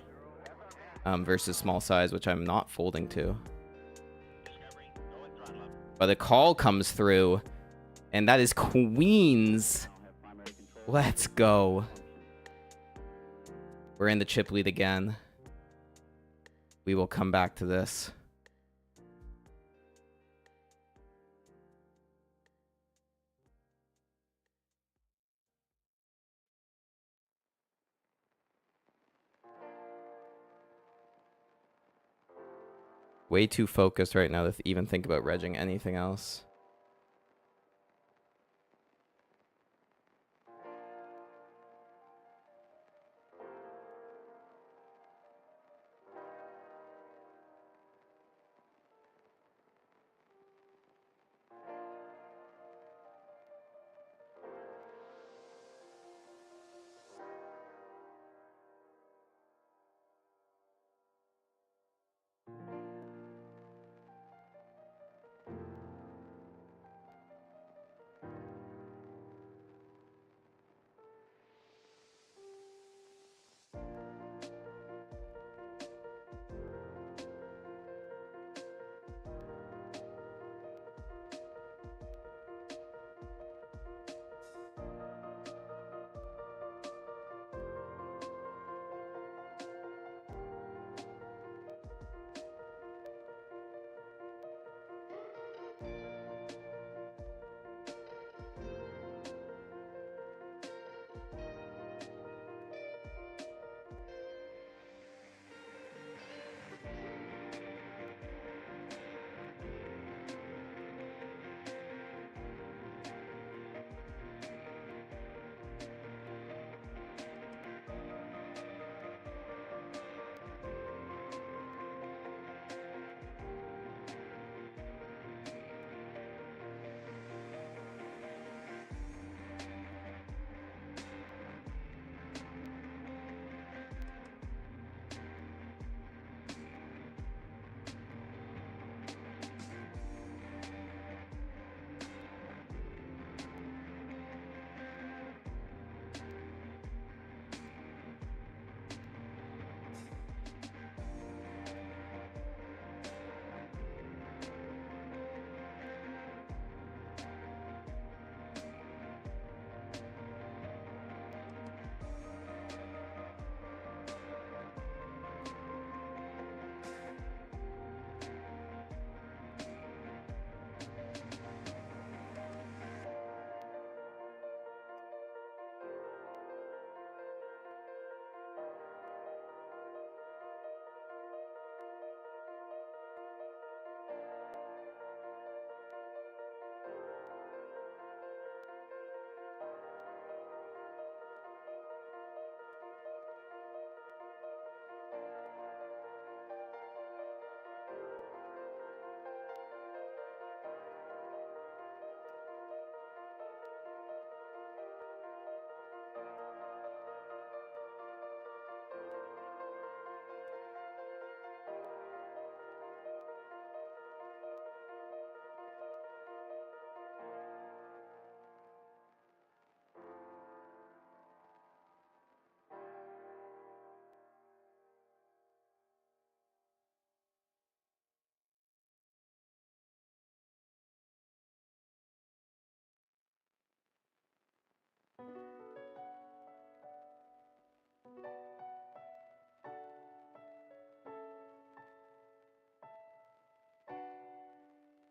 versus small size, which I'm not folding to. But a call comes through, and that is queens. Let's go. We're in the chip lead again. We will come back to this. Way too focused right now to even think about regging anything else.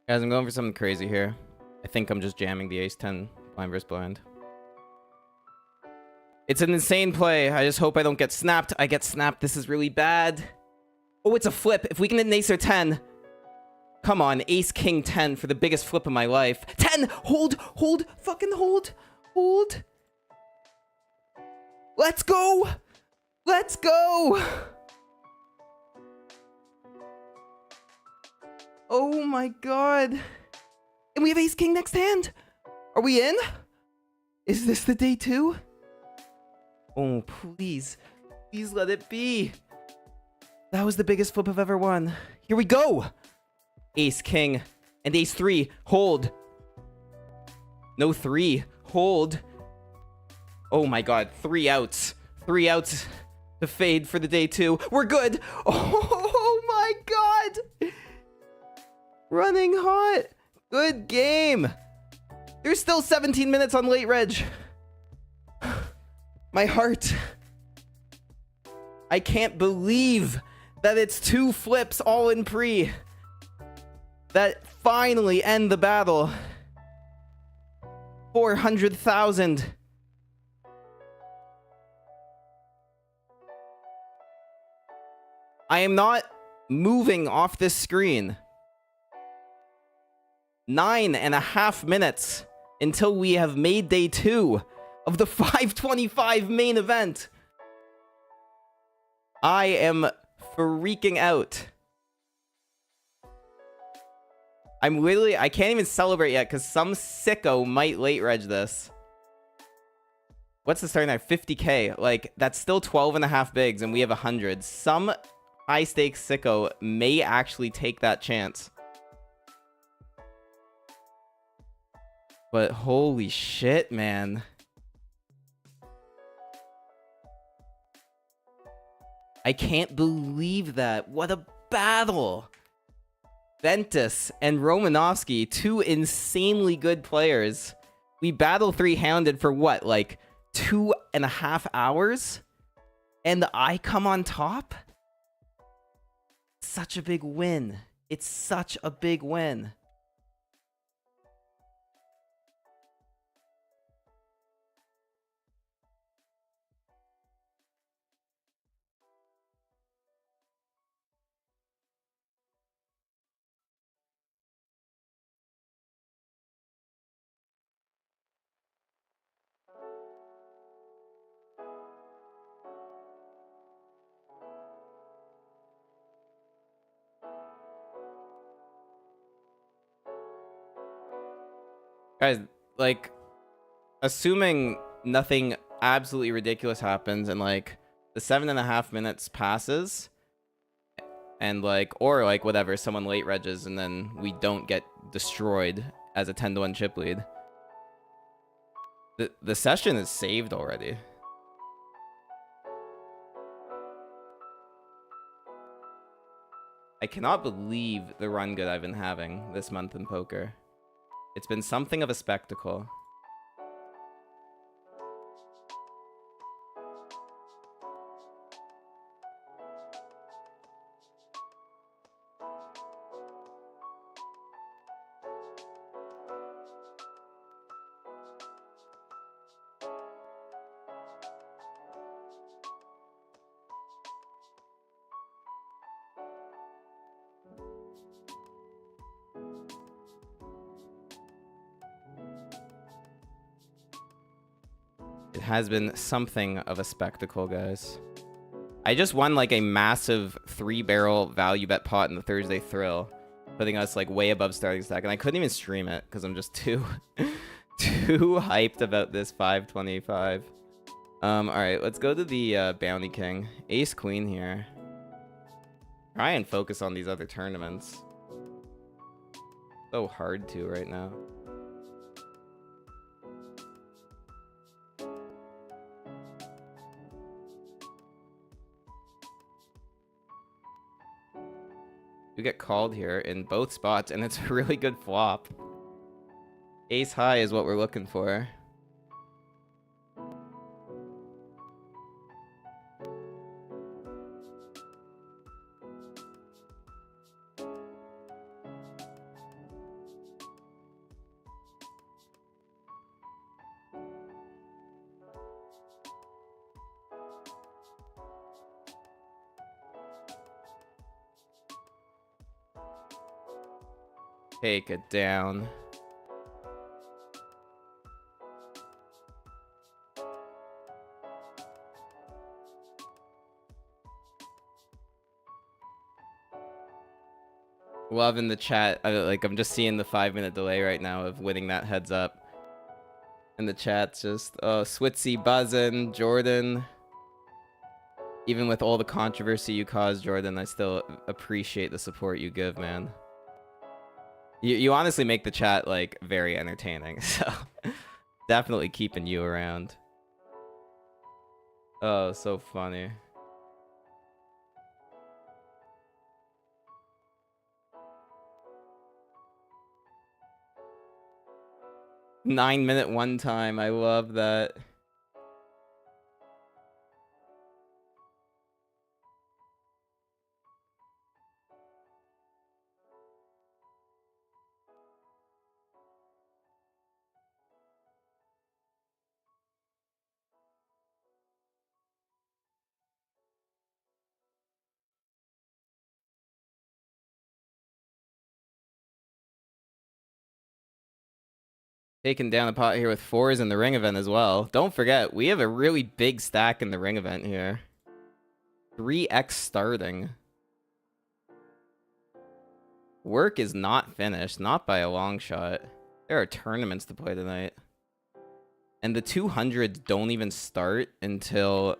Guys, I'm going for something crazy here. I think I'm just jamming the ace-10 blind versus blind. It's an insane play. I just hope I don't get snapped. I get snapped. This is really bad. Oh, it's a flip. If we can hit an ace or 10. Come on, ace, king, 10 for the biggest flip of my life. 10! Hold! Hold! Fucking hold! Hold! Let's go! Let's go! Oh my god. And we have ace, king next hand. Are we in? Is this the day 2? Oh, please. Please let it be. That was the biggest flip I've ever won. Here we go. Ace, king, and ace 3. Hold. No 3. Hold. Oh my god. 3 outs. 3 outs to fade for the day 2. We're good. Oh my god. Running hot. Good game. There's still 17 minutes on late reg. My heart. I can't believe that it's 2 flips all in pre that finally end the battle. 400,000. I am not moving off this screen. 9.5 minutes until we have made day 2 of the 525 main event. I am freaking out. I can't even celebrate yet because some sicko might late reg this. What's the starting at? 50k. Like, that's still 12.5 bigs and we have 100. Some high stakes sicko may actually take that chance. But holy shit, man. I can't believe that. What a battle. Ventus and Romanovsky, 2 insanely good players. We battle 3-handed for what, like 2.5 hours? And I come on top? Such a big win. It's such a big win. Guys, like, assuming nothing absolutely ridiculous happens and, like, the 7.5 minutes passes, and, like, or, like, whatever, someone late reges, and then we don't get destroyed as a 10-1 chip lead. The session is saved already. I cannot believe the run good I've been having this month in poker. It's been something of a spectacle. It has been something of a spectacle, guys. I just won like a massive 3-barrel value bet pot in the Thursday Thrill, putting us like way above starting stack, and I couldn't even stream it because I'm just too hyped about this 525. All right, let's go to the Bounty King. Ace Queen here. Try and focus on these other tournaments. So hard to right now. You get called here in both spots, and it's a really good flop. Ace high is what we're looking for. Take it down. Love in the chat. I'm just seeing the 5-minute delay right now of winning that heads up. And the chat's just, oh, Switzy buzzing, Jordan. Even with all the controversy you caused, Jordan, I still appreciate the support you give, man. You honestly make the chat, like, very entertaining, so definitely keeping you around. Oh, so funny. Nine-minute one time, I love that. Taking down the pot here with 4s in the ring event as well. Don't forget, we have a really big stack in the ring event here. 3x starting. Work is not finished, not by a long shot. There are tournaments to play tonight. And the 200s don't even start until...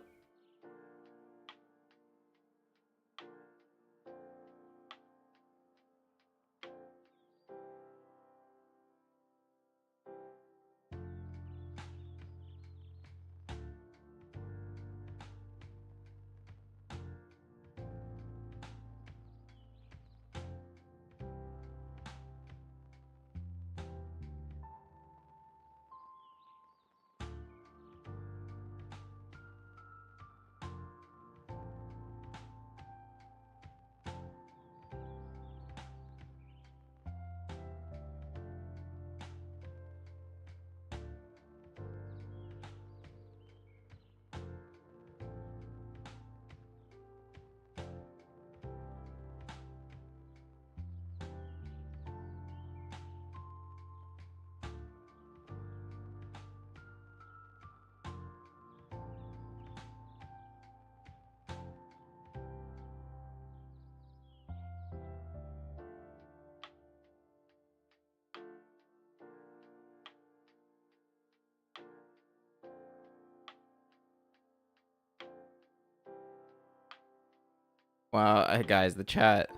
Wow, guys, the chat.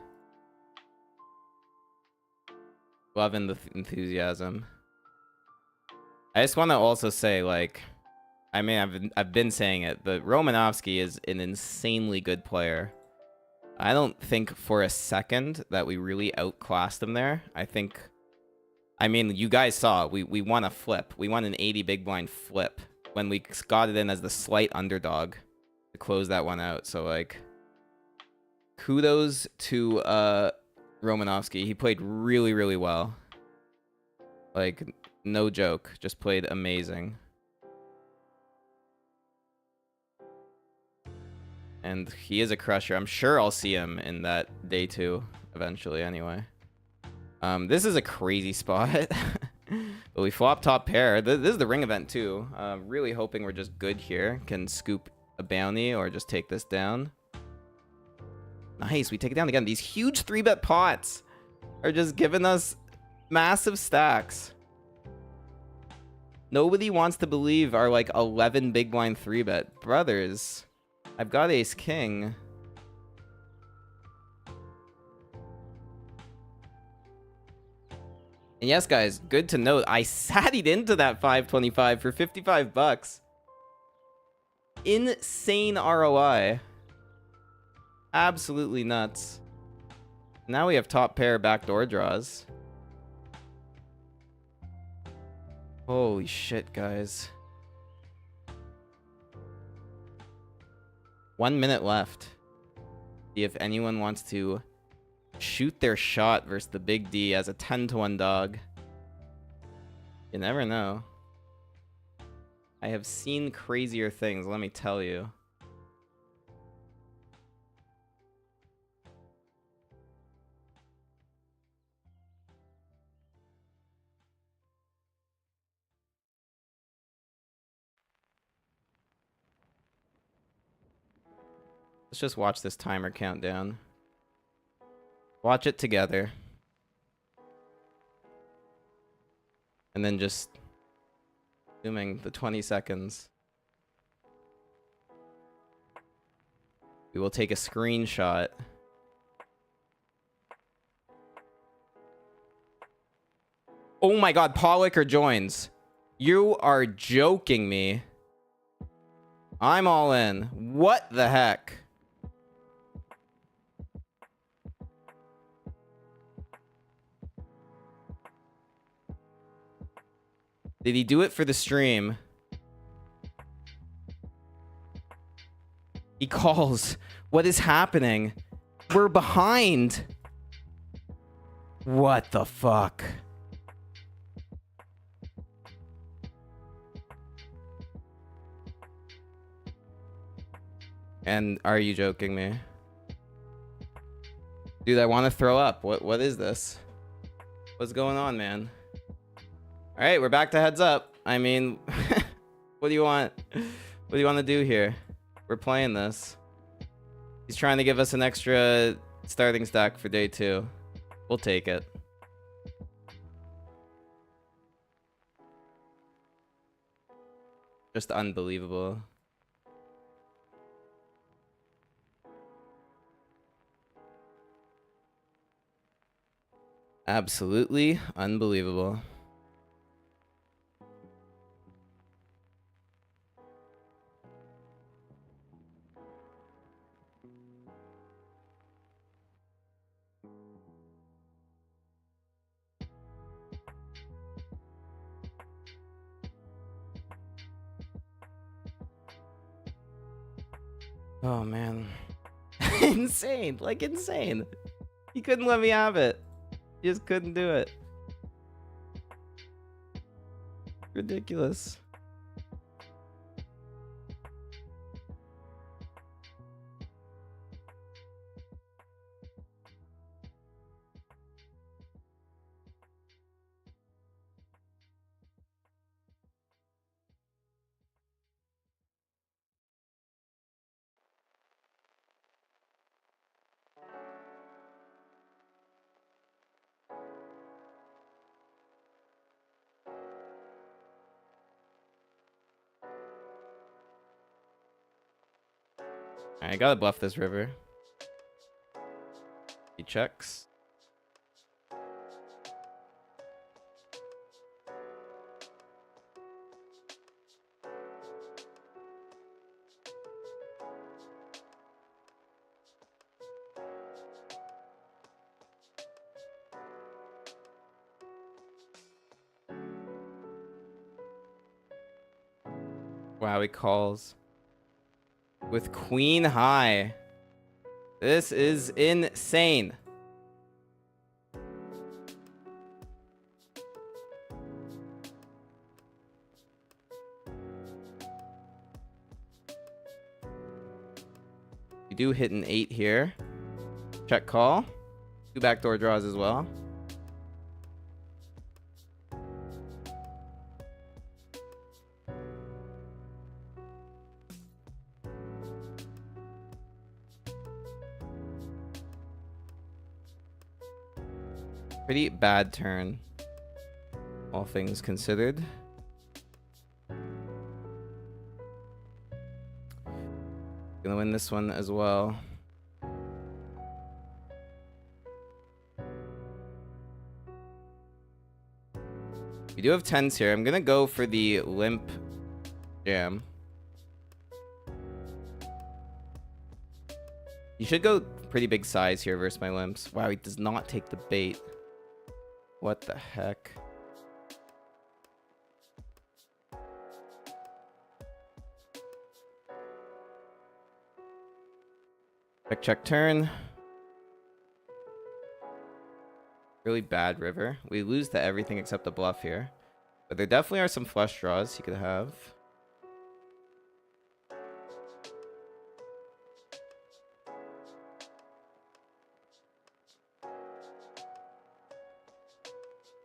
Loving the enthusiasm. I just want to also say, like, I mean, I've been saying it, but Romanovsky is an insanely good player. I don't think for a second that we really outclassed him there. I mean, you guys saw, we won a flip. We won an 80 big blind flip when we got it in as the slight underdog to close that one out. So, like, kudos to Romanovsky. He played really, really well. Like, no joke. Just played amazing. And he is a crusher. I'm sure I'll see him in that day 2 eventually anyway. This is a crazy spot. But we flop top pair. This is the ring event too. Really hoping we're just good here. Can scoop a bounty or just take this down. Nice, we take it down again. These huge 3-bet pots are just giving us massive stacks. Nobody wants to believe our, like, 11 big blind 3-bet. Brothers, I've got ace king. And yes, guys, good to note, I sattied into that 525 for 55 bucks. Insane ROI. Absolutely nuts. Now we have top pair backdoor draws. Holy shit, guys. 1 minute left. See if anyone wants to shoot their shot versus the Big D as a 10-1 dog. You never know. I have seen crazier things, let me tell you. Let's just watch this timer countdown. Watch it together. And then just zooming the 20 seconds. We will take a screenshot. Oh my god, Pollicker joins. You are joking me. I'm all in. What the heck? Did he do it for the stream? He calls. What is happening? We're behind. What the fuck? And are you joking me? Dude, I want to throw up. What is this? What's going on, man? All right, we're back to heads up. I mean, what do you want? What do you want to do here? We're playing this. He's trying to give us an extra starting stack for day 2. We'll take it. Just unbelievable. Absolutely unbelievable. Oh man. Insane, like insane. He couldn't let me have it. He just couldn't do it. Ridiculous. I gotta bluff this river. He checks. Wow, he calls. With queen high. This is insane. We do hit an 8 here. Check call. 2 backdoor draws as well. Pretty bad turn, all things considered. Gonna win this one as well. We do have 10s here. I'm gonna go for the limp jam. You should go pretty big size here versus my limps. Wow, he does not take the bait. What the heck? Check, check, turn. Really bad river. We lose to everything except the bluff here. But there definitely are some flush draws he could have.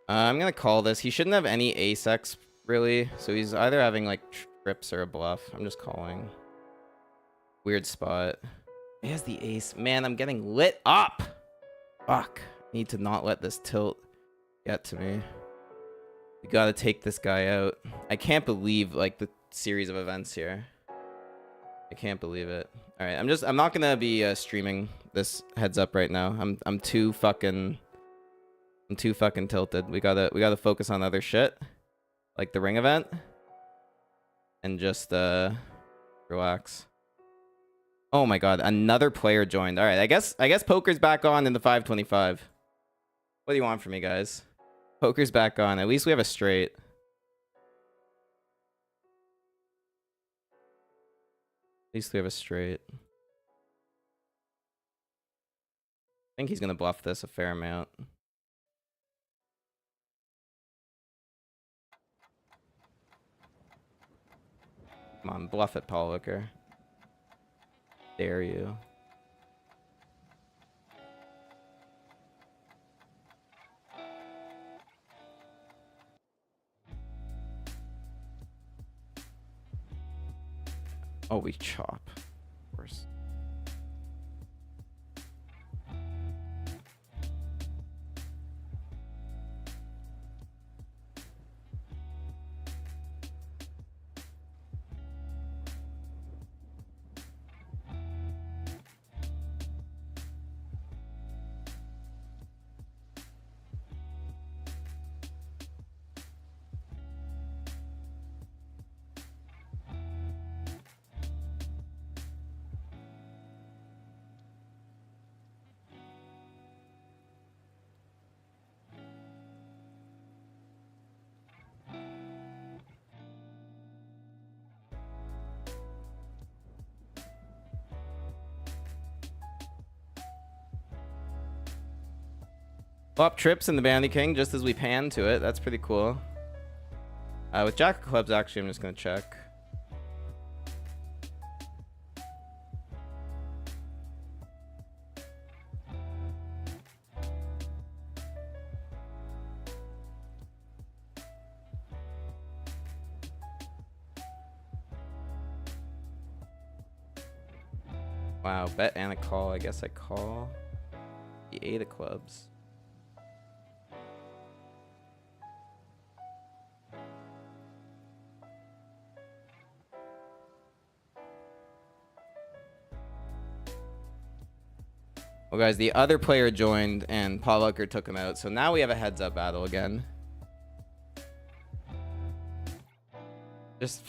I'm gonna call this. He shouldn't have any ace-x, really. So he's either having like trips or a bluff. I'm just calling. Weird spot. He has the ace. Man, I'm getting lit up. Fuck. Need to not let this tilt get to me. We gotta take this guy out. I can't believe like the series of events here. I can't believe it. All right, I'm not gonna be streaming this heads up right now. I'm too fucking tilted. We gotta focus on other shit, like the ring event, and just relax. Oh my god, another player joined. All right, I guess poker's back on in the 525. What do you want from me, guys? Poker's back on. At least we have a straight. At least we have a straight. I think he's gonna bluff this a fair amount. Come on, bluff it, Paul Wicker. Dare you. Oh, we chop. Of course. Flop trips in the Bounty King just as we pan to it. That's pretty cool. With Jack of Clubs, actually, I'm just going to check. Wow, bet and a call. I guess I call the 8 of clubs. Well, guys, the other player joined and Paul Lucker took him out. So now we have a heads-up battle again. Just...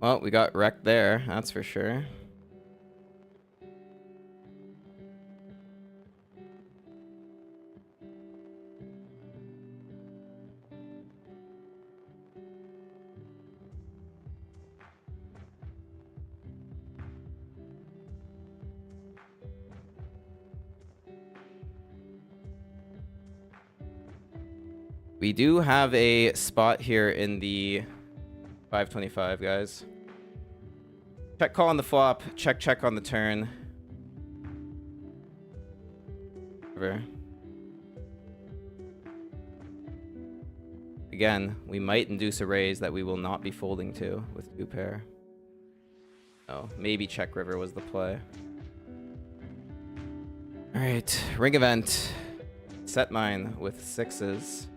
Well, we got wrecked there, that's for sure. We do have a spot here in the 525, guys. Check call on the flop, check on the turn. Again, we might induce a raise that we will not be folding to with 2 pair. Oh, maybe check river was the play. All right, ring event. Set mine with 6s.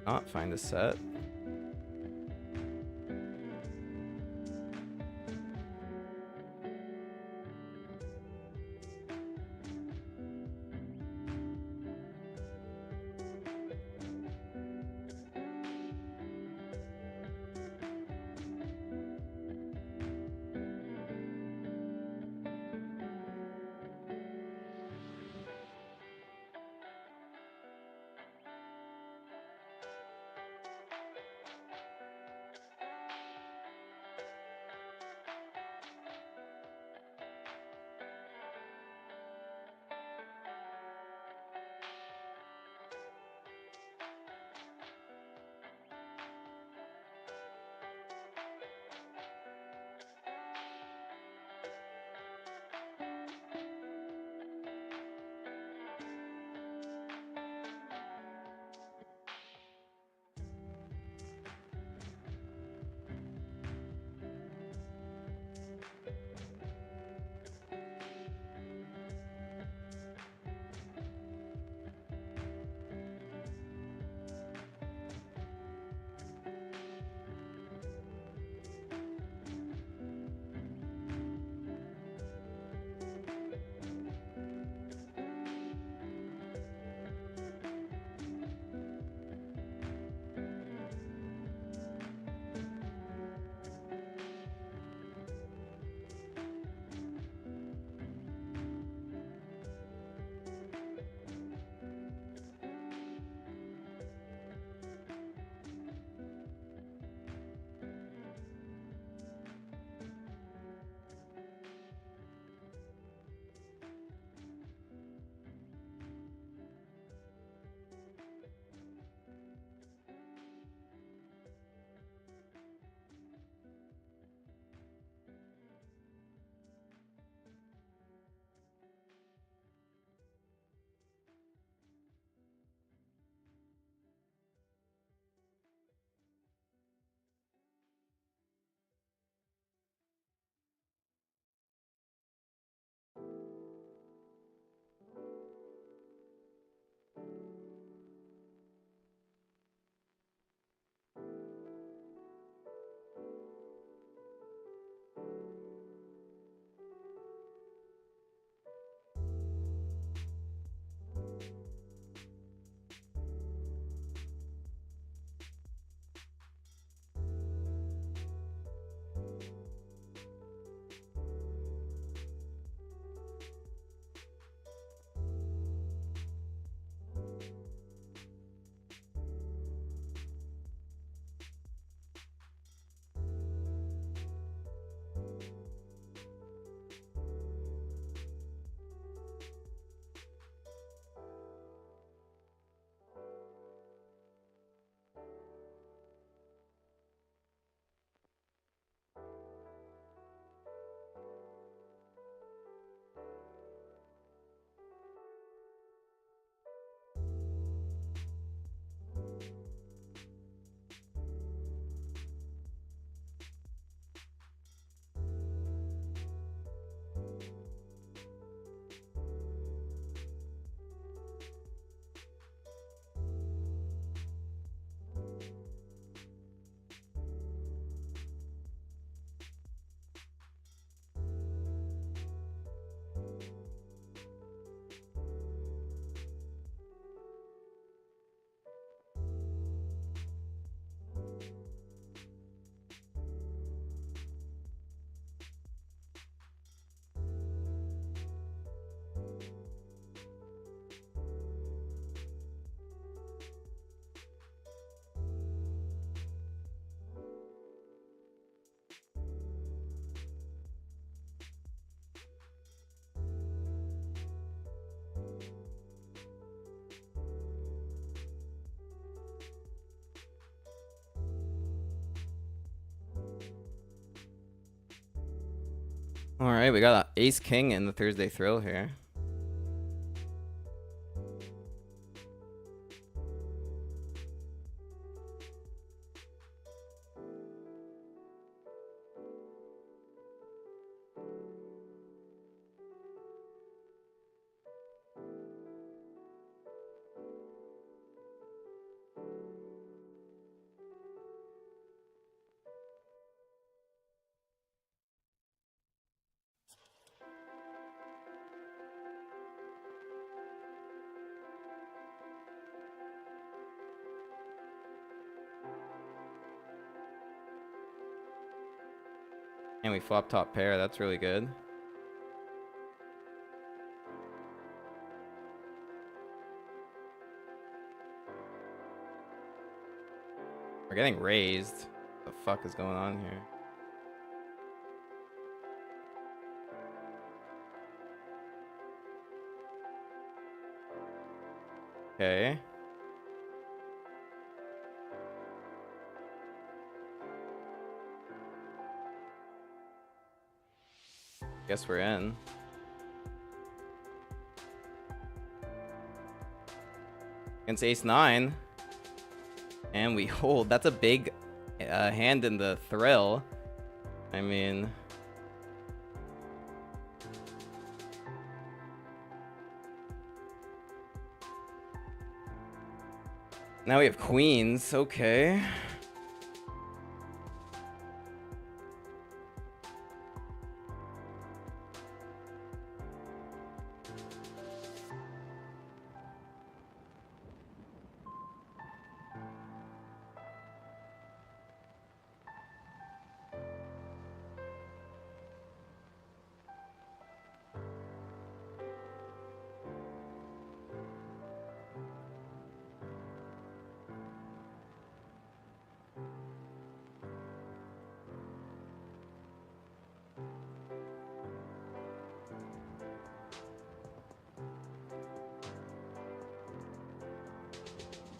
Not find a set. All right, we got an ace king in the Thursday thrill here. And we flop top pair. That's really good. We're getting raised. What the fuck is going on here? Okay. Guess we're in. Against ace 9. And we hold. That's a big hand in the thrill. I mean... Now we have queens. Okay.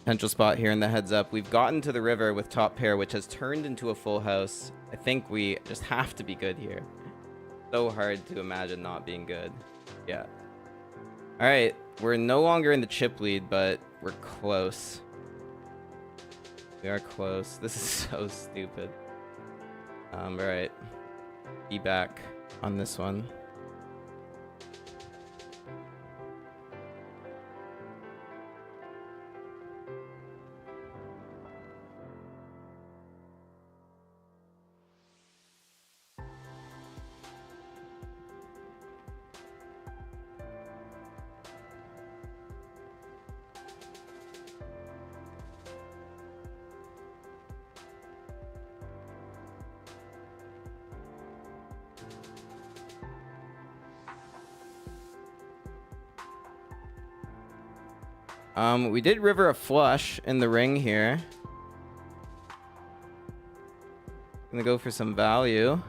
Potential spot here in the heads up. We've gotten to the river with top pair, which has turned into a full house. I think we just have to be good here. So hard to imagine not being good. Yeah. All right. We're no longer in the chip lead, but we're close. We are close. This is so stupid. All right. Be back on this one. We did river a flush in the ring here. Gonna go for some value.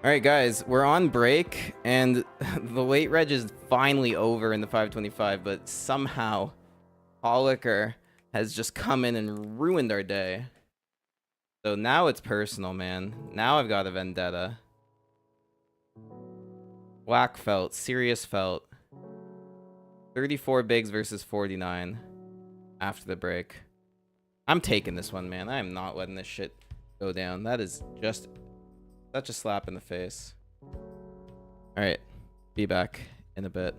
All right, guys, we're on break, and the late reg is finally over in the 525, but somehow Holliker has just come in and ruined our day. So now it's personal, man. Now I've got a vendetta. Black felt, serious felt. 34 bigs versus 49 after the break. I'm taking this one, man. I am not letting this shit go down. That is just such a slap in the face. All right, be back in a bit.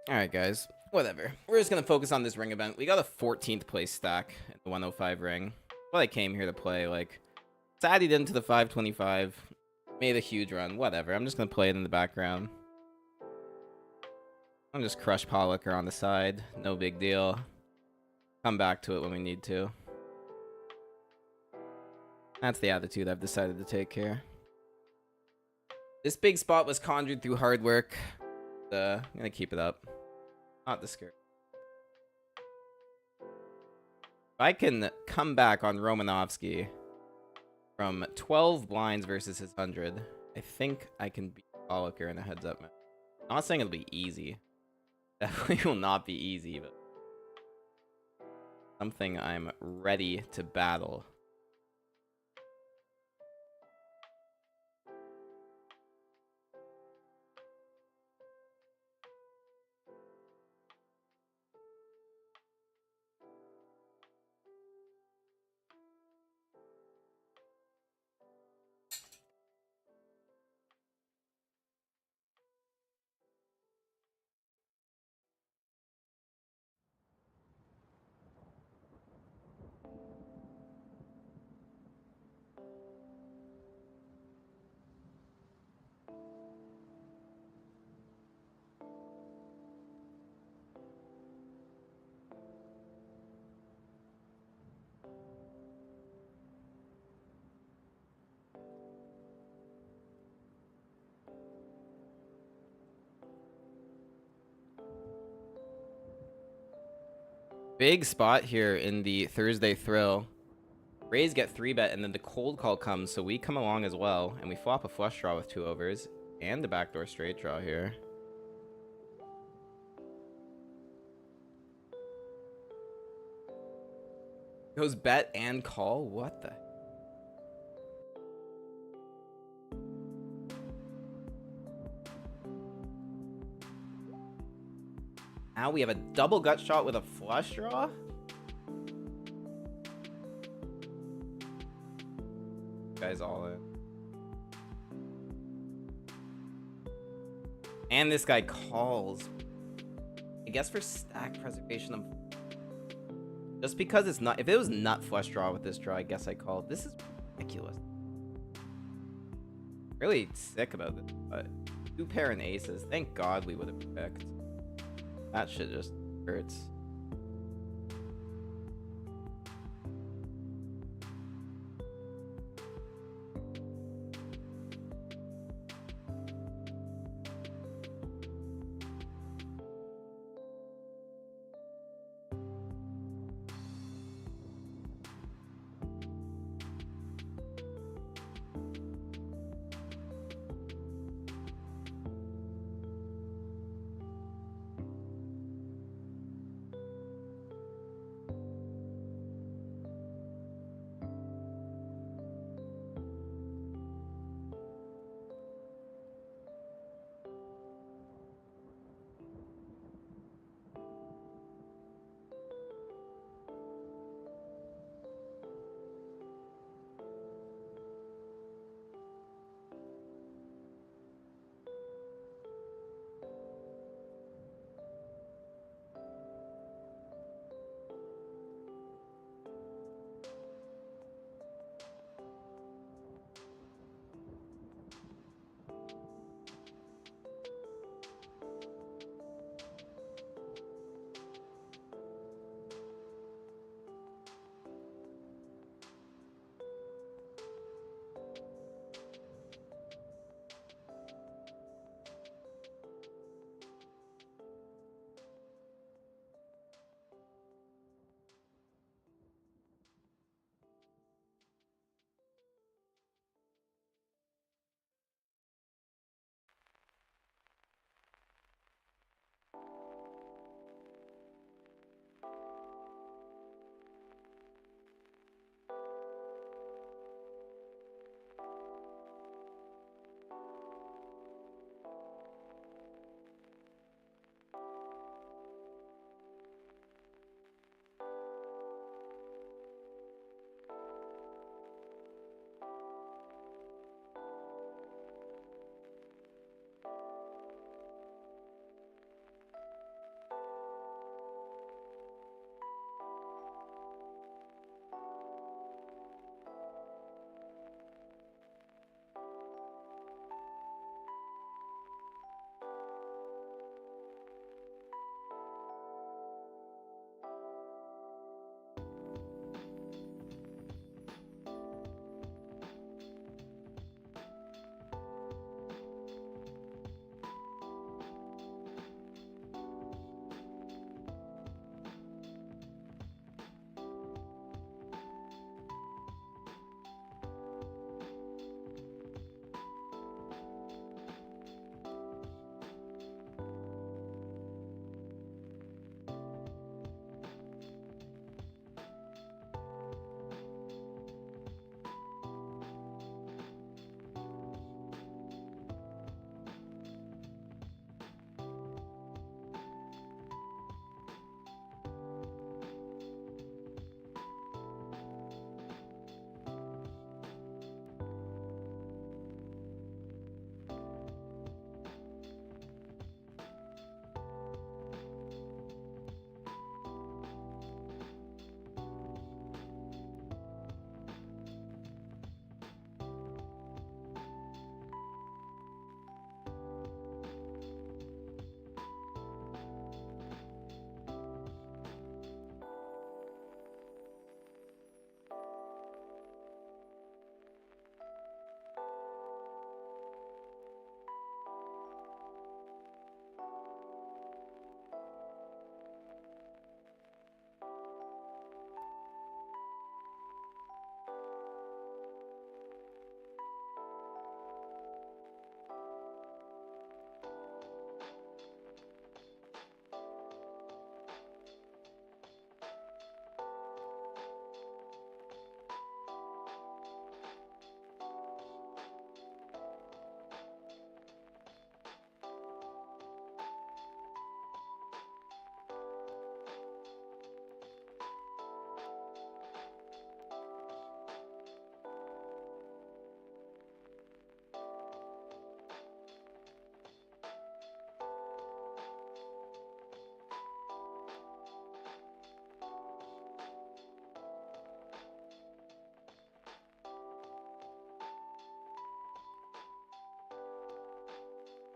Alright, guys. Whatever. We're just going to focus on this ring event. We got a 14th place stack in the 105 ring. Well, I came here to play, like, sad he did into the 525. Made a huge run. Whatever. I'm just going to play it in the background. I'll just crush Pollocker on the side. No big deal. Come back to it when we need to. That's the attitude I've decided to take here. This big spot was conjured through hard work. I'm going to keep it up. Not discouraged. If I can come back on Romanovsky from 12 blinds versus his 100, I think I can beat Pollocker in a heads-up match. I'm not saying it'll be easy. Definitely will not be easy, but something I'm ready to battle. Big spot here in the Thursday Thrill. Rays get 3-bet, and then the cold call comes, so we come along as well, and we flop a flush draw with 2 overs, and the backdoor straight draw here. Goes bet and call? What the? Now we have a double gut shot with a flush draw? Guys all in. And this guy calls. I guess for stack preservation of... Just because it's not... If it was nut flush draw with this draw, I guess I called. This is ridiculous. Really sick about this, but 2 pair and aces. Thank God we would have picked. That shit just hurts.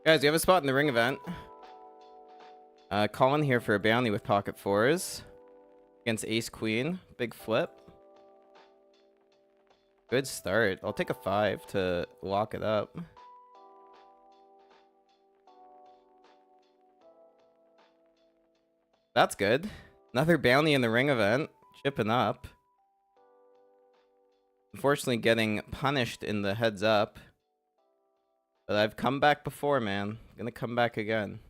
Guys, we have a spot in the ring event. Colin here for a bounty with pocket fours. Against ace queen. Big flip. Good start. I'll take a 5 to lock it up. That's good. Another bounty in the ring event. Chipping up. Unfortunately getting punished in the heads up. But I've come back before, man. I'm gonna come back again.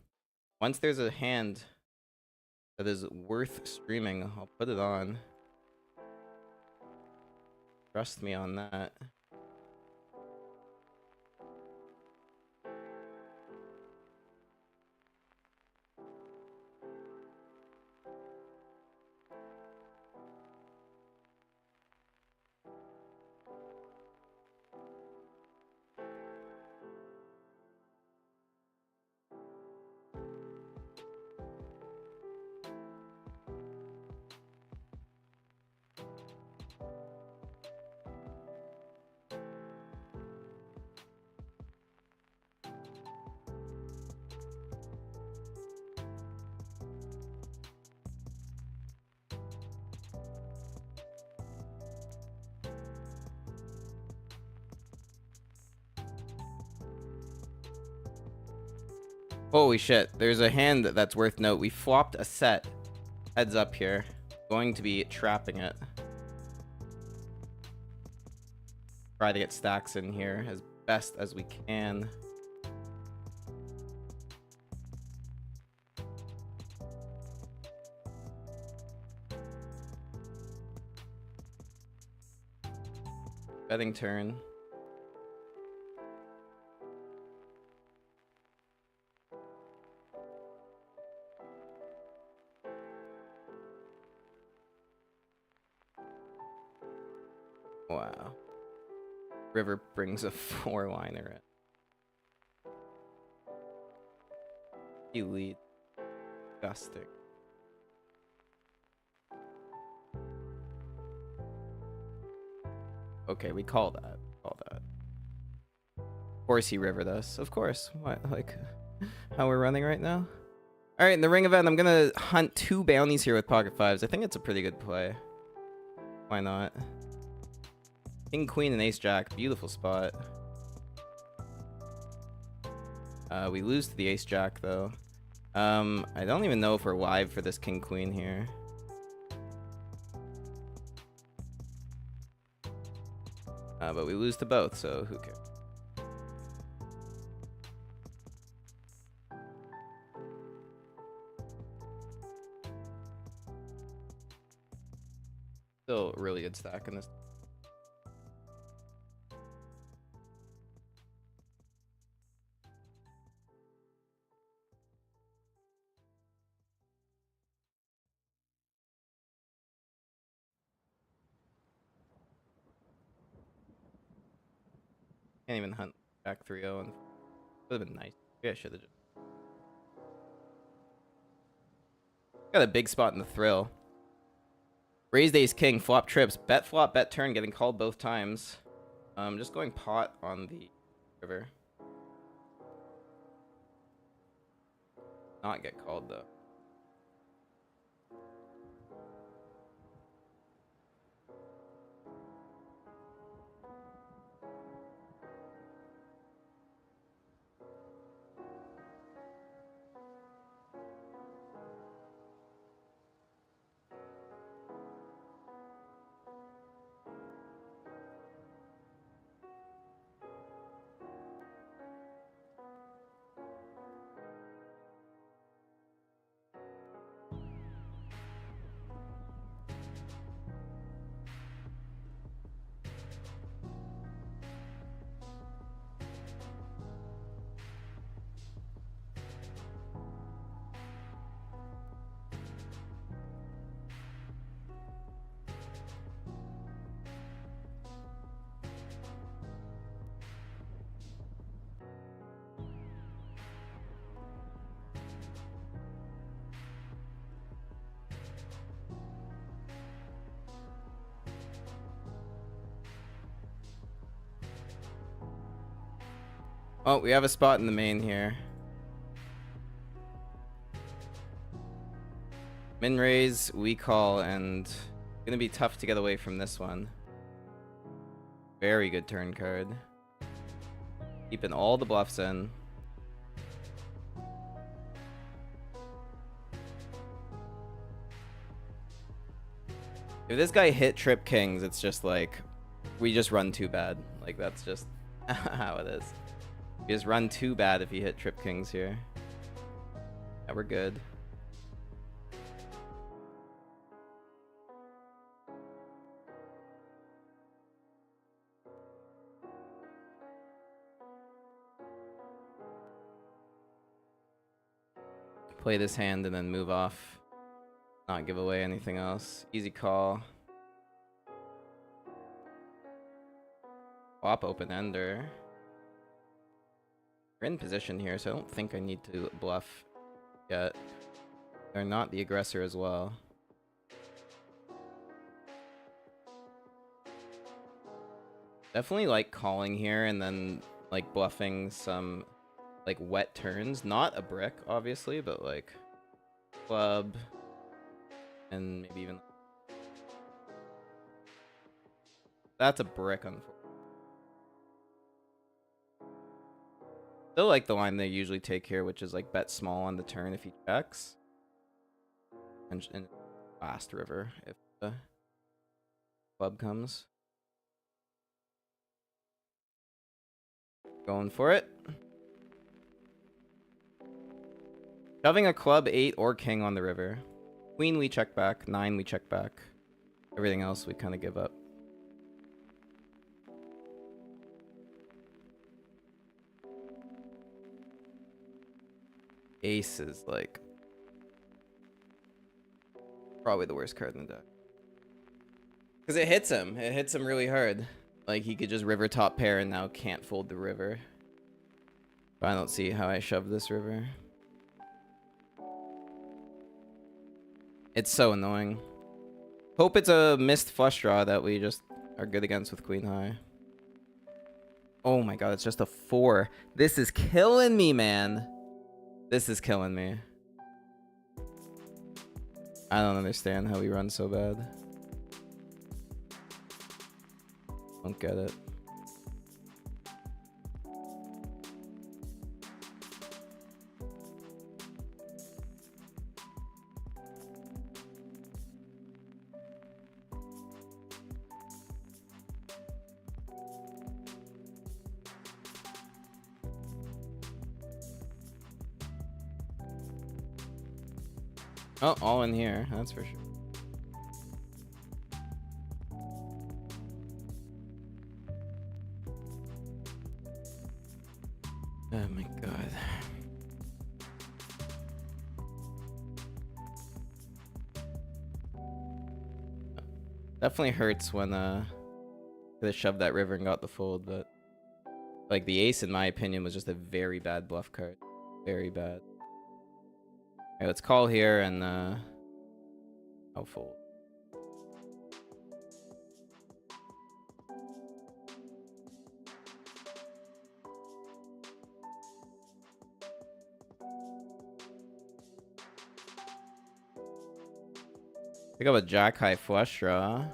Once there's a hand that is worth streaming, I'll put it on. Trust me on that. Holy shit, there's a hand that's worth note. We flopped a set. Heads up here. Going to be trapping it. Try to get stacks in here as best as we can. Betting turn. Wow. River brings a 4-liner in. He leads. Disgusting. Okay, we call that. Call that. Of course he rivered us. Of course. What? Like, how we're running right now? Alright, in the ring event, I'm gonna hunt 2 bounties here with pocket 5s. I think it's a pretty good play. Why not? King, queen, and ace jack. Beautiful spot. We lose to the ace jack, though. I don't even know if we're live for this king, queen here. But we lose to both, so who cares? Still a really good stack in this. Can't even hunt back 3-0 and would have been nice. Yeah, I should have just got a big spot in the thrill. Raised ace king, flop trips, bet flop, bet turn, getting called both times. Just going pot on the river. Not get called though. Oh, we have a spot in the main here. Min raise, we call, and gonna be tough to get away from this one. Very good turn card. Keeping all the bluffs in. If this guy hit trip kings, it's just like, we just run too bad. Like, that's just how it is. We just run too bad if he hit trip kings here. Yeah, we're good. Play this hand and then move off. Not give away anything else. Easy call. Flop open ender. We're in position here, so I don't think I need to bluff yet. They're not the aggressor as well. Definitely like calling here and then like bluffing some like wet turns. Not a brick, obviously, but like club and maybe even that's a brick, unfortunately. Still like the line they usually take here, which is like bet small on the turn if he checks. And fast river if the club comes. Going for it. Shoving a club 8 or king on the river. Queen we check back. 9 we check back. Everything else we kind of give up. Ace is like probably the worst card in the deck. Because it hits him. It hits him really hard. Like he could just river top pair and now can't fold the river. But I don't see how I shove this river. It's so annoying. Hope it's a missed flush draw that we just are good against with queen high. Oh my god, it's just a 4. This is killing me, man. This is killing me. I don't understand how we run so bad. Don't get it. Oh, all in here, that's for sure. Oh my god. Definitely hurts when they shoved that river and got the fold, but like the ace in my opinion was just a very bad bluff card. Very bad. Okay, let's call here and I'll fold. Pick up a jack high flush draw.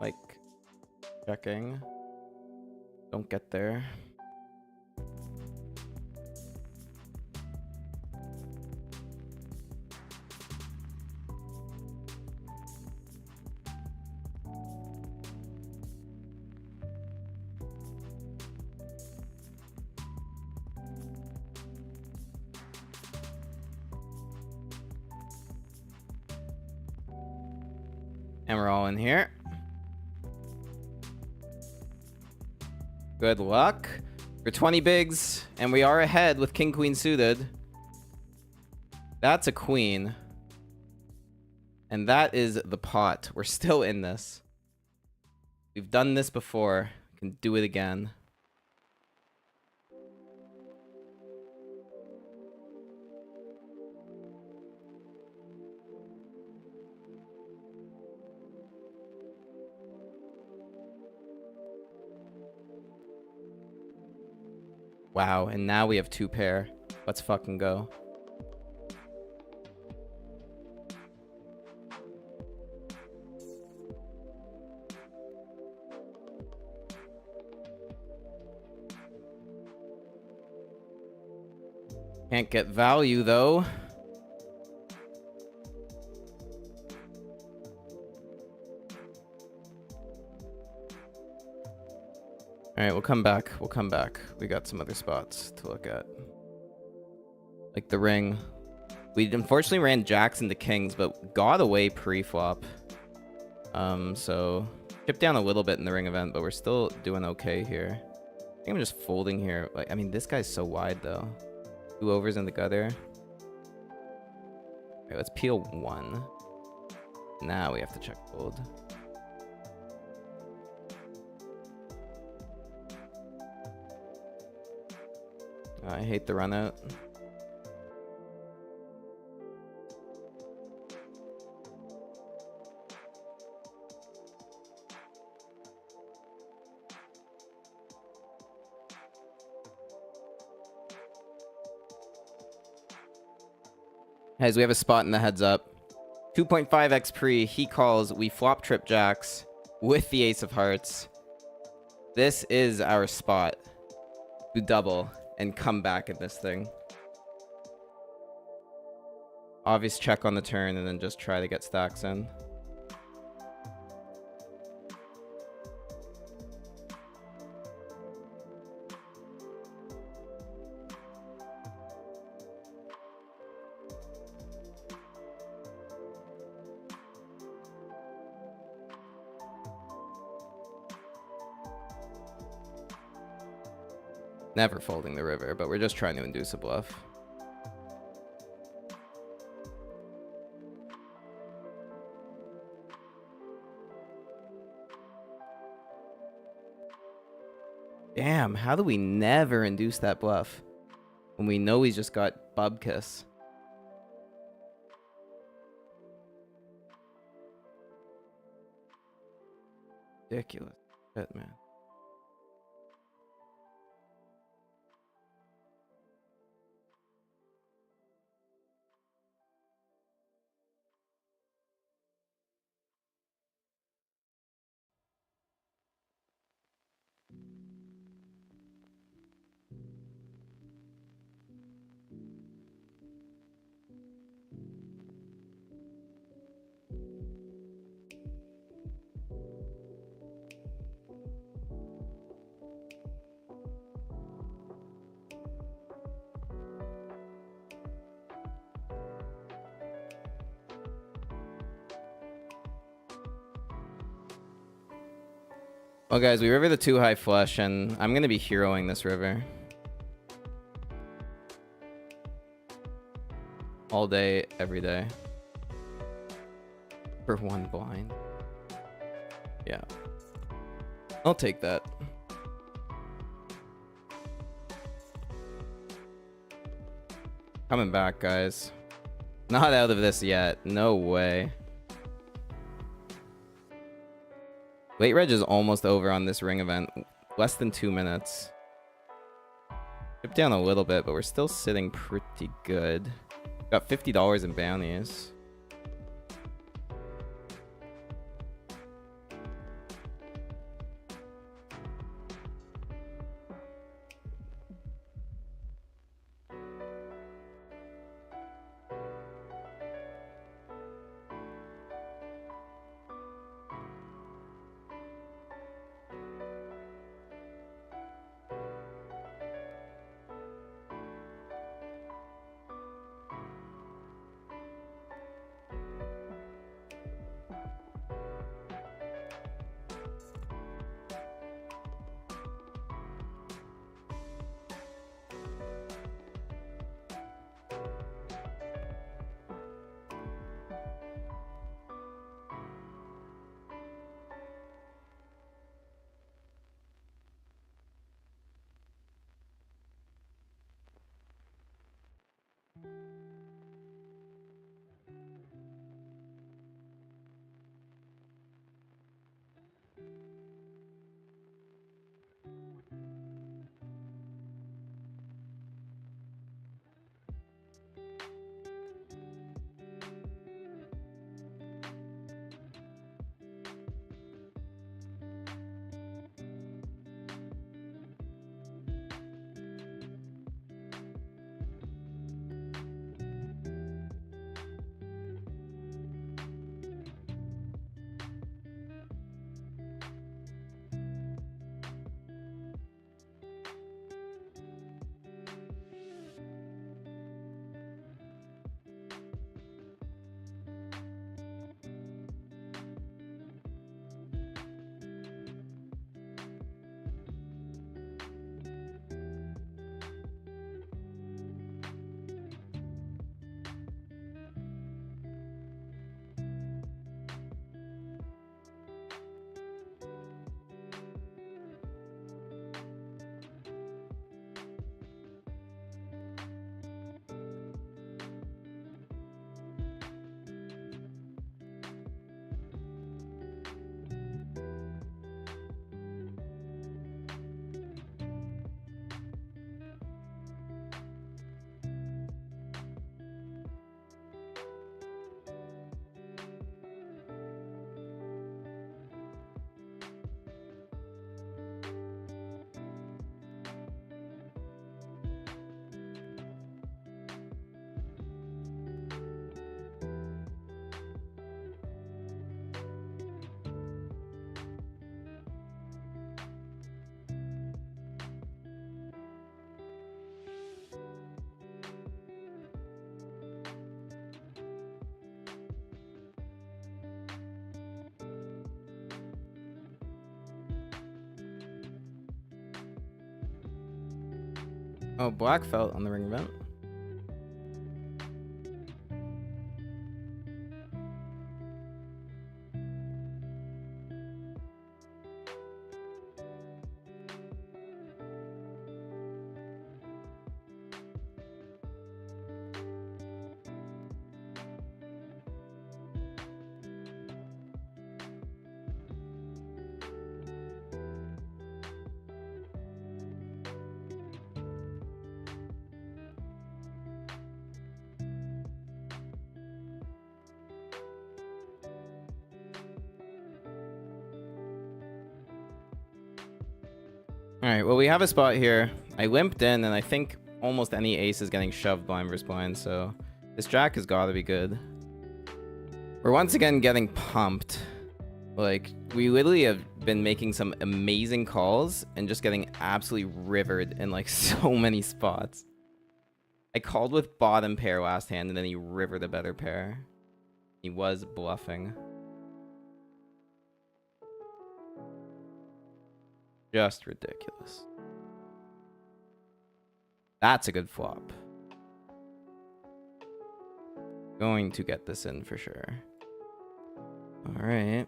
Like checking. Don't get there. And we're all in here. Good luck. For 20 bigs, and we are ahead with king queen suited. That's a queen. And that is the pot. We're still in this. We've done this before. We can do it again. Wow, and now we have 2 pair. Let's fucking go. Can't get value though. Alright, we'll come back. We'll come back. We got some other spots to look at. Like the ring. We unfortunately ran jacks into kings, but got away pre-flop. So chipped down a little bit in the ring event, but we're still doing okay here. I think I'm just folding here. Like, I mean, this guy's so wide though. 2 overs in the gutter. Alright, let's peel 1. Now we have to check fold. I hate the run out. Guys, we have a spot in the heads up. 2.5x pre, he calls, we flop trip jacks with the ace of hearts. This is our spot to double and come back at this thing. Obvious check on the turn and then just try to get stacks in. Never folding the river, but we're just trying to induce a bluff. Damn, how do we never induce that bluff when we know he's just got bub kiss? Ridiculous shit, man. Well, guys, we river the 2 high flush, and I'm going to be heroing this river. All day, every day. For 1 blind. Yeah. I'll take that. Coming back, guys. Not out of this yet. No way. Late reg is almost over on this ring event. Less than 2 minutes. Dip down a little bit, but we're still sitting pretty good. Got $50 in bounties. Oh, black felt on the ring event. Alright, well, we have a spot here. I limped in, and I think almost any ace is getting shoved blind versus blind, so this jack has got to be good. We're once again getting pumped. Like, we literally have been making some amazing calls and just getting absolutely rivered in, like, so many spots. I called with bottom pair last hand, and then he rivered a better pair. He was bluffing. Just ridiculous. That's a good flop. Going to get this in for sure. All right.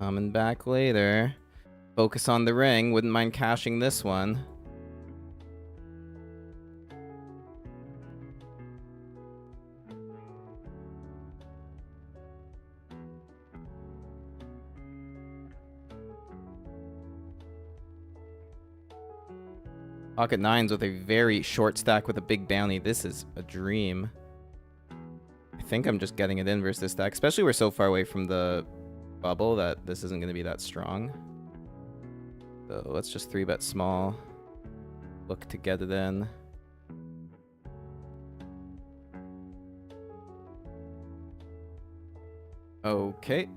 Coming back later. Focus on the ring. Wouldn't mind cashing this one. Pocket nines with a very short stack with a big bounty. This is a dream. I think I'm just getting it in versus this stack. Especially we're so far away from the bubble that this isn't going to be that strong. So let's just 3-bet small. Look to get it in. Okay.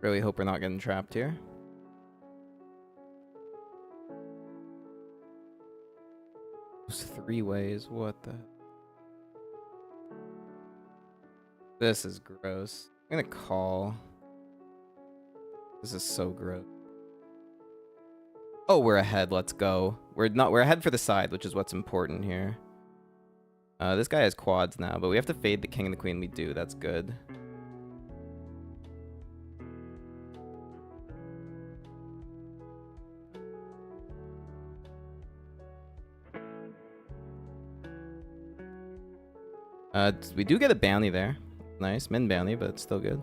Really hope we're not getting trapped here. Those 3 ways, what the... This is gross. I'm gonna call. This is so gross. Oh, we're ahead. Let's go. We're ahead for the side, which is what's important here. This guy has quads now, but we have to fade the king and the queen. We do. That's good. We do get a bounty there. Nice. Min bounty, but it's still good.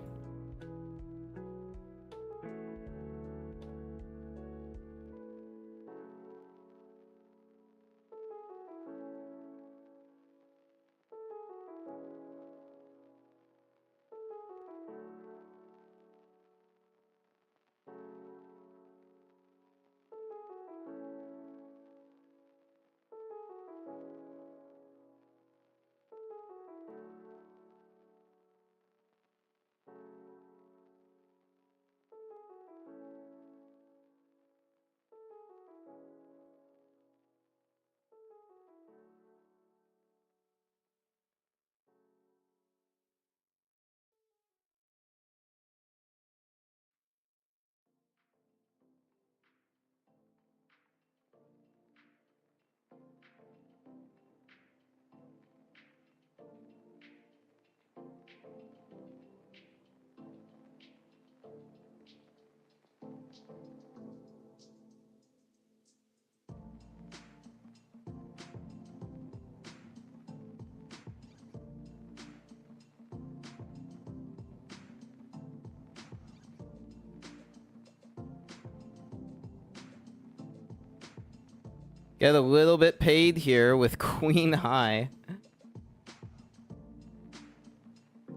Get a little bit paid here with queen high.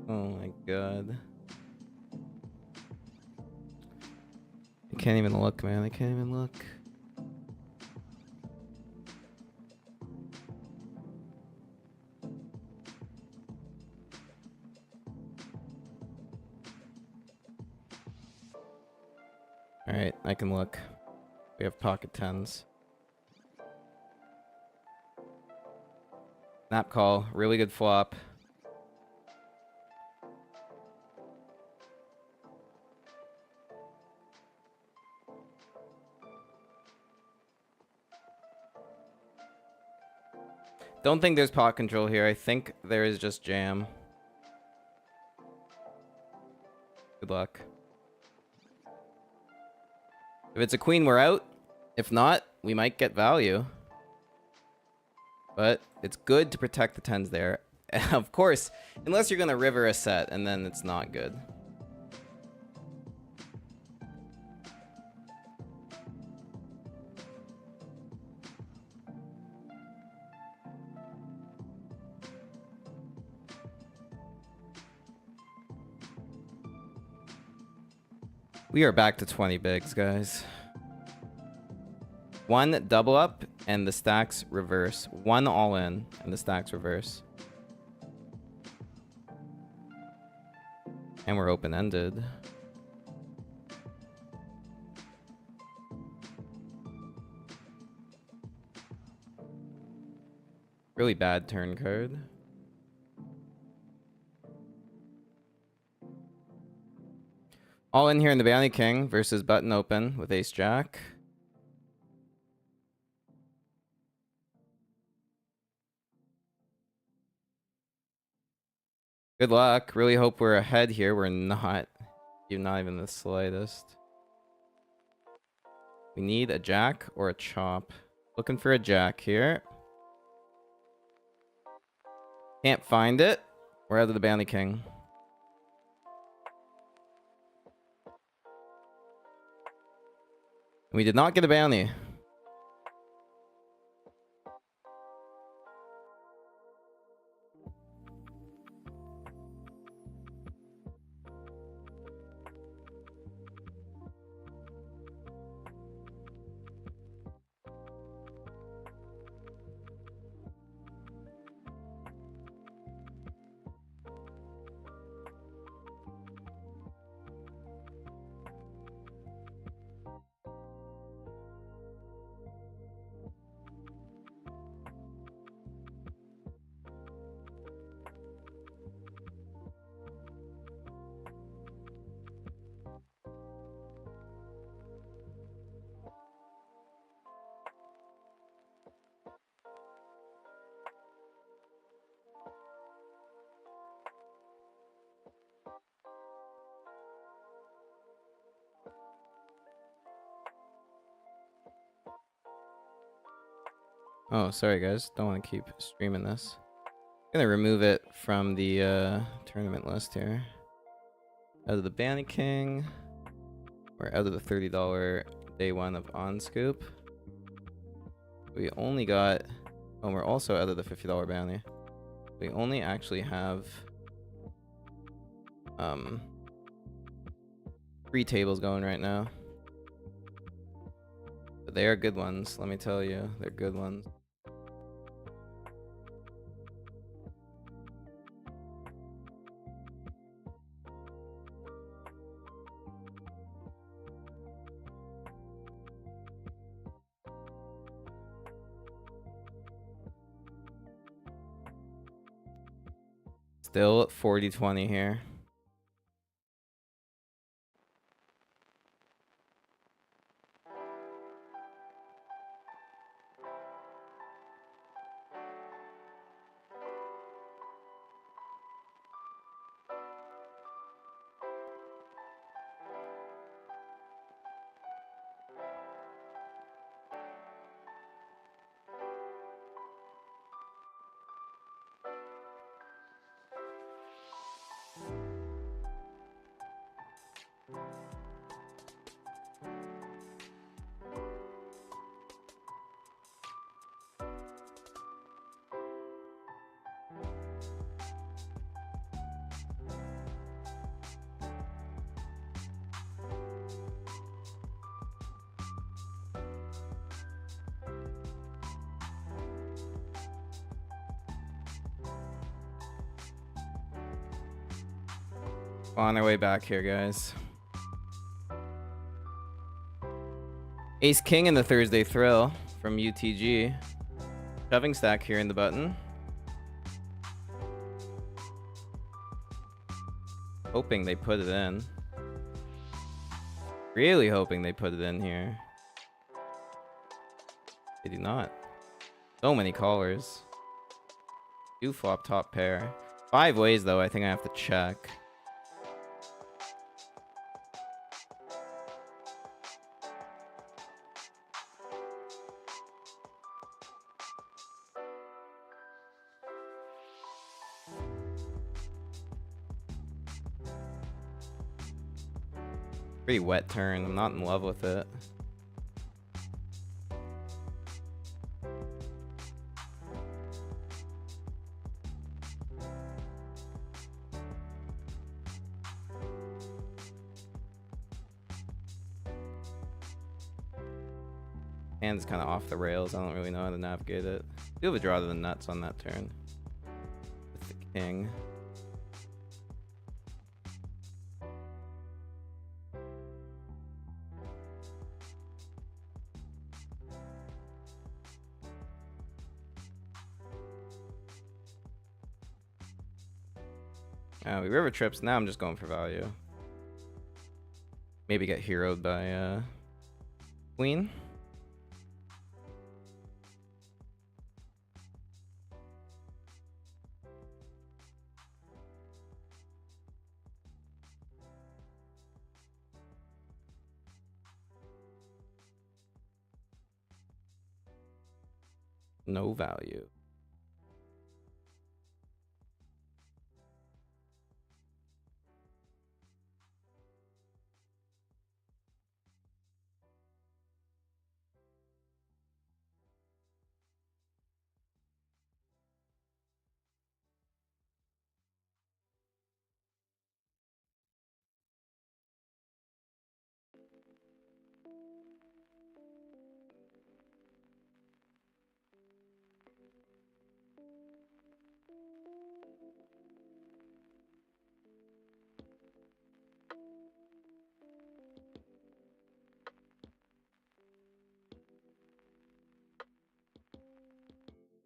Oh my god. I can't even look, man. I can't even look. Alright, I can look. We have pocket tens. Snap call, really good flop. Don't think there's pot control here. I think there is just jam. Good luck. If it's a queen, we're out. If not, we might get value. But it's good to protect the tens there. Of course, unless you're going to river a set, and then it's not good. We are back to 20 bigs, guys. One double up and the stacks reverse. One all in and the stacks reverse. And we're open-ended. Really bad turn card. All in here in the Bounty King versus button open with ace jack. Good luck. Really hope we're ahead here. We're not. You're not even the slightest. We need a jack or a chop. Looking for a jack here. Can't find it. We're out of the Bounty King. We did not get a bounty. Oh, sorry guys. Don't want to keep streaming this. I'm gonna remove it from the tournament list here. Out of the Bounty King. We're out of the $30 day one of On Scoop. We only got... Oh, we're also out of the $50 bounty. We only actually have... 3 tables going right now. But they are good ones, let me tell you. They're good ones. Still 40-20 here. On our way back here, guys. Ace King in the Thursday Thrill from UTG. Shoving stack here in the button. Hoping they put it in. Really hoping they put it in here. They do not. So many callers. Do flop top pair. 5 ways though, I think I have to check. Pretty wet turn. I'm not in love with it. Hand's kind of off the rails. I don't really know how to navigate it. Do have a draw to the nuts on that turn. With the king. We river trips. Now I'm just going for value. Maybe get heroed by queen. No value.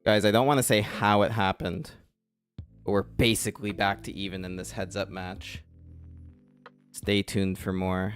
Guys, I don't want to say how it happened, but we're basically back to even in this heads-up match. Stay tuned for more.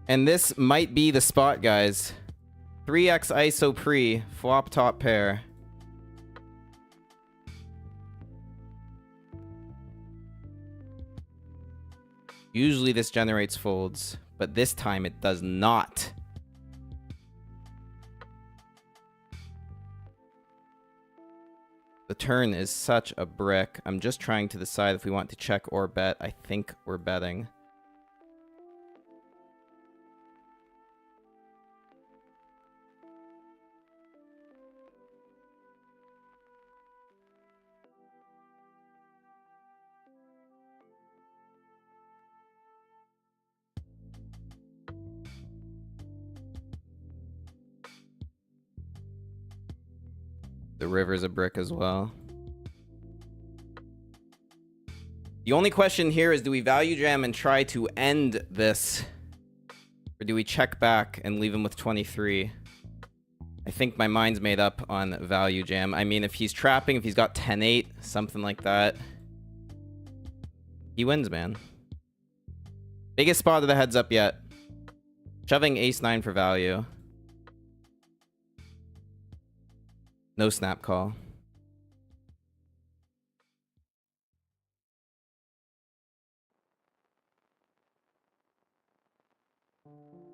And this might be the spot, guys. 3x ISO pre, flop top pair. Usually this generates folds, but this time it does not. The turn is such a brick. I'm just trying to decide if we want to check or bet. I think we're betting. The river's a brick as well. The only question here is, do we value jam and try to end this? Or do we check back and leave him with 23? I think my mind's made up on value jam. I mean, if he's trapping, if he's got 10-8, something like that, he wins, man. Biggest spot of the heads up yet. Shoving ace-9 for value. No snap call.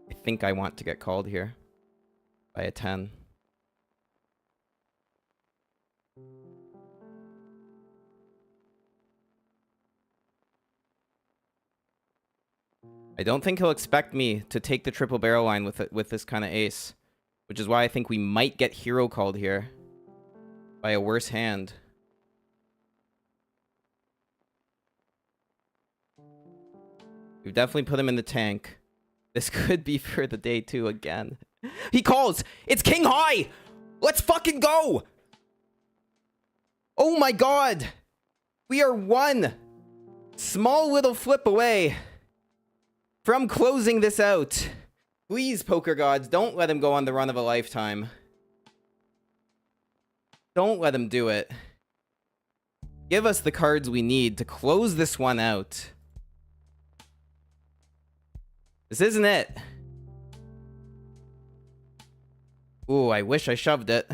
I think I want to get called here. by a 10. I don't think he'll expect me to take the triple barrel line with this kind of ace, which is why I think we might get hero called here by a worse hand. We've definitely put him in the tank. This could be for the day 2 again. He calls! It's king high! Let's fucking go! Oh my god! We are one small little flip away from closing this out. Please, poker gods, don't let him go on the run of a lifetime. Don't let him do it. Give us the cards we need to close this one out. This isn't it. Ooh, I wish I shoved it.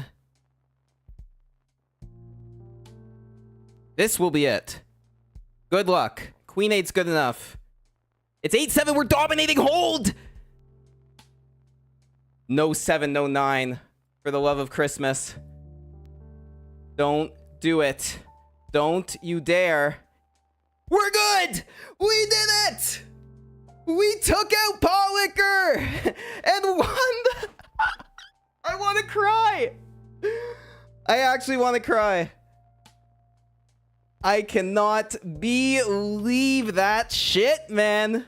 This will be it. Good luck. Queen 8's good enough. It's 8-7. We're dominating. Hold! No 7, no 9. For the love of Christmas. Don't do it. Don't you dare. We're good! We did it! We took out Paul Liquor and won the... I want to cry. I actually want to cry. I cannot believe that shit, man.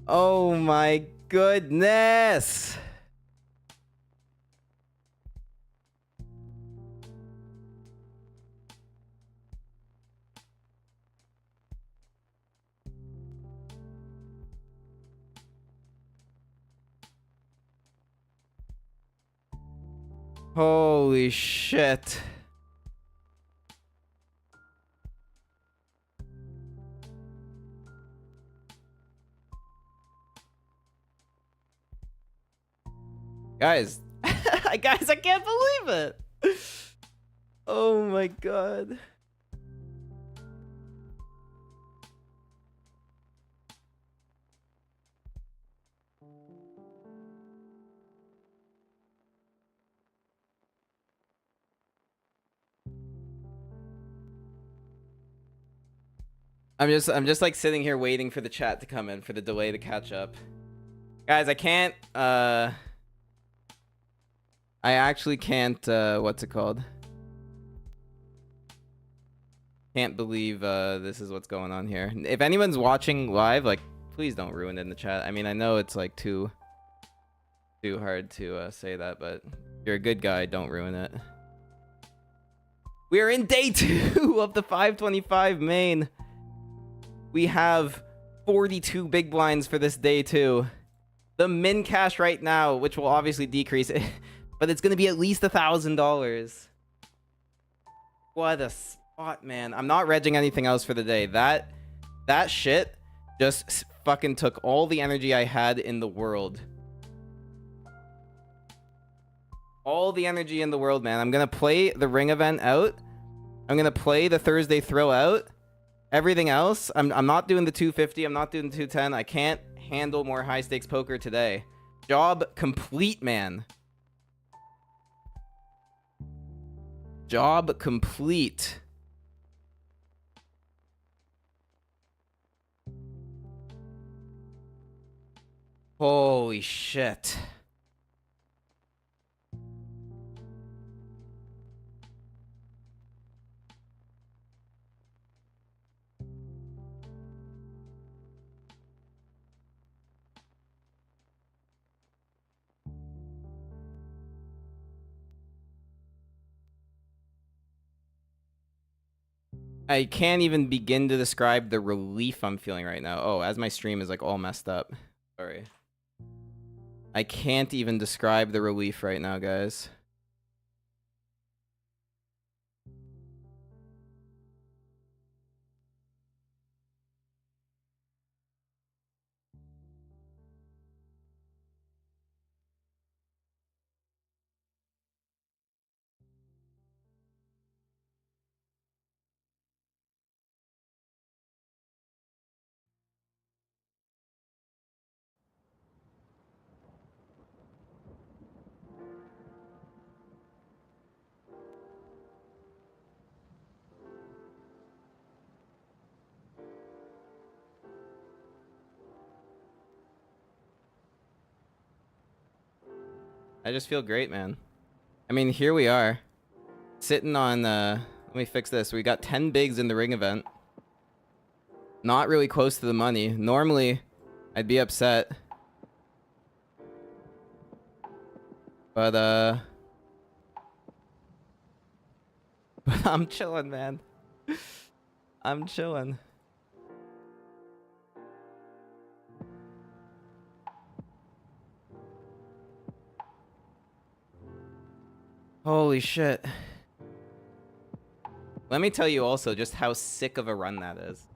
Oh my goodness. Holy shit. Guys, guys, I can't believe it. Oh my god. I'm just like sitting here waiting for the chat to come in, for the delay to catch up. Guys, I can't I actually can't what's it called? Can't believe this is what's going on here. If anyone's watching live, like, please don't ruin it in the chat. I mean, I know it's like too hard to say that, but if you're a good guy, don't ruin it. We are in day 2 of the 525 main. We have 42 big blinds for this day 2. The min cash right now, which will obviously decrease it, but it's going to be at least $1,000. What a spot, man. I'm not regging anything else for the day. That shit just fucking took all the energy I had in the world. All the energy in the world, man. I'm going to play the ring event out. I'm going to play the Thursday throw out. Everything else, I'm not doing the 250. I'm not doing the 210. I can't handle more high stakes poker today. Job complete, man. Job complete. Holy shit. I can't even begin to describe the relief I'm feeling right now. Oh, as my stream is like all messed up. Sorry. I can't even describe the relief right now, guys. I just feel great, man. I mean, here we are. Sitting on, let me fix this. We got 10 bigs in the ring event. Not really close to the money. Normally, I'd be upset. But I'm chilling, man. I'm chilling. Holy shit. Let me tell you also just how sick of a run that is.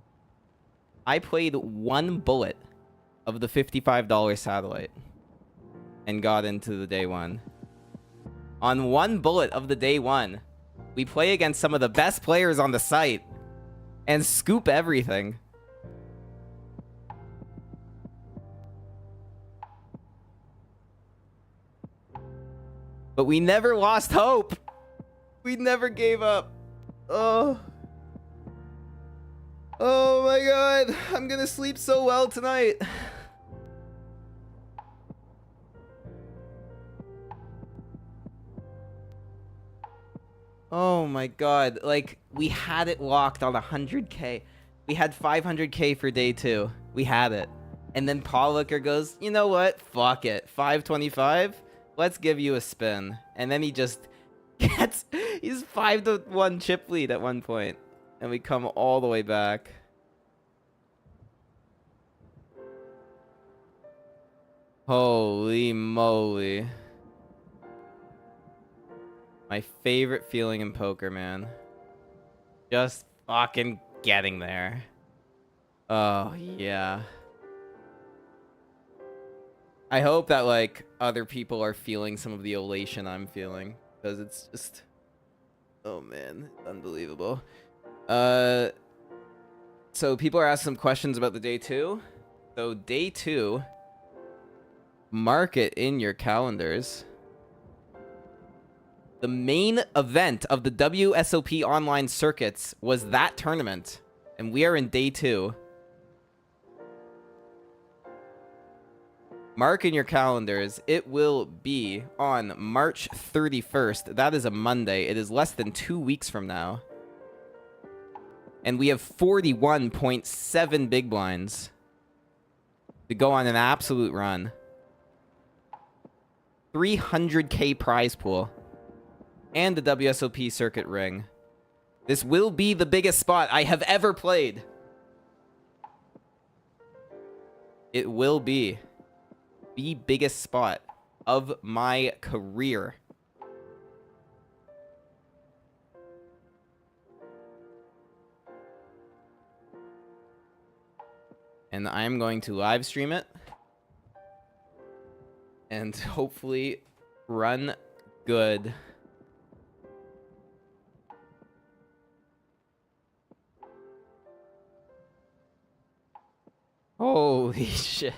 I played one bullet of the $55 satellite and got into the day one. On one bullet of the day one, we play against some of the best players on the site and scoop everything. But we never lost hope. We never gave up. Oh. Oh my god. I'm gonna sleep so well tonight. Oh my god. Like, we had it locked on 100k. We had 500k for day two. We had it. And then Paul Looker goes, you know what? Fuck it. 525? Let's give you a spin. And then he just gets... He's 5-1 chip lead at one point. And we come all the way back. Holy moly. My favorite feeling in poker, man. Just fucking getting there. Oh, yeah. I hope that, like, other people are feeling some of the elation I'm feeling. Because it's just... Oh, man. Unbelievable. So people are asking some questions about the day two. So day two... Mark it in your calendars. The main event of the WSOP online circuits was that tournament. And we are in day two. Mark in your calendars. It will be on March 31st. That is a Monday. It is less than 2 weeks from now. And we have 41.7 big blinds to go on an absolute run. 300k prize pool. And the WSOP circuit ring. This will be the biggest spot I have ever played. It will be the biggest spot of my career. And I'm going to live stream it. And hopefully run good. Holy shit.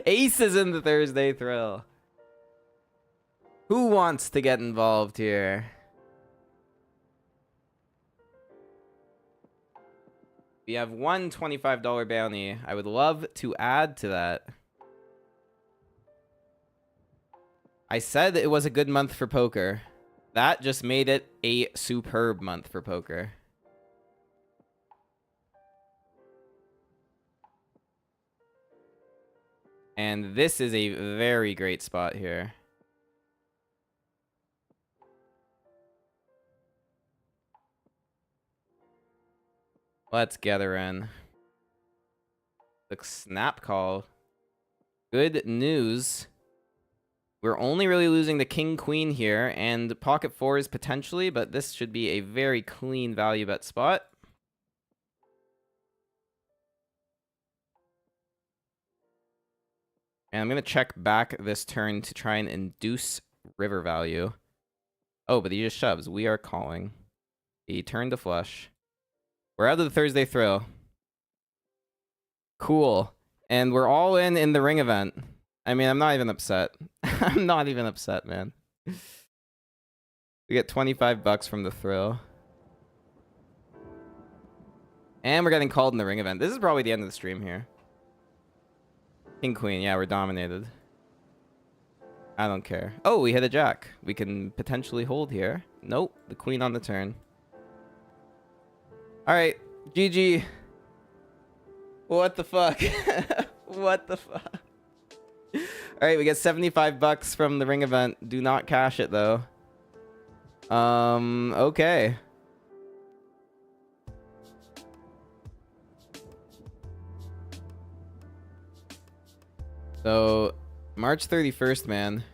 Ace is in the Thursday thrill. Who wants to get involved here? We have one $25 bounty. I would love to add to that. I said it was a good month for poker. That just made it a superb month for poker. And this is a very great spot here. Let's get her in. The snap call. Good news. We're only really losing the king queen here and pocket fours potentially, but this should be a very clean value bet spot. And I'm going to check back this turn to try and induce river value. Oh, but he just shoves. We are calling. He turned to flush. We're out of the Thursday throw. Cool. And we're all in the ring event. I mean, I'm not even upset. I'm not even upset, man. We get 25 bucks from the throw. And we're getting called in the ring event. This is probably the end of the stream here. King Queen, yeah, we're dominated. I don't care. Oh, we hit a jack. We can potentially hold here. Nope, the queen on the turn. All right, GG. What the fuck? What the fuck? All right, we get 75 bucks from the ring event. Do not cash it though. Okay. So, March 31st, man.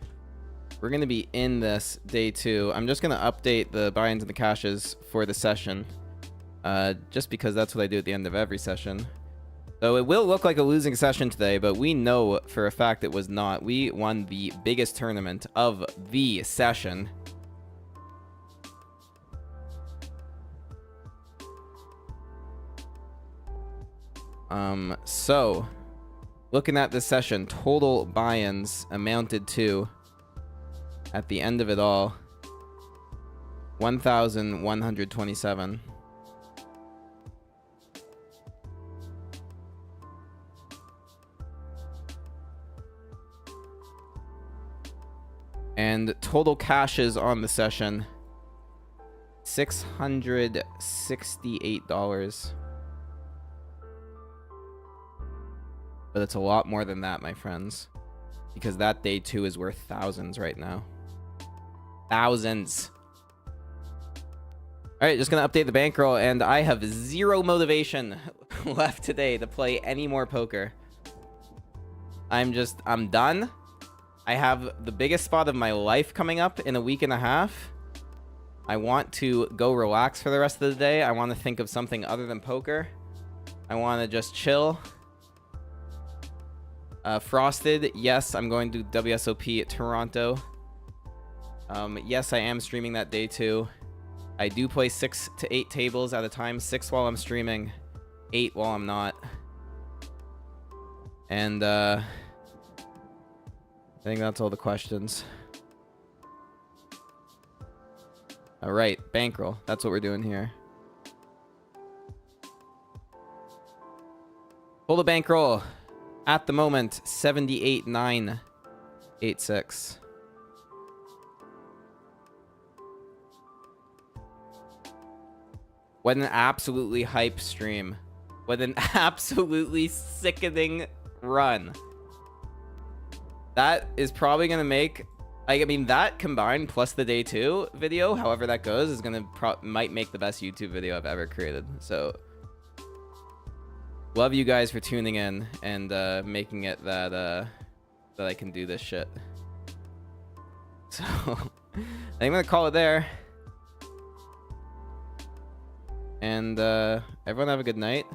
We're going to be in this day 2. I'm just going to update the buy-ins and the cashes for the session. Just because that's what I do at the end of every session. So it will look like a losing session today, but we know for a fact it was not. We won the biggest tournament of the session. So, looking at this session, total buy-ins amounted to, at the end of it all, 1,127. And total cashes on the session, $668. But it's a lot more than that, my friends. Because that day 2 is worth thousands right now. Thousands. Alright, just gonna update the bankroll, and I have zero motivation left today to play any more poker. I'm done. I have the biggest spot of my life coming up in a week and a half. I want to go relax for the rest of the day. I want to think of something other than poker. I want to just chill. Frosted, yes, I'm going to WSOP at Toronto. Yes, I am streaming that day too. I do play 6 to 8 tables at a time. 6 while I'm streaming, 8 while I'm not. And I think that's all the questions. All right, bankroll. That's what we're doing here. Pull the bankroll. At the moment, 78,986. What an absolutely hype stream. What an absolutely sickening run. That is probably going to make... I mean, that combined plus the day 2 video, however that goes, is going to might make the best YouTube video I've ever created. So... love you guys for tuning in and making it that that I can do this shit. So I'm gonna call it there. And everyone have a good night.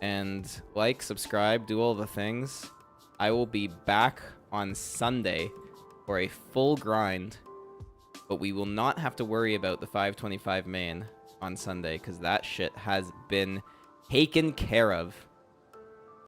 And like, subscribe, do all the things. I will be back on Sunday for a full grind, but we will not have to worry about the 525 main on Sunday because that shit has been taken care of.